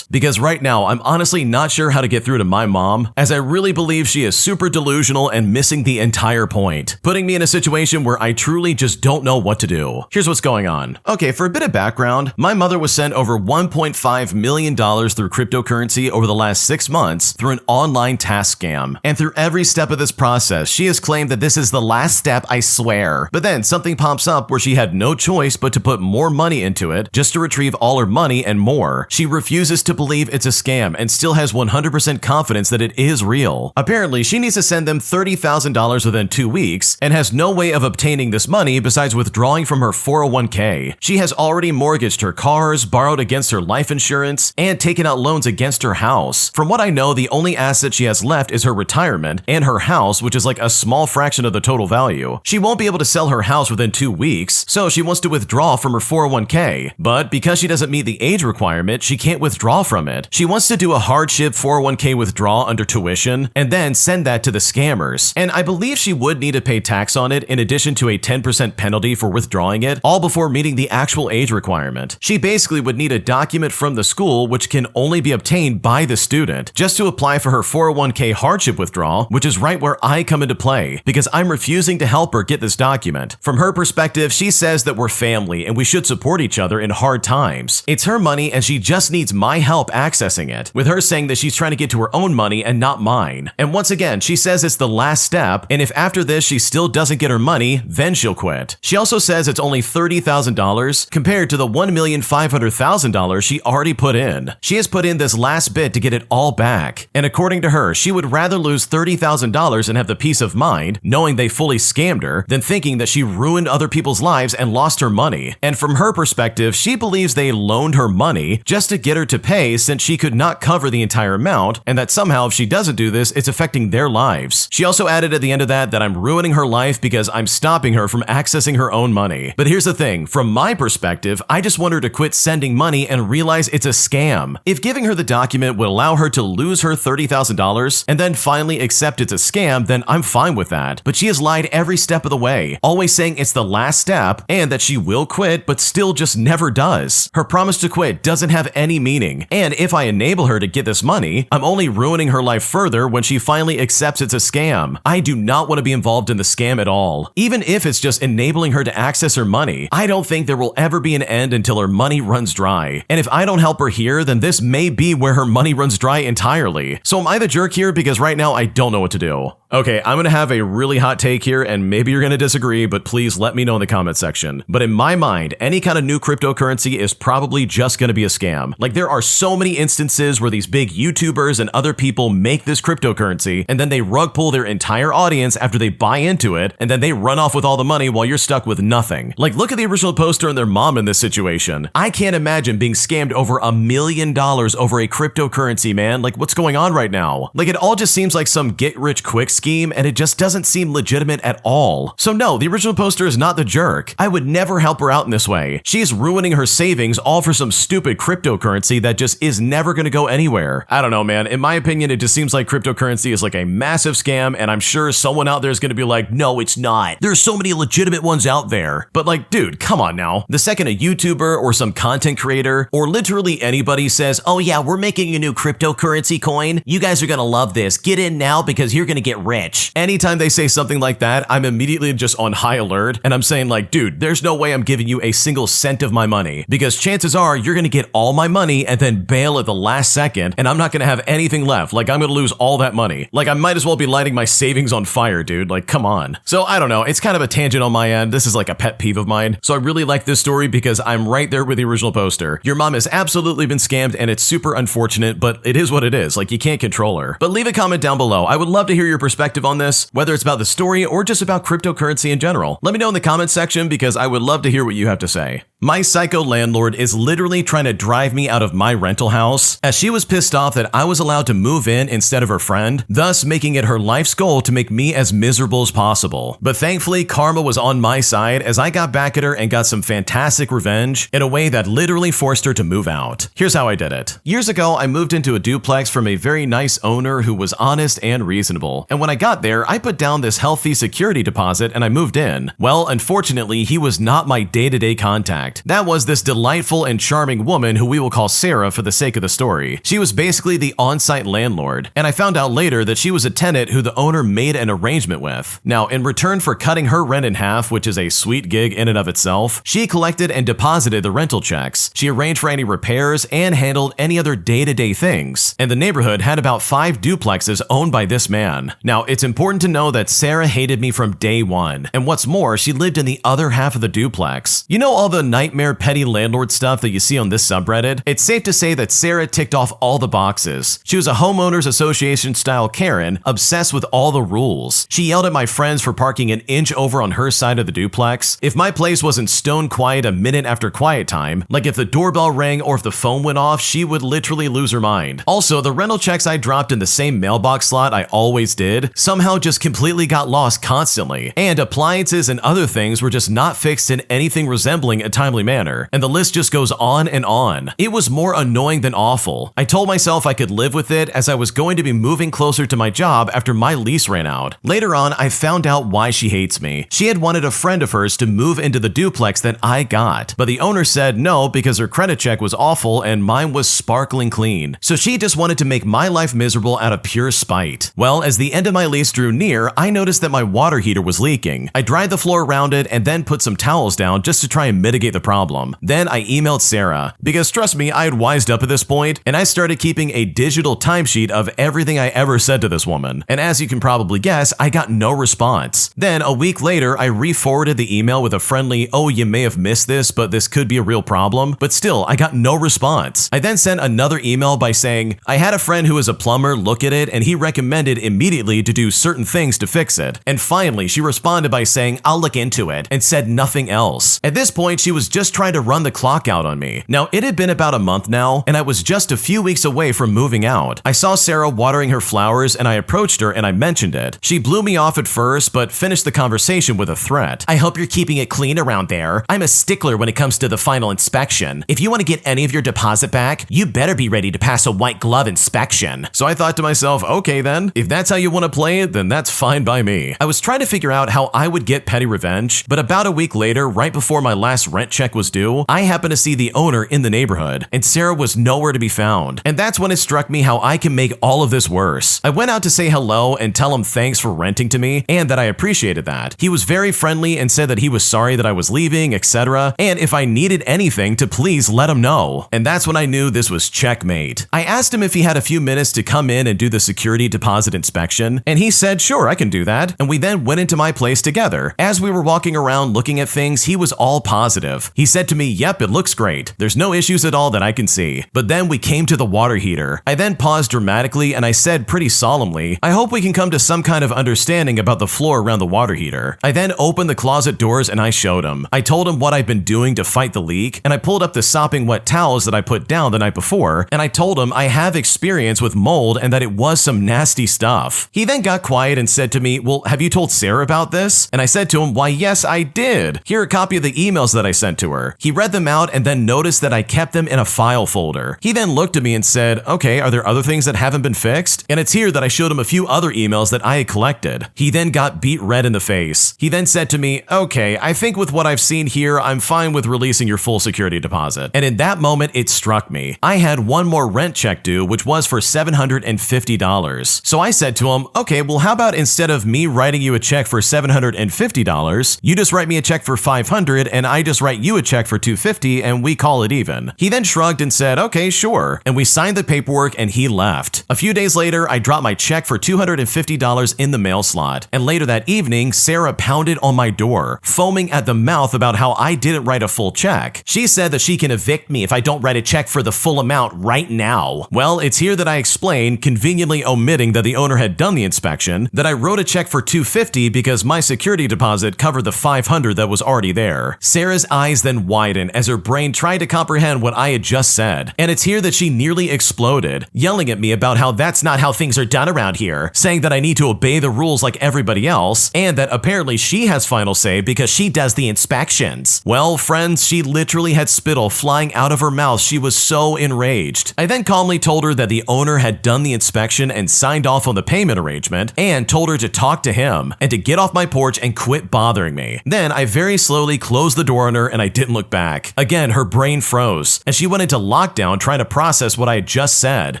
Because right now, I'm honestly not sure how to get through to my mom, as I really believe she is super delusional and missing the entire point, putting me in a situation where I truly just don't know what to do. Here's what's going on. Okay, for a bit of background, my mother was sent over $1.5 million through cryptocurrency over the last 6 months through an online task scam. And through every step of this process, she has claimed that this is the last step, I swear. But then something pops up where she had no choice but to put more money into it just to retrieve all her money and more. She refuses to believe it's a scam and still has 100% confidence that it is real. Apparently, she needs to send them $30,000 within 2 weeks and has no way of obtaining this money besides withdrawing from her 401k. She has already mortgaged her cars, borrowed against her life insurance, and taken out loans against her house. From what I know, the only asset she has left is her retirement and her house, which is like a small fraction of the total value. She won't be able to sell her house within 2 weeks, so she wants to withdraw from her 401k. But because she doesn't meet the age requirement, she can't withdraw from it. She wants to do a hardship 401k withdrawal under tuition and then send that to the scammers. And I believe she would need to pay tax on it in addition to a 10% penalty for withdrawing it, all before meeting the actual age requirement. She basically would need a document from the school, which can only be obtained by the student, just to apply for her 401k hardship withdrawal, which is right where I come into play, because I'm refusing to help help her get this document. From her perspective, she says that we're family and we should support each other in hard times. It's her money and she just needs my help accessing it, with her saying that she's trying to get to her own money and not mine. And once again, she says it's the last step, and if after this she still doesn't get her money, then she'll quit. She also says it's only $30,000 compared to the $1,500,000 she already put in. She has put in this last bit to get it all back, and according to her, she would rather lose $30,000 and have the peace of mind knowing they fully scammed her than thinking that she ruined other people's lives and lost her money. And from her perspective, she believes they loaned her money just to get her to pay since she could not cover the entire amount, and that somehow if she doesn't do this, it's affecting their lives. She also added at the end of that I'm ruining her life because I'm stopping her from accessing her own money. But here's the thing, from my perspective, I just want her to quit sending money and realize it's a scam. If giving her the document would allow her to lose her $30,000 and then finally accept it's a scam, then I'm fine with that. But she has lied every step of the way, always saying it's the last step and that she will quit, but still just never does. Her promise to quit doesn't have any meaning, and if I enable her to get this money, I'm only ruining her life further when she finally accepts it's a scam. I do not want to be involved in the scam at all. Even if it's just enabling her to access her money, I don't think there will ever be an end until her money runs dry. And if I don't help her here, then this may be where her money runs dry entirely. So am I the jerk here? Because right now I don't know what to do. Okay, I'm gonna have a really hot take here, and maybe you're gonna disagree, but please let me know in the comment section. But in my mind, any kind of new cryptocurrency is probably just gonna be a scam. Like, there are so many instances where these big YouTubers and other people make this cryptocurrency, and then they rug pull their entire audience after they buy into it, and then they run off with all the money while you're stuck with nothing. Like, look at the original poster and their mom in this situation. I can't imagine being scammed over $1 million over a cryptocurrency, man. Like, what's going on right now? Like, it all just seems like some get-rich-quick scheme, and it just doesn't seem legitimate at all. So no, the original poster is not the jerk. I would never help her out in this way. She's ruining her savings all for some stupid cryptocurrency that just is never gonna go anywhere. I don't know, man. In my opinion, it just seems like cryptocurrency is like a massive scam, and I'm sure someone out there is gonna be like, no, it's not. There's so many legitimate ones out there. But like, dude, come on now. The second a YouTuber or some content creator or literally anybody says, oh yeah, we're making a new cryptocurrency coin, you guys are gonna love this. Get in now because you're gonna get rich. Anytime they say something like that, I'm immediately just on high alert, and I'm saying like, dude, there's no way I'm giving you a single cent of my money, because chances are you're gonna get all my money and then bail at the last second, and I'm not gonna have anything left. Like, I'm gonna lose all that money. Like, I might as well be lighting my savings on fire, dude. Like, come on. So I don't know. It's kind of a tangent on my end. This is like a pet peeve of mine. So I really like this story because I'm right there with the original poster. Your mom has absolutely been scammed, and it's super unfortunate, but it is what it is. Like, you can't control her. But leave a comment down below. I would love to hear your perspective on this, whether it's about the story or just about cryptocurrency in general. Let me know in the comment section because I would love to hear what you have to say. My psycho landlord is literally trying to drive me out of my rental house, as she was pissed off that I was allowed to move in instead of her friend, thus making it her life's goal to make me as miserable as possible. But thankfully, karma was on my side as I got back at her and got some fantastic revenge in a way that literally forced her to move out. Here's how I did it. Years ago, I moved into a duplex from a very nice owner who was honest and reasonable. And when I got there, I put down this healthy security deposit and I moved in. Well, unfortunately, he was not my day-to-day contact. That was this delightful and charming woman who we will call Sarah for the sake of the story. She was basically the on-site landlord, and I found out later that she was a tenant who the owner made an arrangement with. Now, in return for cutting her rent in half, which is a sweet gig in and of itself, she collected and deposited the rental checks. She arranged for any repairs and handled any other day-to-day things. And the neighborhood had about 5 duplexes owned by this man. Now, it's important to know that Sarah hated me from day one, and what's more, she lived in the other half of the duplex. You know all the nightmare petty landlord stuff that you see on this subreddit? It's safe to say that Sarah ticked off all the boxes. She was a homeowners association style Karen, obsessed with all the rules. She yelled at my friends for parking an inch over on her side of the duplex. If my place wasn't stone quiet a minute after quiet time, like if the doorbell rang or if the phone went off, she would literally lose her mind. Also, the rental checks I dropped in the same mailbox slot I always did somehow just completely got lost constantly, and appliances and other things were just not fixed in anything resembling a time timely manner, and the list just goes on and on. It was more annoying than awful. I told myself I could live with it as I was going to be moving closer to my job after my lease ran out. Later on, I found out why she hates me. She had wanted a friend of hers to move into the duplex that I got, but the owner said no because her credit check was awful and mine was sparkling clean. So she just wanted to make my life miserable out of pure spite. Well, as the end of my lease drew near, I noticed that my water heater was leaking. I dried the floor around it and then put some towels down just to try and mitigate the problem. Then I emailed Sarah, because trust me, I had wised up at this point, and I started keeping a digital timesheet of everything I ever said to this woman. And as you can probably guess, I got no response. Then a week later, I re-forwarded the email with a friendly, "Oh, you may have missed this, but this could be a real problem," but still, I got no response. I then sent another email by saying, "I had a friend who is a plumber look at it and he recommended immediately to do certain things to fix it." And finally, she responded by saying, "I'll look into it," and said nothing else. At this point, she was just trying to run the clock out on me. Now, it had been about a month now, and I was just a few weeks away from moving out. I saw Sarah watering her flowers and I approached her and I mentioned it. She blew me off at first, but finished the conversation with a threat. "I hope you're keeping it clean around there. I'm a stickler when it comes to the final inspection. If you want to get any of your deposit back, you better be ready to pass a white glove inspection." So I thought to myself, okay then, if that's how you want to play it, then that's fine by me. I was trying to figure out how I would get petty revenge, but about a week later, right before my last rent check was due, I happened to see the owner in the neighborhood, and Sarah was nowhere to be found. And that's when it struck me how I can make all of this worse. I went out to say hello and tell him thanks for renting to me, and that I appreciated that. He was very friendly and said that he was sorry that I was leaving, etc., and if I needed anything to please let him know. And that's when I knew this was checkmate. I asked him if he had a few minutes to come in and do the security deposit inspection, and he said, "Sure, I can do that." And we then went into my place together. As we were walking around looking at things, he was all positive. He said to me, "Yep, it looks great. There's no issues at all that I can see." But then we came to the water heater. I then paused dramatically and I said pretty solemnly, "I hope we can come to some kind of understanding about the floor around the water heater." I then opened the closet doors and I showed him. I told him what I'd been doing to fight the leak, and I pulled up the sopping wet towels that I put down the night before, and I told him I have experience with mold and that it was some nasty stuff. He then got quiet and said to me, "Well, have you told Sarah about this?" And I said to him, "Why, yes, I did. Here are a copy of the emails that I sent to her." He read them out and then noticed that I kept them in a file folder. He then looked at me and said, "Okay, are there other things that haven't been fixed?" And it's here that I showed him a few other emails that I had collected. He then got beet red in the face. He then said to me, "Okay, I think with what I've seen here, I'm fine with releasing your full security deposit." And in that moment, it struck me. I had one more rent check due, which was for $750. So I said to him, "Okay, well, how about instead of me writing you a check for $750, you just write me a check for $500 and I just write you a check for $250 and we call it even." He then shrugged and said, "Okay, sure." And we signed the paperwork and he left. A few days later, I dropped my check for $250 in the mail slot. And later that evening, Sarah pounded on my door, foaming at the mouth about how I didn't write a full check. She said that she can evict me if I don't write a check for the full amount right now. Well, it's here that I explain, conveniently omitting that the owner had done the inspection, that I wrote a check for $250 because my security deposit covered the $500 that was already there. Sarah's eyes then widened as her brain tried to comprehend what I had just said. And it's here that she nearly exploded, yelling at me about how that's not how things are done around here, saying that I need to obey the rules like everybody else, and that apparently she has final say because she does the inspections. Well, friends, she literally had spittle flying out of her mouth. She was so enraged. I then calmly told her that the owner had done the inspection and signed off on the payment arrangement, and told her to talk to him and to get off my porch and quit bothering me. Then I very slowly closed the door on her and I didn't look back. Again, her brain froze and she went into lockdown trying to process what I had just said.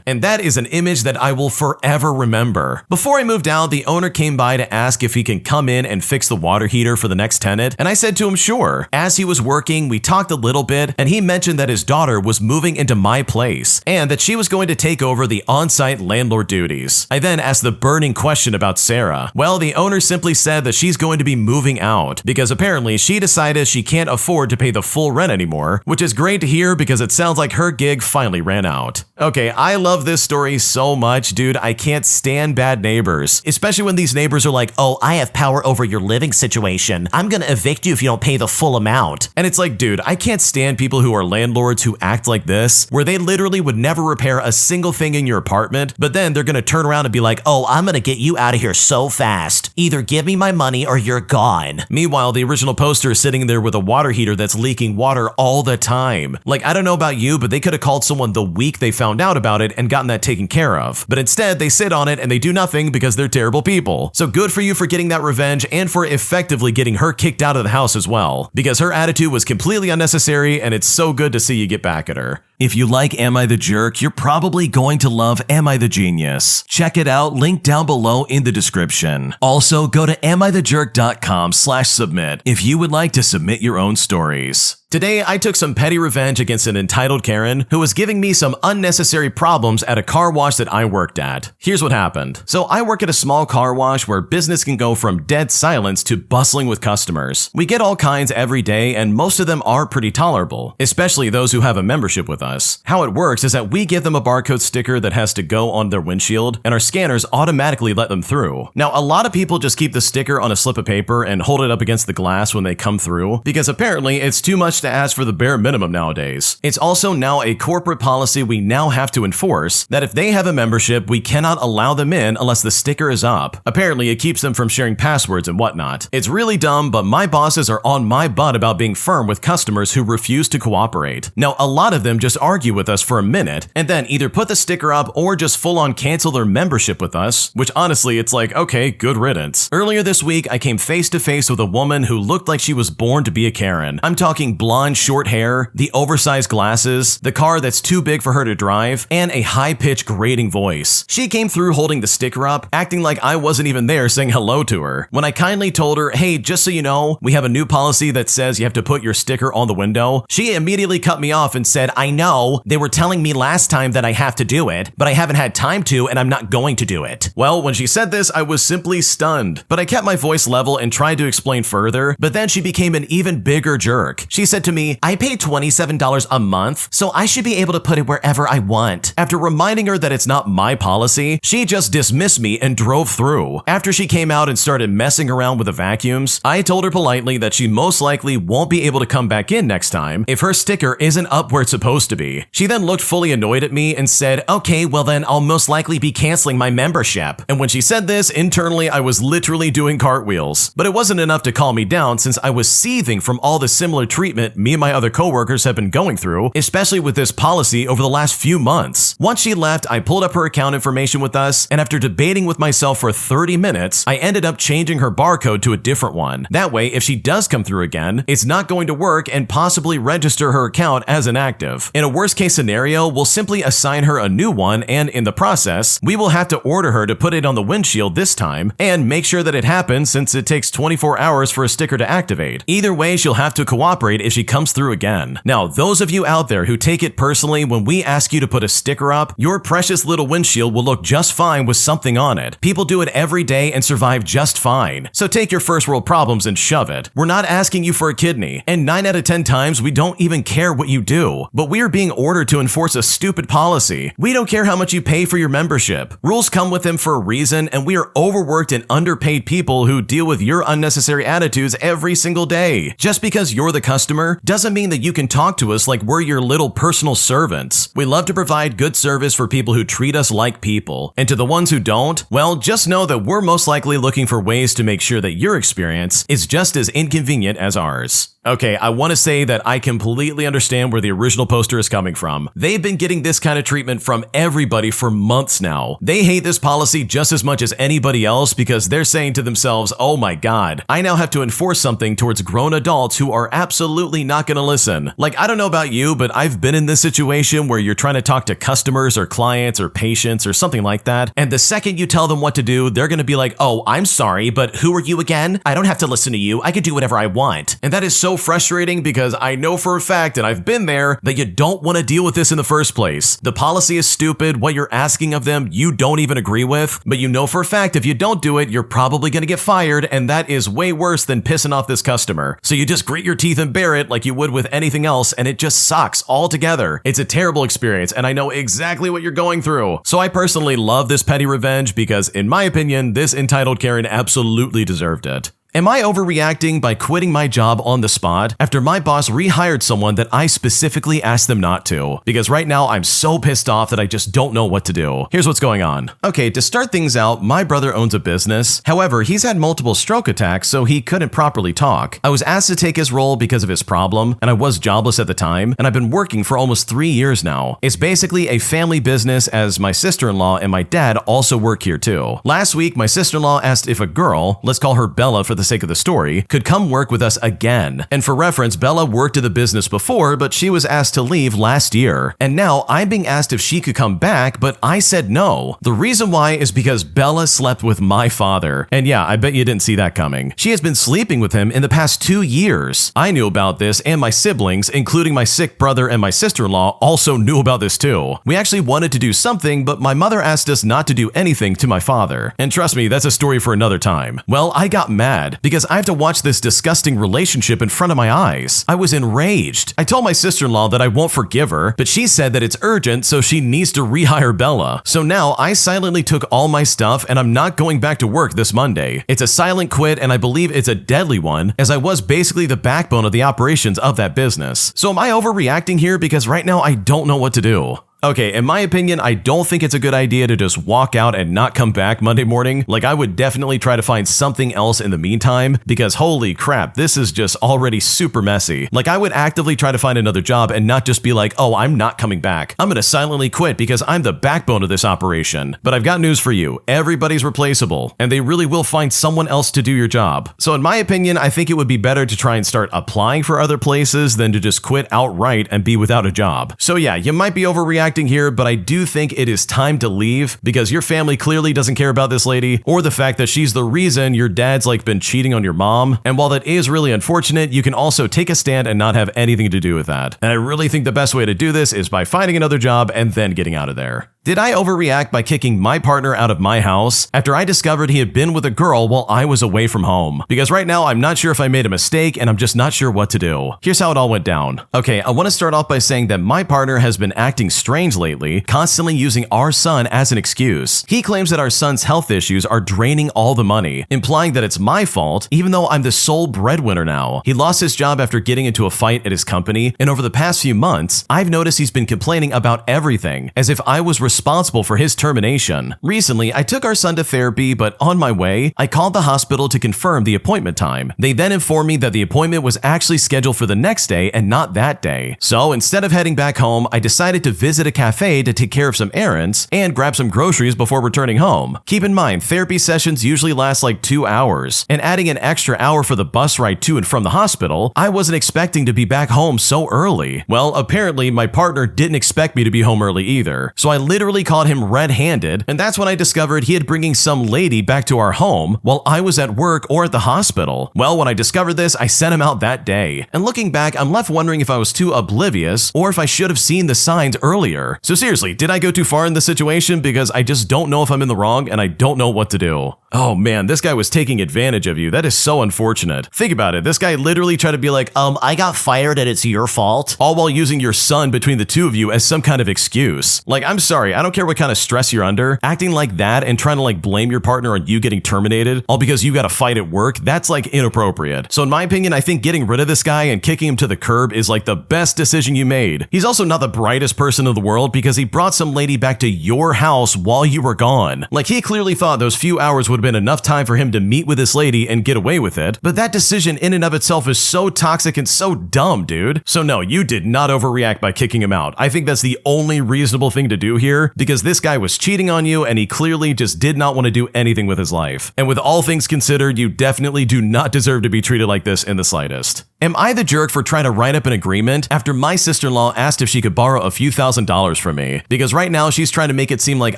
And that is an image that I will forever remember. Before I moved out, the owner came by to ask if he can come in and fix the water heater for the next tenant, and I said to him, sure. As he was working, we talked a little bit, and he mentioned that his daughter was moving into my place, and that she was going to take over the on-site landlord duties. I then asked the burning question about Sarah. Well, the owner simply said that she's going to be moving out, because apparently she decided she can't afford to pay the full rent anymore, which is great to hear because it sounds like her gig finally ran out. Okay, I love this story so much, dude. I can't stand bad neighbors, especially when these neighbors are like, oh, I have power over your living situation. I'm gonna evict you if you don't pay the full amount. And it's like, dude, I can't stand people who are landlords who act like this, where they literally would never repair a single thing in your apartment, but then they're gonna turn around and be like, oh, I'm gonna get you out of here so fast. Either give me my money or you're gone. Meanwhile, the original poster is sitting there with a water heater that's leaking water all the time. Like, I don't know about you, but they could have called someone the week they found out about it and gotten that taken care of. But instead, they sit on it and they do nothing because they're terrible people. So good for you for getting that revenge and for effectively getting her kicked out of the house as well, because her attitude was completely unnecessary, and it's so good to see you get back at her. If you like Am I the Jerk, you're probably going to love Am I the Genius. Check it out, link down below in the description. Also, go to amithejerk.com/submit if you would like to submit your own stories. Today, I took some petty revenge against an entitled Karen who was giving me some unnecessary problems at a car wash that I worked at. Here's what happened. So I work at a small car wash where business can go from dead silence to bustling with customers. We get all kinds every day, and most of them are pretty tolerable, especially those who have a membership with us. How it works is that we give them a barcode sticker that has to go on their windshield, and our scanners automatically let them through. Now, a lot of people just keep the sticker on a slip of paper and hold it up against the glass when they come through, because apparently it's too much to ask for the bare minimum nowadays. It's also now a corporate policy we now have to enforce that if they have a membership, we cannot allow them in unless the sticker is up. Apparently, it keeps them from sharing passwords and whatnot. It's really dumb, but my bosses are on my butt about being firm with customers who refuse to cooperate. Now, a lot of them just argue with us for a minute and then either put the sticker up or just full on cancel their membership with us, which honestly, it's like, okay, good riddance. Earlier this week, I came face to face with a woman who looked like she was born to be a Karen. I'm talking blonde, short hair, the oversized glasses, the car that's too big for her to drive, and a high-pitched grating voice. She came through holding the sticker up, acting like I wasn't even there saying hello to her. When I kindly told her, hey, just so you know, we have a new policy that says you have to put your sticker on the window, she immediately cut me off and said, I know, they were telling me last time that I have to do it, but I haven't had time to and I'm not going to do it. Well, when she said this, I was simply stunned, but I kept my voice level and tried to explain further, but then she became an even bigger jerk. She said to me, I pay $27 a month, so I should be able to put it wherever I want. After reminding her that it's not my policy, she just dismissed me and drove through. After she came out and started messing around with the vacuums, I told her politely that she most likely won't be able to come back in next time if her sticker isn't up where it's supposed to be. She then looked fully annoyed at me and said, okay, well then I'll most likely be canceling my membership. And when she said this, internally I was literally doing cartwheels. But it wasn't enough to calm me down since I was seething from all the similar treatment me and my other coworkers have been going through, especially with this policy over the last few months. Once she left, I pulled up her account information with us, and after debating with myself for 30 minutes, I ended up changing her barcode to a different one. That way, if she does come through again, it's not going to work and possibly register her account as inactive. In a worst case scenario, we'll simply assign her a new one, and in the process, we will have to order her to put it on the windshield this time and make sure that it happens since it takes 24 hours for a sticker to activate. Either way, she'll have to cooperate if she comes through again. Now, those of you out there who take it personally when we ask you to put a sticker up, your precious little windshield will look just fine with something on it. People do it every day and survive just fine. So take your first world problems and shove it. We're not asking you for a kidney, and 9 out of 10 times we don't even care what you do, but we are being ordered to enforce a stupid policy. We don't care how much you pay for your membership. Rules come with them for a reason, and we are overworked and underpaid people who deal with your unnecessary attitudes every single day. Just because you're the customer doesn't mean that you can talk to us like we're your little personal servants. We love to provide good service for people who treat us like people. And to the ones who don't, well, just know that we're most likely looking for ways to make sure that your experience is just as inconvenient as ours. Okay, I want to say that I completely understand where the original poster is coming from. They've been getting this kind of treatment from everybody for months now. They hate this policy just as much as anybody else because they're saying to themselves, oh my god, I now have to enforce something towards grown adults who are absolutely not going to listen. Like, I don't know about you, but I've been in this situation where you're trying to talk to customers or clients or patients or something like that, and the second you tell them what to do, they're going to be like, oh, I'm sorry, but who are you again? I don't have to listen to you. I can do whatever I want. And that is so frustrating because I know for a fact, and I've been there, that you don't want to deal with this in the first place. The policy is stupid. What you're asking of them, you don't even agree with, but you know for a fact if you don't do it, you're probably going to get fired, and that is way worse than pissing off this customer. So you just grit your teeth and bear it like you would with anything else, and it just sucks altogether. It's a terrible experience, and I know exactly what you're going through. So I personally love this petty revenge because, in my opinion, this entitled Karen absolutely deserved it. Am I overreacting by quitting my job on the spot after my boss rehired someone that I specifically asked them not to? Because right now I'm so pissed off that I just don't know what to do. Here's what's going on. Okay, to start things out, my brother owns a business. However, he's had multiple stroke attacks, so he couldn't properly talk. I was asked to take his role because of his problem, and I was jobless at the time, and I've been working for almost 3 years now. It's basically a family business, as my sister-in-law and my dad also work here too. Last week, my sister-in-law asked if a girl, let's call her Bella for the sake of the story, could come work with us again. And for reference, Bella worked in the business before, but she was asked to leave last year. And now I'm being asked if she could come back, but I said no. The reason why is because Bella slept with my father. And yeah, I bet you didn't see that coming. She has been sleeping with him in the past 2 years. I knew about this, and my siblings, including my sick brother and my sister-in-law, also knew about this too. We actually wanted to do something, but my mother asked us not to do anything to my father. And trust me, that's a story for another time. Well, I got mad because I have to watch this disgusting relationship in front of my eyes. I was enraged. I told my sister-in-law that I won't forgive her, but she said that it's urgent, so she needs to rehire Bella. So now I silently took all my stuff and I'm not going back to work this Monday. It's a silent quit, and I believe it's a deadly one, as I was basically the backbone of the operations of that business. So am I overreacting here? Because right now I don't know what to do. Okay, in my opinion, I don't think it's a good idea to just walk out and not come back Monday morning. Like, I would definitely try to find something else in the meantime, because holy crap, this is just already super messy. Like, I would actively try to find another job and not just be like, oh, I'm not coming back. I'm gonna silently quit because I'm the backbone of this operation. But I've got news for you. Everybody's replaceable, and they really will find someone else to do your job. So in my opinion, I think it would be better to try and start applying for other places than to just quit outright and be without a job. So yeah, you might be overreacting here, but I do think it is time to leave because your family clearly doesn't care about this lady, or the fact that she's the reason your dad's like been cheating on your mom. And while that is really unfortunate, you can also take a stand and not have anything to do with that. And I really think the best way to do this is by finding another job and then getting out of there. Did I overreact by kicking my partner out of my house after I discovered he had been with a girl while I was away from home? Because right now I'm not sure if I made a mistake and I'm just not sure what to do. Here's how it all went down. Okay, I want to start off by saying that my partner has been acting strange lately, constantly using our son as an excuse. He claims that our son's health issues are draining all the money, implying that it's my fault, even though I'm the sole breadwinner now. He lost his job after getting into a fight at his company, and over the past few months, I've noticed he's been complaining about everything, as if I was responsible for his termination. Recently, I took our son to therapy, but on my way, I called the hospital to confirm the appointment time. They then informed me that the appointment was actually scheduled for the next day and not that day. So instead of heading back home, I decided to visit a cafe to take care of some errands and grab some groceries before returning home. Keep in mind, therapy sessions usually last like 2 hours, and adding an extra hour for the bus ride to and from the hospital, I wasn't expecting to be back home so early. Well, apparently my partner didn't expect me to be home early either, so I literally caught him red-handed, and that's when I discovered he had bringing some lady back to our home while I was at work or at the hospital. Well, when I discovered this, I sent him out that day. And looking back, I'm left wondering if I was too oblivious or if I should have seen the signs earlier. So seriously, did I go too far in this situation? Because I just don't know if I'm in the wrong and I don't know what to do. Oh man, this guy was taking advantage of you. That is so unfortunate. Think about it. This guy literally tried to be like, I got fired and it's your fault. all while using your son between the two of you as some kind of excuse. Like, I'm sorry, I don't care what kind of stress you're under. Acting like that and trying to like blame your partner on you getting terminated all because you got a fight at work, that's like inappropriate. So in my opinion, I think getting rid of this guy and kicking him to the curb is like the best decision you made. He's also not the brightest person in the world because he brought some lady back to your house while you were gone. Like, he clearly thought those few hours would have been enough time for him to meet with this lady and get away with it. But that decision in and of itself is so toxic and so dumb, dude. So no, you did not overreact by kicking him out. I think that's the only reasonable thing to do here because this guy was cheating on you and he clearly just did not want to do anything with his life. And with all things considered, you definitely do not deserve to be treated like this in the slightest. Am I the jerk for trying to write up an agreement after my sister-in-law asked if she could borrow a few $1,000s from me? Because right now she's trying to make it seem like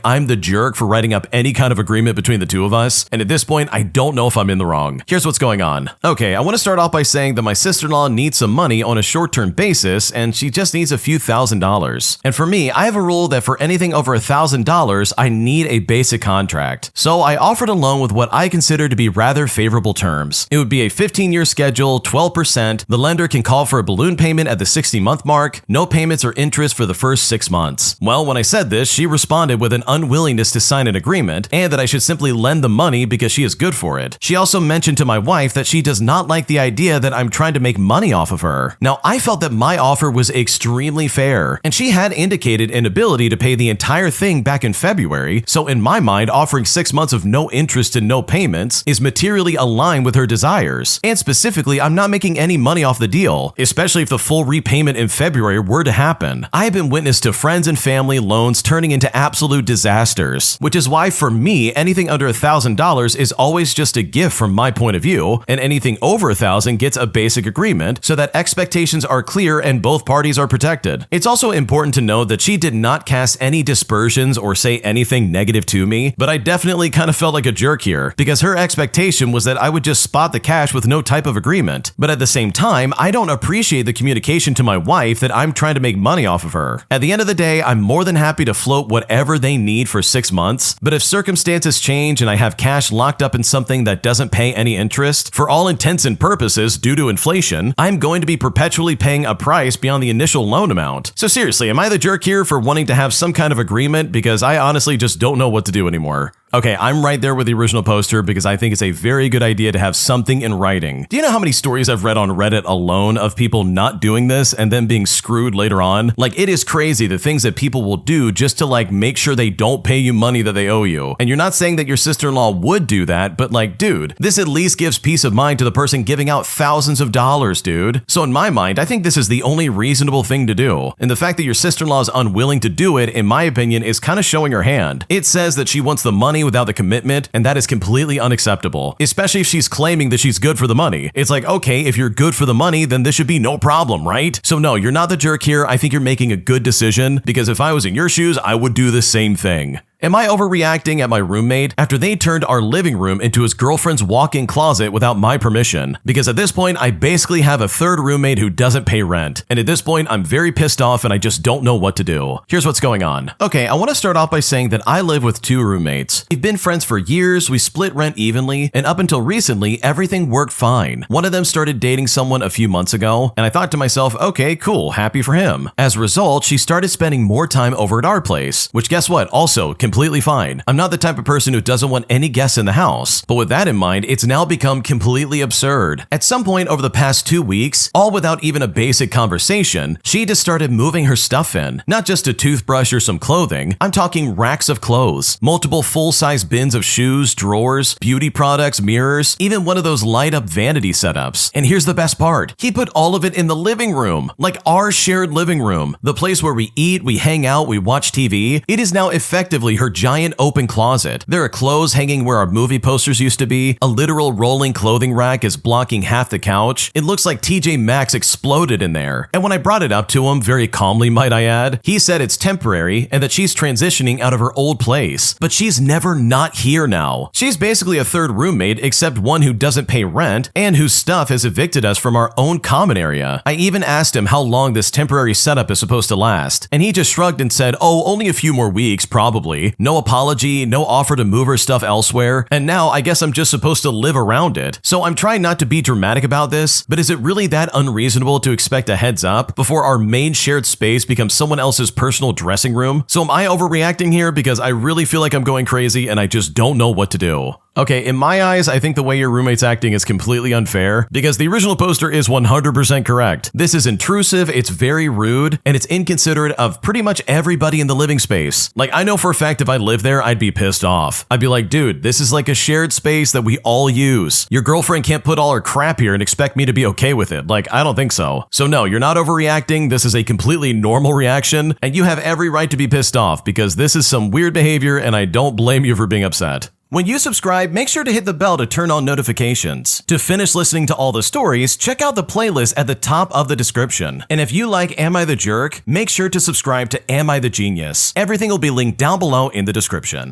I'm the jerk for writing up any kind of agreement between the two of us, and at this point, I don't know if I'm in the wrong. Here's what's going on. Okay, I want to start off by saying that my sister-in-law needs some money on a short-term basis, and she just needs a few $1,000s. And for me, I have a rule that for anything over $1,000, I need a basic contract. So I offered a loan with what I consider to be rather favorable terms. It would be a 15-year schedule, 12%, 6%. The lender can call for a balloon payment at the 60-month mark. No payments or interest for the first 6 months. Well, when I said this, she responded with an unwillingness to sign an agreement and that I should simply lend the money because she is good for it. She also mentioned to my wife that she does not like the idea that I'm trying to make money off of her. Now, I felt that my offer was extremely fair, and she had indicated an ability to pay the entire thing back in February, so in my mind, offering 6 months of no interest and no payments is materially aligned with her desires. And specifically, I'm not making any money off the deal, especially if the full repayment in February were to happen. I have been witness to friends and family loans turning into absolute disasters, which is why for me, anything under $1,000 is always just a gift from my point of view, and anything over $1,000 gets a basic agreement so that expectations are clear and both parties are protected. It's also important to note that she did not cast any dispersions or say anything negative to me, but I definitely kind of felt like a jerk here because her expectation was that I would just spot the cash with no type of agreement. But at the same time, I don't appreciate the communication to my wife that I'm trying to make money off of her. At the end of the day, I'm more than happy to float whatever they need for 6 months, but if circumstances change and I have cash locked up in something that doesn't pay any interest, for all intents and purposes due to inflation, I'm going to be perpetually paying a price beyond the initial loan amount. So seriously, am I the jerk here for wanting to have some kind of agreement because I honestly just don't know what to do anymore? Okay, I'm right there with the original poster because I think it's a very good idea to have something in writing. Do you know how many stories I've read on Reddit alone of people not doing this and then being screwed later on? Like, it is crazy the things that people will do just to like make sure they don't pay you money that they owe you. And you're not saying that your sister-in-law would do that, but like, dude, this at least gives peace of mind to the person giving out thousands of dollars, dude. So in my mind, I think this is the only reasonable thing to do. And the fact that your sister-in-law is unwilling to do it, in my opinion, is kind of showing her hand. It says that she wants the money without the commitment, and that is completely unacceptable, especially if she's claiming that she's good for the money. It's like, okay, if you're good for the money, then this should be no problem, right? So no, you're not the jerk here. I think you're making a good decision because if I was in your shoes, I would do the same thing. Am I overreacting at my roommate after they turned our living room into his girlfriend's walk-in closet without my permission? Because at this point, I basically have a third roommate who doesn't pay rent. And at this point, I'm very pissed off and I just don't know what to do. Here's what's going on. Okay, I want to start off by saying that I live with 2 roommates. We've been friends for years, we split rent evenly, and up until recently, everything worked fine. One of them started dating someone a few months ago, and I thought to myself, okay, cool, happy for him. As a result, she started spending more time over at our place, which guess what? Also, completely fine. I'm not the type of person who doesn't want any guests in the house, but with that in mind, it's now become completely absurd. At some point over the past 2 weeks, all without even a basic conversation, she just started moving her stuff in. Not just a toothbrush or some clothing, I'm talking racks of clothes, multiple full-size bins of shoes, drawers, beauty products, mirrors, even one of those light-up vanity setups. And here's the best part. He put all of it in the living room, like our shared living room, the place where we eat, we hang out, we watch TV. It is now effectively her giant open closet. There are clothes hanging where our movie posters used to be. A literal rolling clothing rack is blocking half the couch. It looks like TJ Maxx exploded in there. And when I brought it up to him, very calmly might I add, he said it's temporary and that she's transitioning out of her old place. But she's never not here now. She's basically a third roommate except one who doesn't pay rent and whose stuff has evicted us from our own common area. I even asked him how long this temporary setup is supposed to last. And he just shrugged and said, oh, only a few more weeks, probably. No apology, no offer to move her stuff elsewhere, and now I guess I'm just supposed to live around it. So I'm trying not to be dramatic about this, but is it really that unreasonable to expect a heads up before our main shared space becomes someone else's personal dressing room? So am I overreacting here because I really feel like I'm going crazy and I just don't know what to do? Okay, in my eyes, I think the way your roommate's acting is completely unfair because the original poster is 100% correct. This is intrusive, it's very rude, and it's inconsiderate of pretty much everybody in the living space. Like, I know for a fact if I lived there, I'd be pissed off. I'd be like, dude, this is like a shared space that we all use. Your girlfriend can't put all her crap here and expect me to be okay with it. Like, I don't think so. So no, you're not overreacting. This is a completely normal reaction, and you have every right to be pissed off because this is some weird behavior and I don't blame you for being upset. When you subscribe, make sure to hit the bell to turn on notifications. To finish listening to all the stories, check out the playlist at the top of the description. And if you like Am I the Jerk, make sure to subscribe to Am I the Genius. Everything will be linked down below in the description.